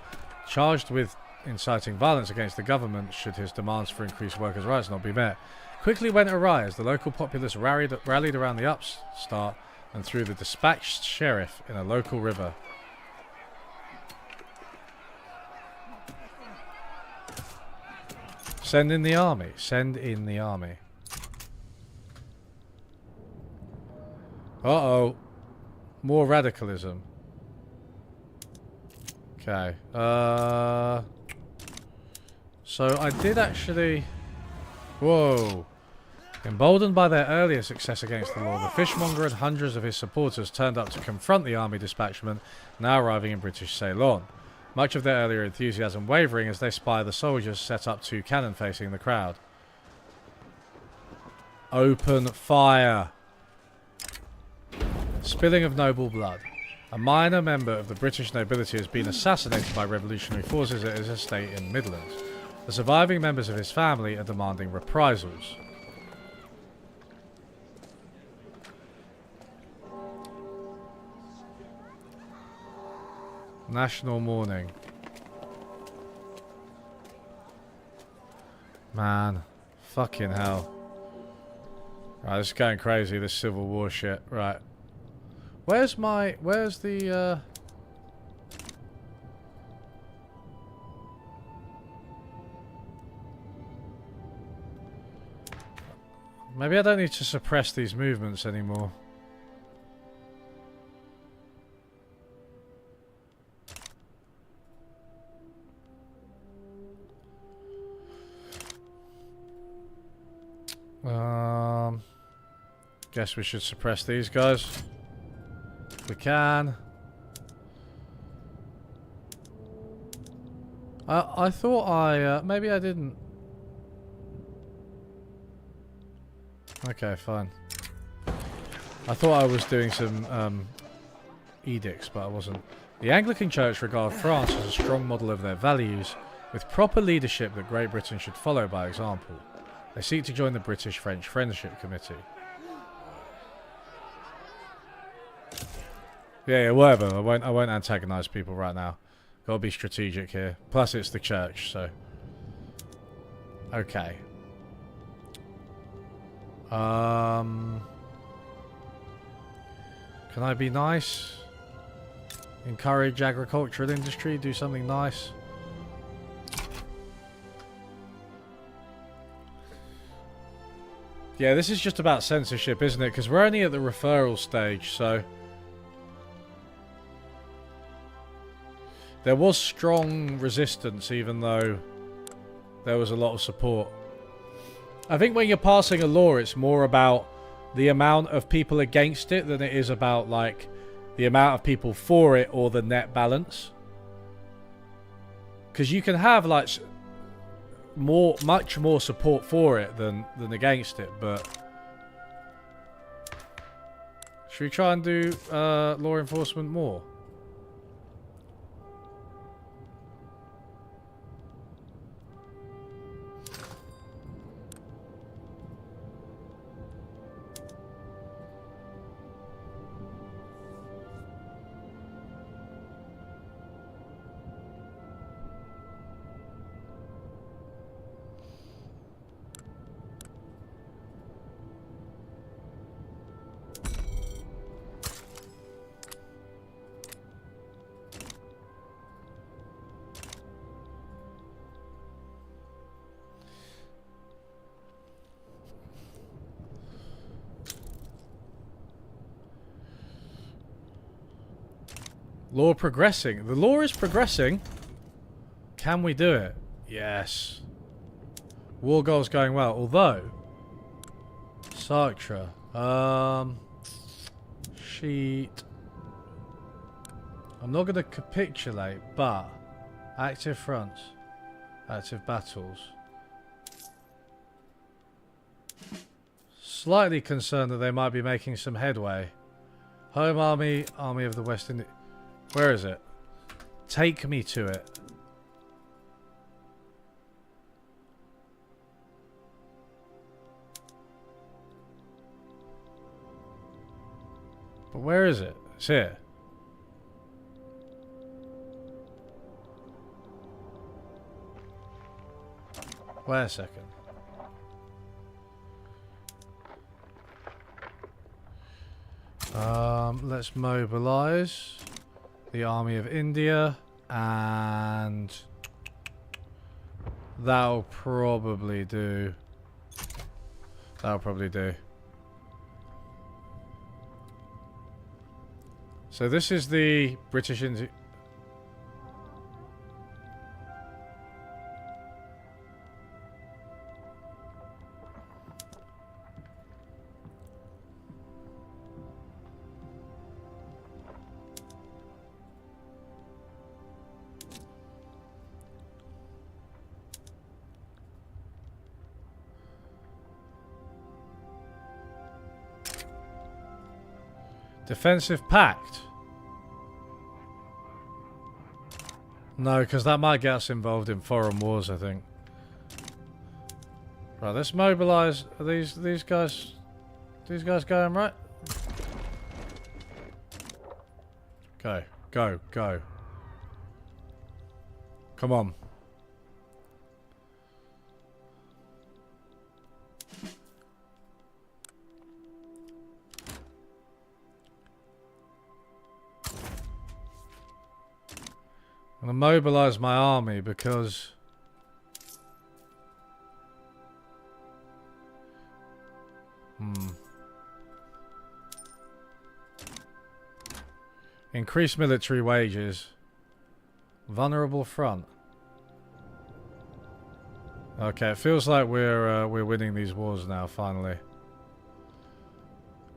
charged with inciting violence against the government should his demands for increased workers' rights not be met, quickly went awry as the local populace rallied around the upstart and threw the dispatched sheriff in a local river. Send in the army. Send in the army. Uh-oh. More radicalism. Okay. So I did actually... Whoa. Emboldened by their earlier success against the law, the fishmonger and hundreds of his supporters turned up to confront the army dispatchment now arriving in British Ceylon. Much of their earlier enthusiasm wavering as they spy the soldiers set up two cannon facing the crowd. Open fire. Spilling of noble blood. A minor member of the British nobility has been assassinated by revolutionary forces at his estate in Midlands. The surviving members of his family are demanding reprisals. National mourning. Man. Fucking hell. Right, this is going crazy, this Civil War shit. Right. Where's the, Maybe I don't need to suppress these movements anymore. Guess we should suppress these guys. If we can. I thought maybe I didn't. Okay, fine. I thought I was doing some edicts, but I wasn't. The Anglican Church regard France as a strong model of their values, with proper leadership that Great Britain should follow by example. They seek to join the British-French Friendship Committee. Yeah, whatever. I won't antagonize people right now. Gotta be strategic here. Plus, it's the church, so. Okay. Can I be nice? Encourage agricultural industry, do something nice. Yeah, this is just about censorship, isn't it? Because we're only at the referral stage, so... There was strong resistance, even though there was a lot of support. I think when you're passing a law, it's more about the amount of people against it than it is about, like, the amount of people for it or the net balance. Because you can have, like, much more support for it than against it, but... Should we try and do law enforcement more? Law progressing. The law is progressing. Can we do it? Yes. War goals going well. Although, Sartre. Sheet. I'm not going to capitulate, but active fronts, active battles. Slightly concerned that they might be making some headway. Home Army, Army of the West Indies. Where is it? Take me to it. But where is it? It's here. Wait a second. Let's mobilize the Army of India, and that'll probably do. That'll probably do. So this is the British India. Defensive pact. No, because that might get us involved in foreign wars, I think. Right, let's mobilise. Are these guys going right? Go, go, go. Come on. I'm going to mobilise my army because... Increase military wages. Vulnerable front. Okay, it feels like we're winning these wars now, finally.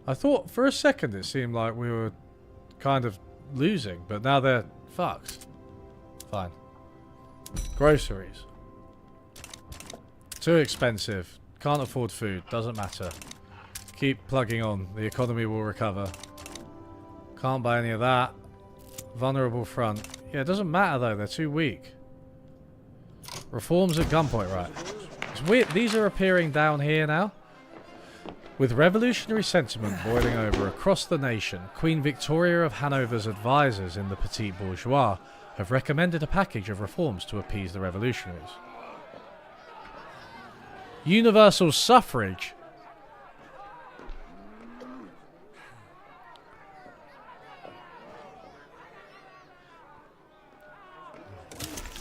I thought for a second it seemed like we were kind of losing, but now they're fucked. Fine. Groceries. Too expensive. Can't afford food. Doesn't matter. Keep plugging on. The economy will recover. Can't buy any of that. Vulnerable front. Yeah, it doesn't matter though. They're too weak. Reforms at gunpoint, right. It's weird. These are appearing down here now. With revolutionary sentiment boiling over across the nation, Queen Victoria of Hanover's advisors in the Petit Bourgeois have recommended a package of reforms to appease the revolutionaries. Universal suffrage?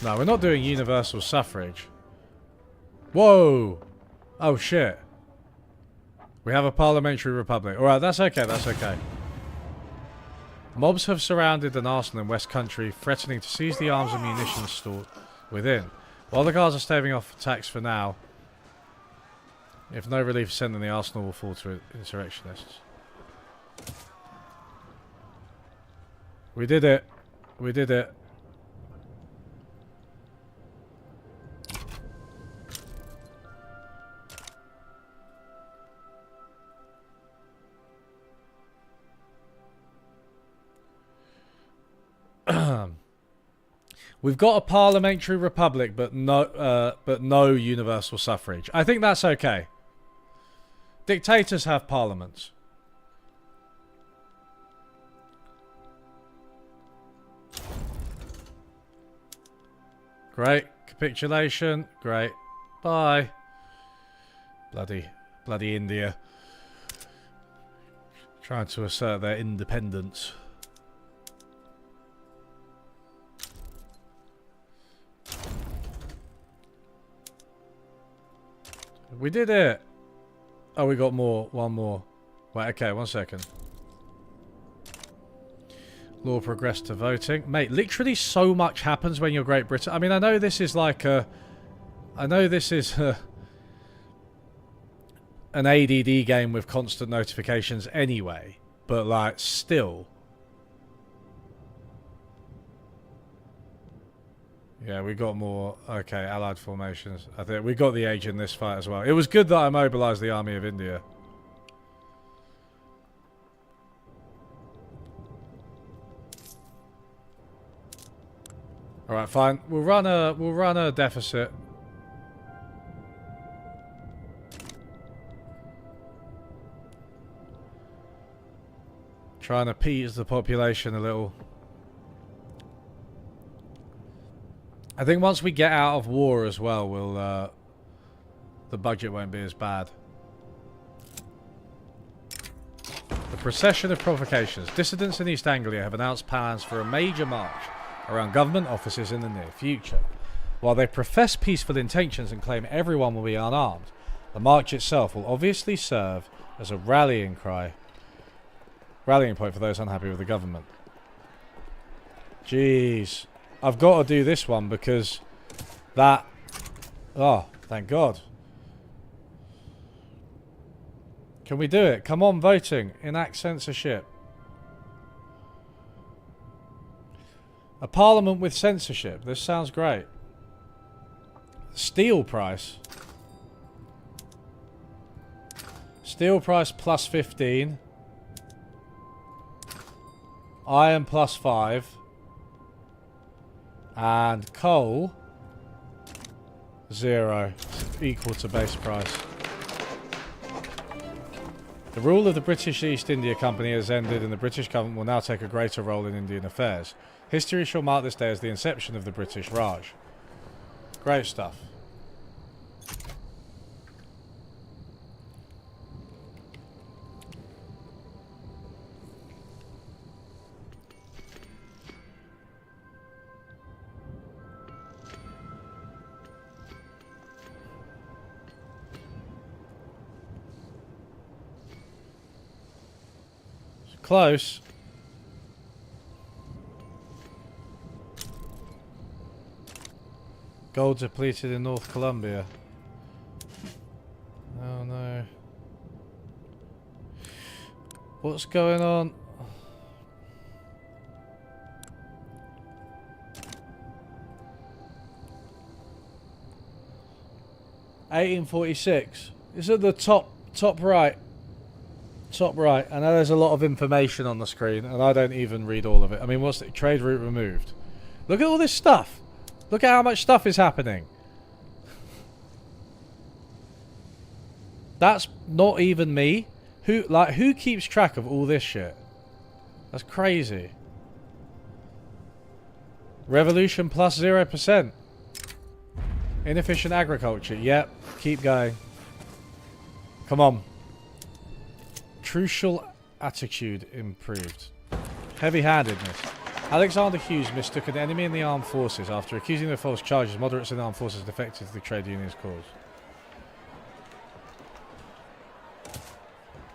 No, we're not doing universal suffrage. Whoa! Oh shit. We have a parliamentary republic. Alright, that's okay, that's okay. Mobs have surrounded an arsenal in West Country, threatening to seize the arms and munitions stored within. While the guards are staving off attacks for now, if no relief is sent, then the arsenal will fall to insurrectionists. We did it. We did it. We've got a parliamentary republic, but no universal suffrage. I think that's okay. Dictators have parliaments. Great. Capitulation. Great. Bye. Bloody India. Trying to assert their independence. We did it! Oh, we got more. One more. Wait, okay, 1 second. Law progressed to voting. Mate, literally so much happens when you're Great Britain. I mean, I know this is like a... I know this is an ADD game with constant notifications anyway. But, like, still... Yeah, we got more. Okay, allied formations. I think we got the age in this fight as well. It was good that I mobilized the army of India. All right, fine. We'll run a deficit. Try and appease the population a little. I think once we get out of war as well, we'll the budget won't be as bad. The procession of provocations. Dissidents in East Anglia have announced plans for a major march around government offices in the near future. While they profess peaceful intentions and claim everyone will be unarmed, the march itself will obviously serve as a rallying point for those unhappy with the government. Jeez. I've got to do this one because that... Oh, thank God. Can we do it? Come on, voting. Enact censorship. A parliament with censorship. This sounds great. Steel price. Steel price plus 15. Iron +5. And coal 0. Equal to base price. The rule of the British East India Company has ended and the British government will now take a greater role in Indian affairs. History shall mark this day as the inception of the British Raj. Great stuff. Close. Gold depleted in North Colombia. Oh no. What's going on? $1846. Is it the top right? Top right. I know there's a lot of information on the screen and I don't even read all of it. I mean, what's the trade route removed? Look at all this stuff. Look at how much stuff is happening. That's not even me. Who keeps track of all this shit? That's crazy. Revolution plus 0%. Inefficient agriculture. Yep. Keep going. Come on. Crucial attitude improved. Heavy-handedness. Alexander Hughes mistook an enemy in the armed forces after accusing them of false charges. Moderates in the armed forces defected to the trade union's cause.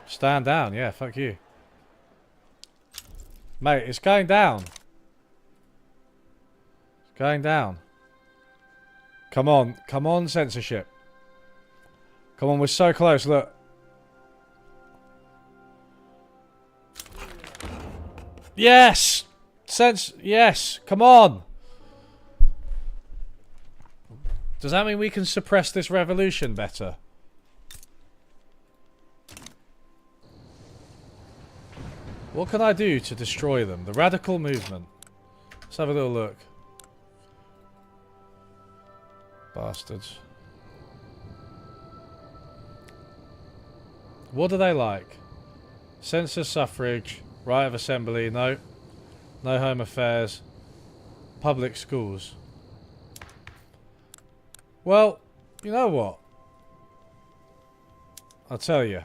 Stand down. Yeah, fuck you. Mate, it's going down. It's going down. Come on. Come on, censorship. Come on, we're so close. Look. Yes! Yes! Come on! Does that mean we can suppress this revolution better? What can I do to destroy them? The radical movement. Let's have a little look. Bastards. What do they like? Census suffrage. Right of assembly, no. No home affairs. Public schools. Well, you know what? I'll tell you.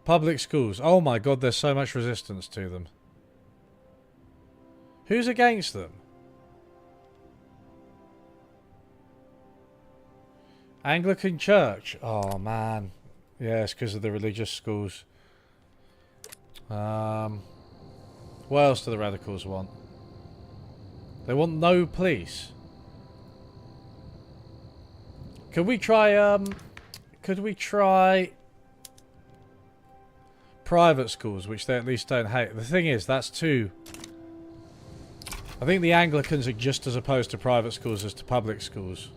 Public schools. Oh my god, there's so much resistance to them. Who's against them? Anglican Church. Oh man. Yeah, it's because of the religious schools. What else do the radicals want? They want no police. Could we try private schools, which they at least don't hate? The thing is, that's too... I think the Anglicans are just as opposed to private schools as to public schools.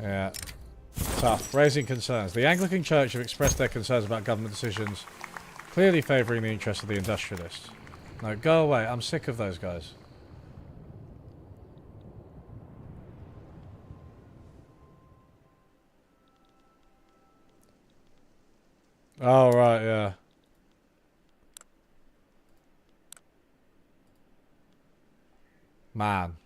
Yeah. Tough. Raising concerns. The Anglican Church have expressed their concerns about government decisions, clearly favouring the interests of the industrialists. No, go away. I'm sick of those guys. Oh, right, yeah. Man.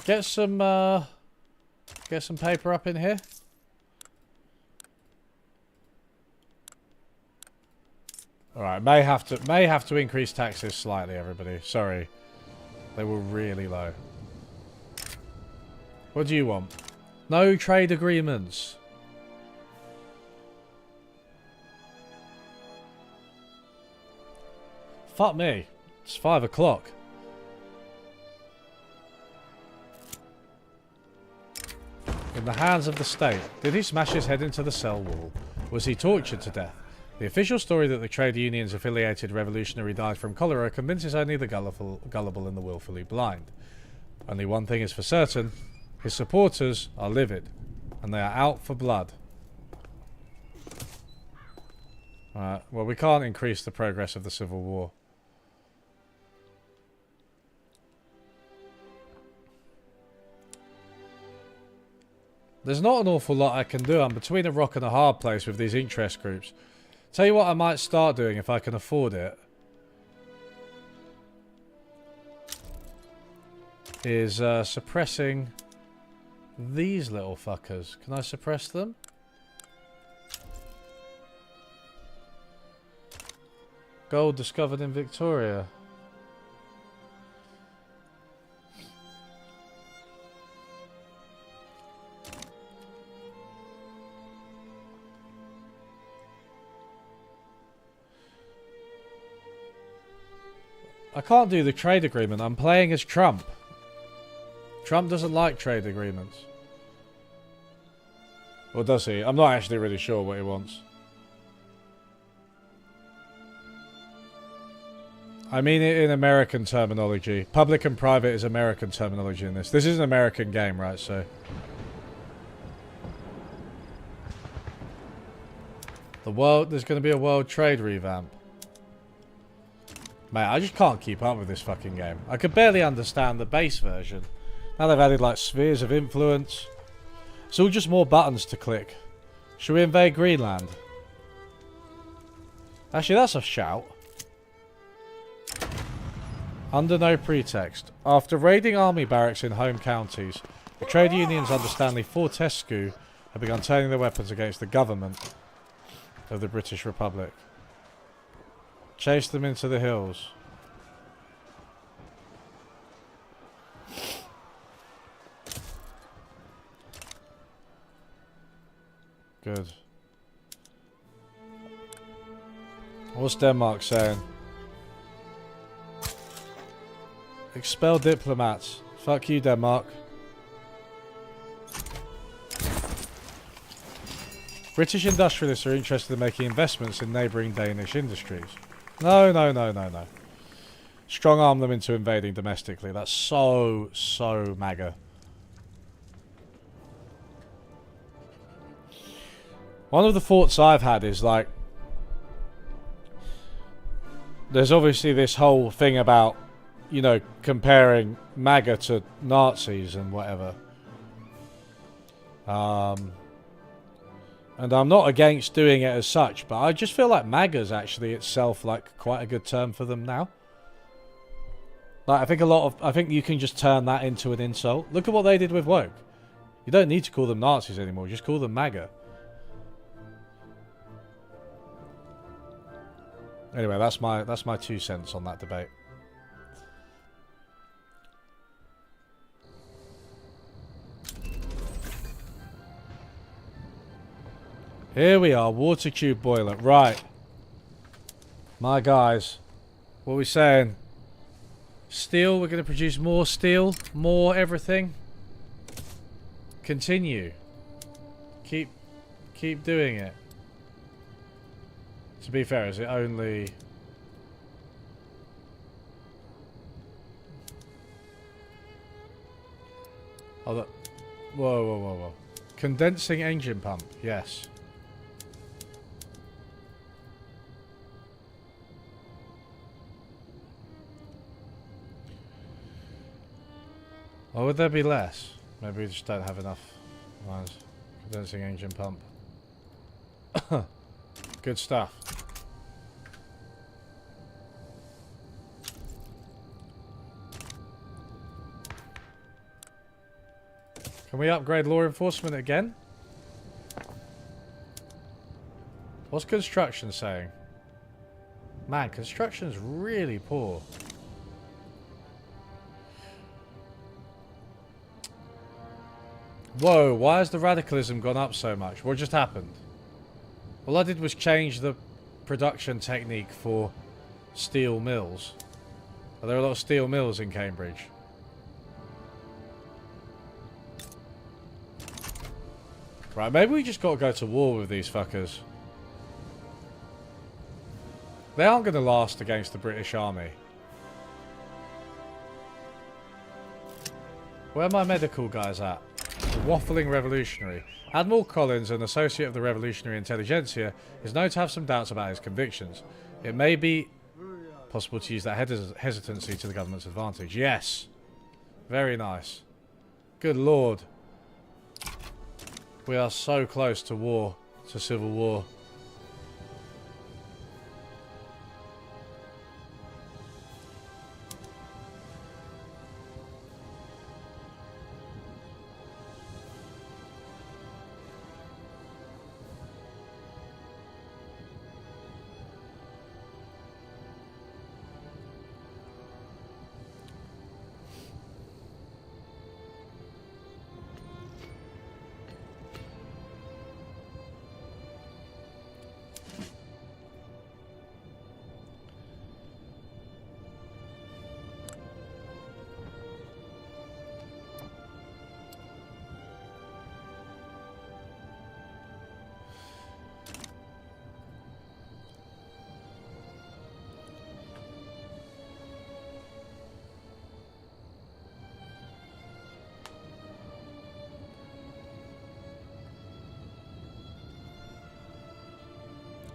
Get some paper up in here. Alright, may have to increase taxes slightly, everybody. Sorry. They were really low. What do you want? No trade agreements. Fuck me. It's 5 o'clock. In the hands of the state. Did he smash his head into the cell wall? Was he tortured to death? The official story that the trade union's affiliated revolutionary died from cholera convinces only the gullible and the willfully blind. Only one thing is for certain. His supporters are livid, and they are out for blood. Alright, well, we can't increase the progress of the Civil War. There's not an awful lot I can do. I'm between a rock and a hard place with these interest groups. Tell you what I might start doing if I can afford it. Is suppressing these little fuckers. Can I suppress them? Gold discovered in Victoria. I can't do the trade agreement. I'm playing as Trump. Trump doesn't like trade agreements. Or does he? I'm not actually really sure what he wants. I mean it in American terminology. Public and private is American terminology in this. This is an American game, right? So the world, there's going to be a world trade revamp. Mate, I just can't keep up with this fucking game. I could barely understand the base version. Now they've added like spheres of influence. It's all just more buttons to click. Should we invade Greenland? Actually, that's a shout. Under no pretext. After raiding army barracks in home counties, the trade unions under Stanley Fortescue have begun turning their weapons against the government of the British Republic. Chase them into the hills. Good. What's Denmark saying? Expel diplomats. Fuck you, Denmark. British industrialists are interested in making investments in neighbouring Danish industries. No, no, no, no, no. Strong arm them into invading domestically. That's so MAGA. One of the thoughts I've had is like, there's obviously this whole thing about, you know, comparing MAGA to Nazis and whatever. And I'm not against doing it as such, but I just feel like MAGA is actually itself like quite a good term for them now. Like I think you can just turn that into an insult. Look at what they did with woke. You don't need to call them Nazis anymore, just call them MAGA. Anyway, that's my 2 cents on that debate. Here we are, water tube boiler. Right. My guys. What are we saying? Steel, we're going to produce more steel. More everything. Continue. Keep doing it. To be fair, is it only... Oh, that... Whoa. Condensing engine pump. Yes. Or would there be less? Maybe we just don't have enough lines. Condensing engine pump. Good stuff. Can we upgrade law enforcement again? What's construction saying? Man, construction's really poor. Whoa, why has the radicalism gone up so much? What just happened? All I did was change the production technique for steel mills. Are there a lot of steel mills in Cambridge? Right, maybe we just got to go to war with these fuckers. They aren't going to last against the British Army. Where are my medical guys at? The waffling revolutionary. Admiral Collins, an associate of the Revolutionary Intelligentsia, is known to have some doubts about his convictions. It may be possible to use that hesitancy to the government's advantage. Yes. Very nice. Good lord. We are so close to war, to civil war.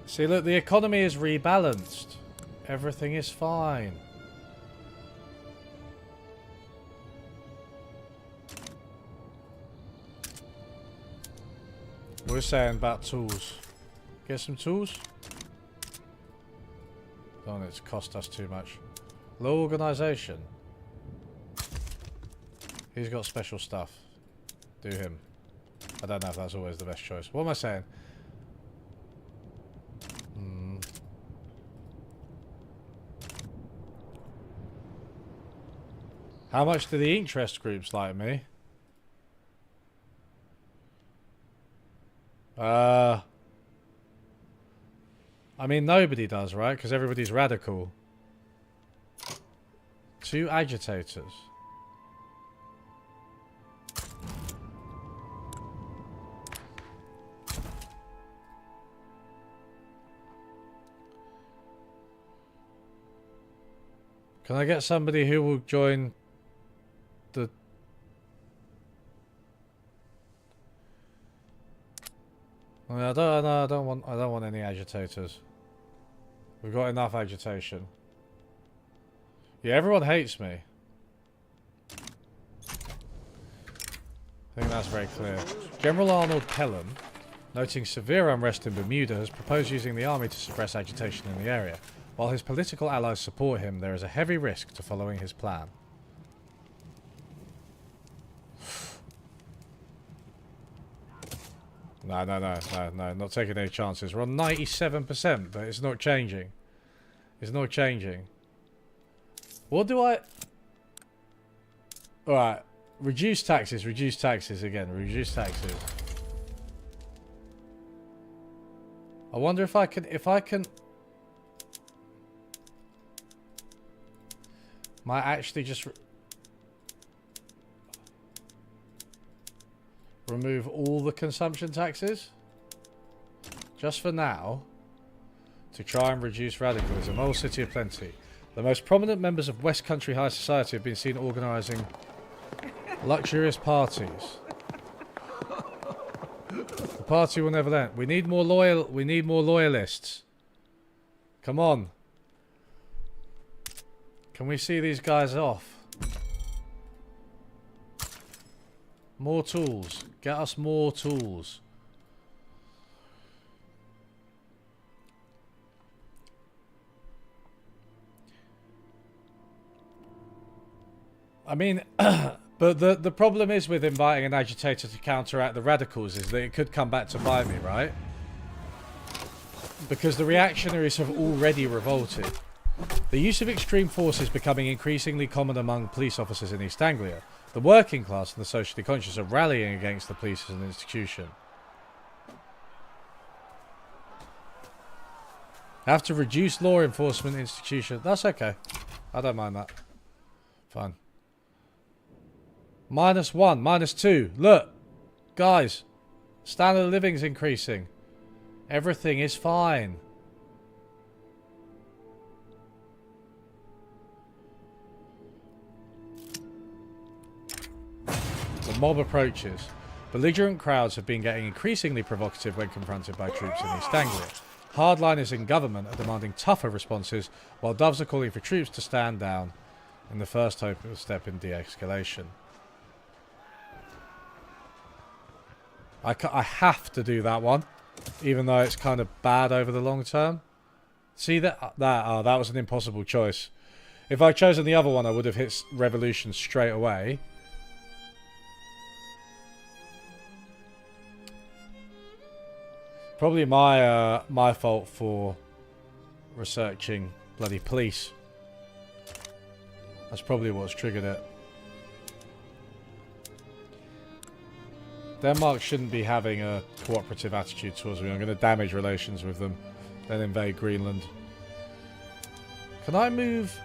See, look, the economy is rebalanced. Everything is fine. We're saying about tools. Get some tools? Don't it's cost us too much. Low organisation. He's got special stuff. Do him. I don't know if that's always the best choice. What am I saying? How much do the interest groups like me? I mean, nobody does, right? Because everybody's radical. 2 agitators. Can I get somebody who will join the... I don't want any agitators. We've got enough agitation. Yeah, everyone hates me. I think that's very clear. General Arnold Pelham, noting severe unrest in Bermuda, has proposed using the army to suppress agitation in the area. While his political allies support him, there is a heavy risk to following his plan. No, not taking any chances. We're on 97%, but it's not changing. It's not changing. What do I... Alright. Reduce taxes again. Reduce taxes. I wonder if I can... Might actually just... remove all the consumption taxes? Just for now. To try and reduce radicalism. Old City of Plenty. The most prominent members of West Country high society have been seen organising luxurious parties. The party will never end. We need more loyalists. Come on. Can we see these guys off? More tools. Get us more tools. I mean, but the problem is with inviting an agitator to counteract the radicals is that it could come back to bite me, right? Because the reactionaries have already revolted. The use of extreme force is becoming increasingly common among police officers in East Anglia. The working class and the socially conscious are rallying against the police as an institution. Have to reduce law enforcement institution. That's okay. I don't mind that. Fine. -1, -2. Look. Guys. Standard of living is increasing. Everything is fine. the mob approaches. Belligerent crowds have been getting increasingly provocative when confronted by troops in East Anglia. Hardliners in government are demanding tougher responses, while doves are calling for troops to stand down in the first hope of a step in de-escalation. I have to do that one, even though it's kind of bad over the long term. See that was an impossible choice. If I'd chosen the other one, I would have hit revolution straight away. Probably my fault for researching bloody police. That's probably what's triggered it. Denmark shouldn't be having a cooperative attitude towards me. I'm going to damage relations with them, then invade Greenland. Can I move?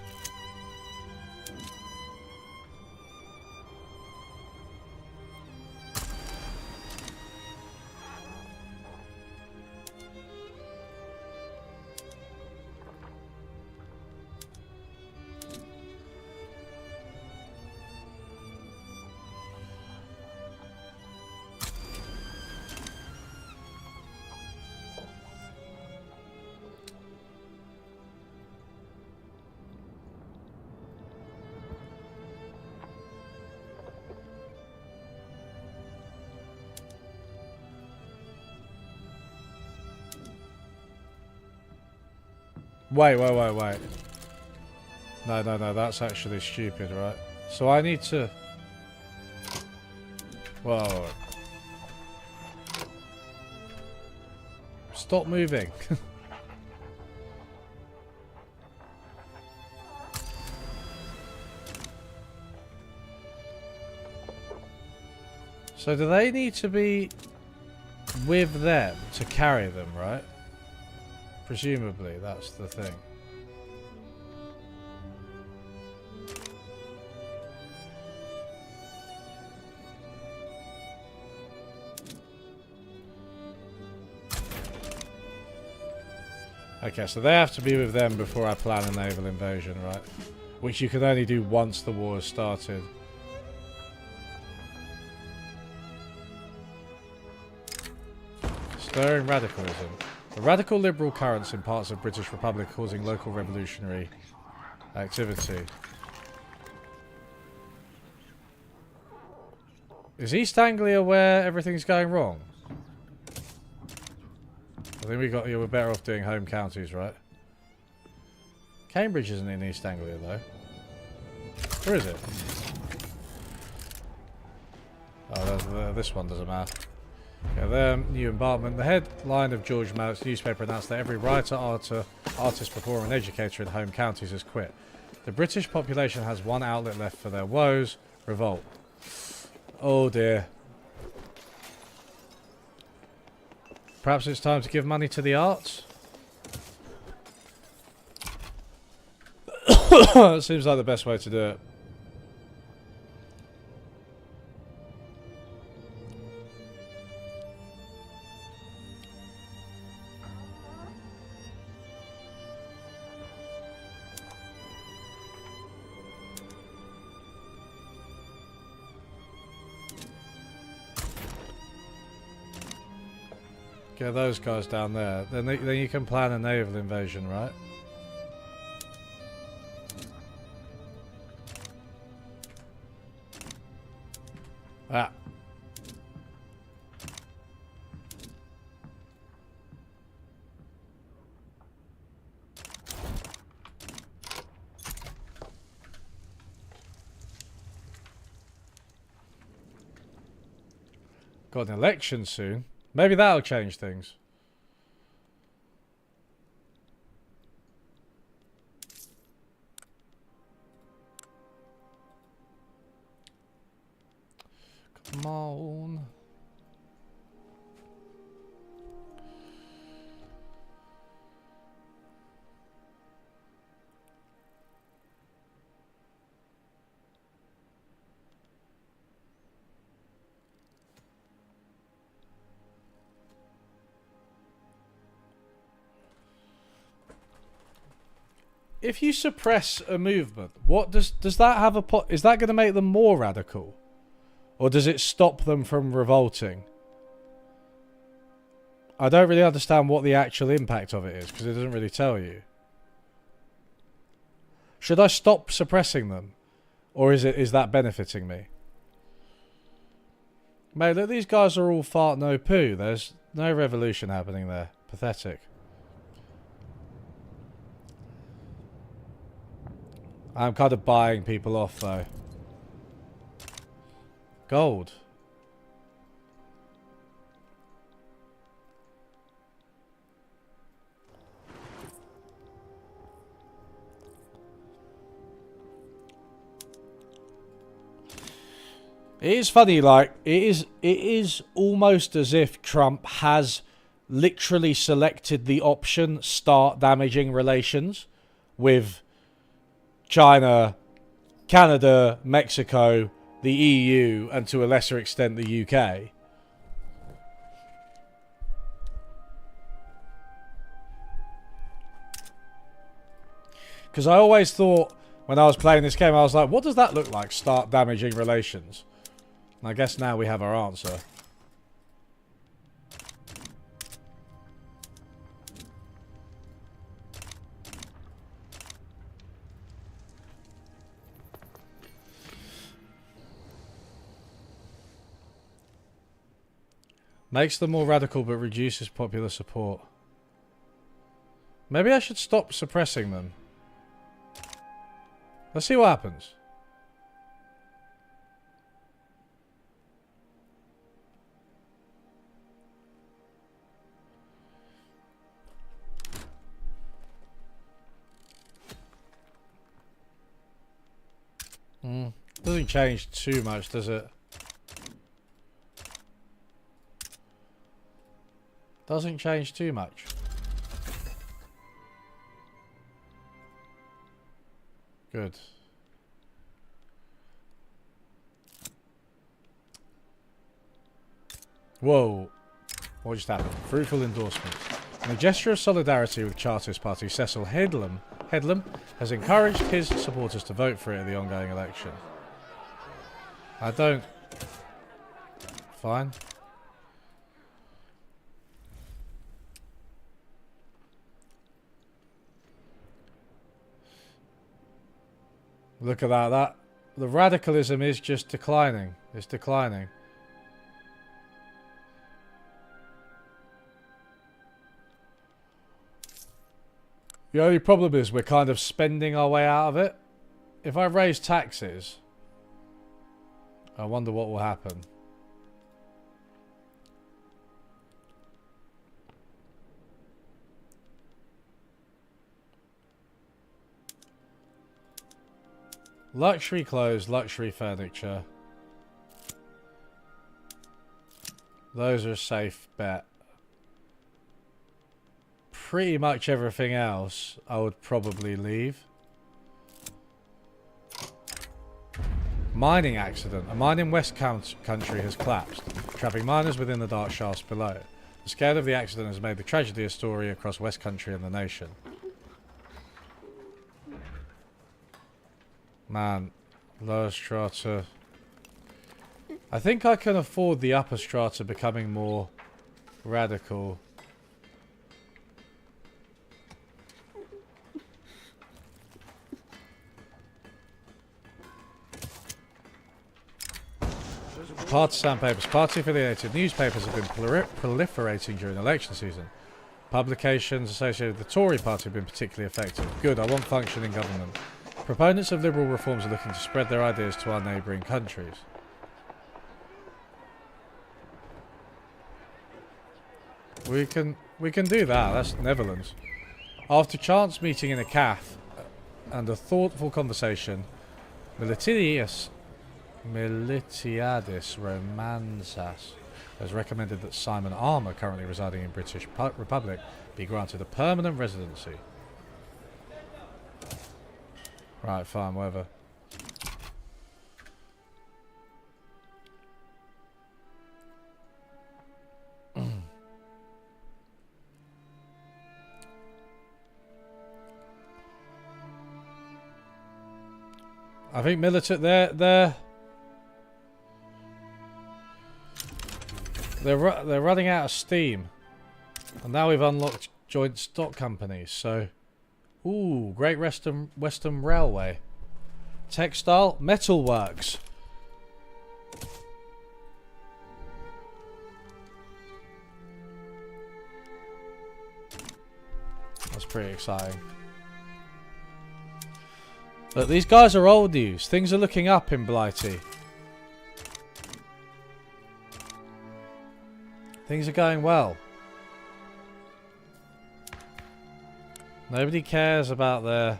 Wait. No, that's actually stupid, right? So I need to... Whoa. Stop moving. So do they need to be with them to carry them, right? Presumably, that's the thing. Okay, so they have to be with them before I plan a naval invasion, right? Which you can only do once the war has started. Stirring radicalism. The radical liberal currents in parts of British Republic causing local revolutionary activity. Is East Anglia where everything's going wrong? I think we're better off doing home counties, right? Cambridge isn't in East Anglia though. Where is it? Oh, this one doesn't matter. Yeah, there, new embarkment. The headline of George Mallett's newspaper announced that every writer, artist, performer and educator in home counties has quit. The British population has one outlet left for their woes: revolt. Oh dear. Perhaps it's time to give money to the arts? It seems like the best way to do it. Get those guys down there. Then you can plan a naval invasion, right? Ah. Got an election soon. Maybe that'll change things. Come on. If you suppress a movement, what does that have a is that going to make them more radical, Or does it stop them from revolting? I don't really understand what the actual impact of it is, because it doesn't really tell you. Should I stop suppressing them? Or is that benefiting me? Mate, look, these guys are all fart no poo. There's no revolution happening there. Pathetic. I'm kind of buying people off, though. Gold. It is funny, like, it is almost as if Trump has literally selected the option start damaging relations with China, Canada, Mexico, the EU, and to a lesser extent the UK. Because I always thought, when I was playing this game, I was like, what does that look like, start damaging relations? And I guess now we have our answer. Makes them more radical but reduces popular support. Maybe I should stop suppressing them. Let's see what happens. Doesn't change too much, does it? Doesn't change too much. Good. Whoa. What just happened? Fruitful endorsement. In a gesture of solidarity with Chartist Party, Cecil Headlam has encouraged his supporters to vote for it at the ongoing election. I don't... Fine. Look at that. The radicalism is just declining. It's declining. The only problem is we're kind of spending our way out of it. If I raise taxes, I wonder what will happen. Luxury clothes, luxury furniture. Those are a safe bet. Pretty much everything else I would probably leave. Mining accident. A mine in West Country has collapsed, trapping miners within the dark shafts below. The scale of the accident has made the tragedy a story across West Country and the nation. Man, lower strata. I think I can afford the upper strata becoming more radical. Partisan papers. Party-affiliated newspapers have been proliferating during election season. Publications associated with the Tory party have been particularly effective. Good, I want functioning government. Proponents of liberal reforms are looking to spread their ideas to our neighbouring countries. We can do that. That's Netherlands. After chance meeting in a cafe and a thoughtful conversation, Militiadis Romansas has recommended that Simon Armour, currently residing in British Republic, be granted a permanent residency. Right, fine, whatever. I think militant, they're They're running out of steam. And now we've unlocked joint stock companies, so... Ooh, Great Western Railway. Textile, metalworks. That's pretty exciting. But these guys are old news. Things are looking up in Blighty. Things are going well. Nobody cares about their...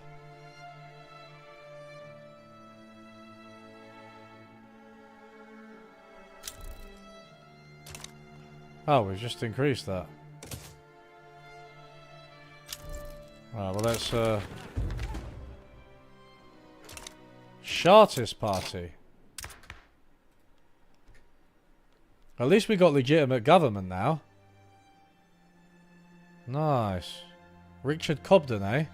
Oh, we've just increased that. Alright, well let's... Chartist Party. At least we got legitimate government now. Nice. Richard Cobden, eh?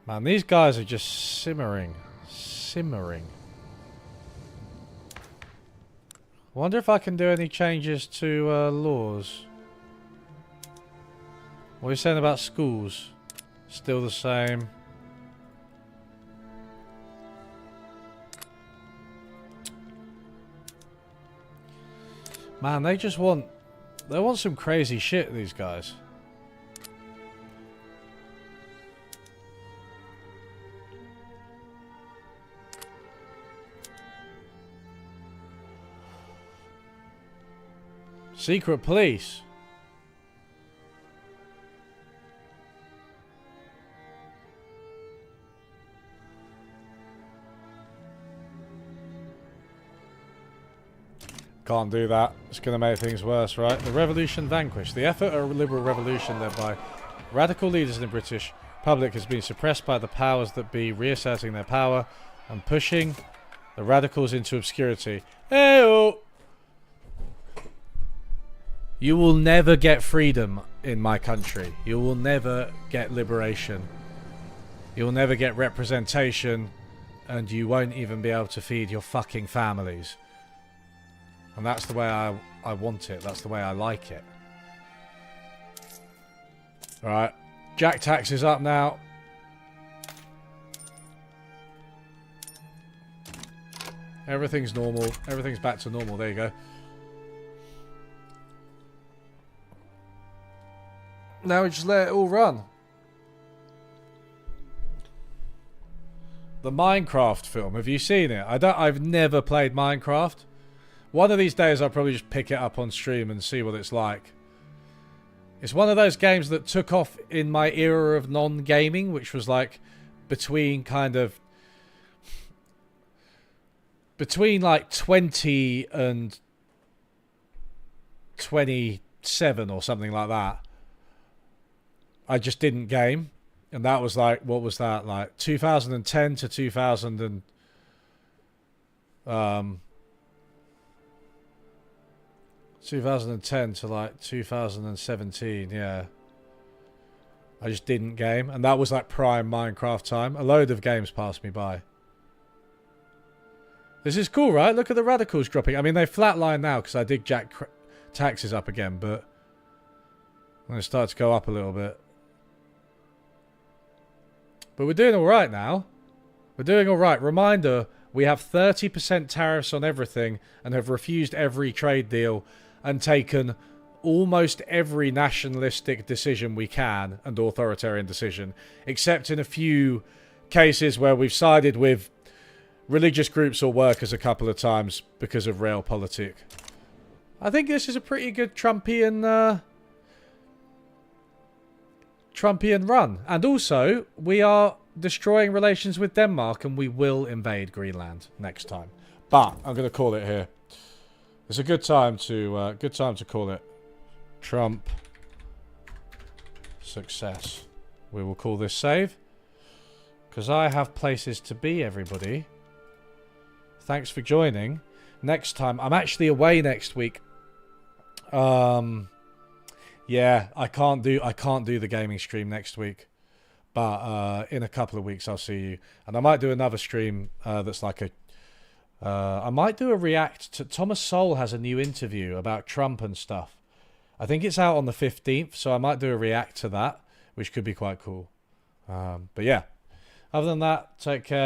Man, these guys are just simmering. Simmering. I wonder if I can do any changes to laws. What are you saying about schools? Still the same. Man, they just want... They want some crazy shit, these guys. Secret police. Can't do that. It's going to make things worse, right? The revolution vanquished. The effort of a liberal revolution led by radical leaders in the British public has been suppressed by the powers that be, reasserting their power and pushing the radicals into obscurity. Hey-oh! You will never get freedom in my country. You will never get liberation. You will never get representation, and you won't even be able to feed your fucking families. And that's the way I want it. That's the way I like it. Alright. Jack tax is up now. Everything's normal. Everything's back to normal. There you go. Now we just let it all run. The Minecraft film. Have you seen it? I've never played Minecraft. One of these days I'll probably just pick it up on stream and see what it's like. It's one of those games that took off in my era of non-gaming, which was like between like 20 and 27 or something like that. I just didn't game. And that was like, what was that? Like 2010 to 2010 to like 2017, yeah. I just didn't game. And that was like prime Minecraft time. A load of games passed me by. This is cool, right? Look at the radicals dropping. I mean, they flatline now because I did jack taxes up again, but I'm going to start to go up a little bit. But we're doing alright now. We're doing alright. Reminder, we have 30% tariffs on everything and have refused every trade deal and taken almost every nationalistic decision we can and authoritarian decision, except in a few cases where we've sided with religious groups or workers a couple of times because of realpolitik. I think this is a pretty good Trumpian run. And also, we are destroying relations with Denmark and we will invade Greenland next time. But I'm going to call it here. It's a good time to call it Trump success. We will call this save because I have places to be, everybody. Thanks for joining. Next time, I'm actually away next week. Yeah, I can't do the gaming stream next week, but in a couple of weeks I'll see you, and I might do another stream that's like a. I might do a react to Thomas Sowell has a new interview about Trump and stuff. I think it's out on the 15th, so I might do a react to that, which could be quite cool. But yeah, other than that, take care.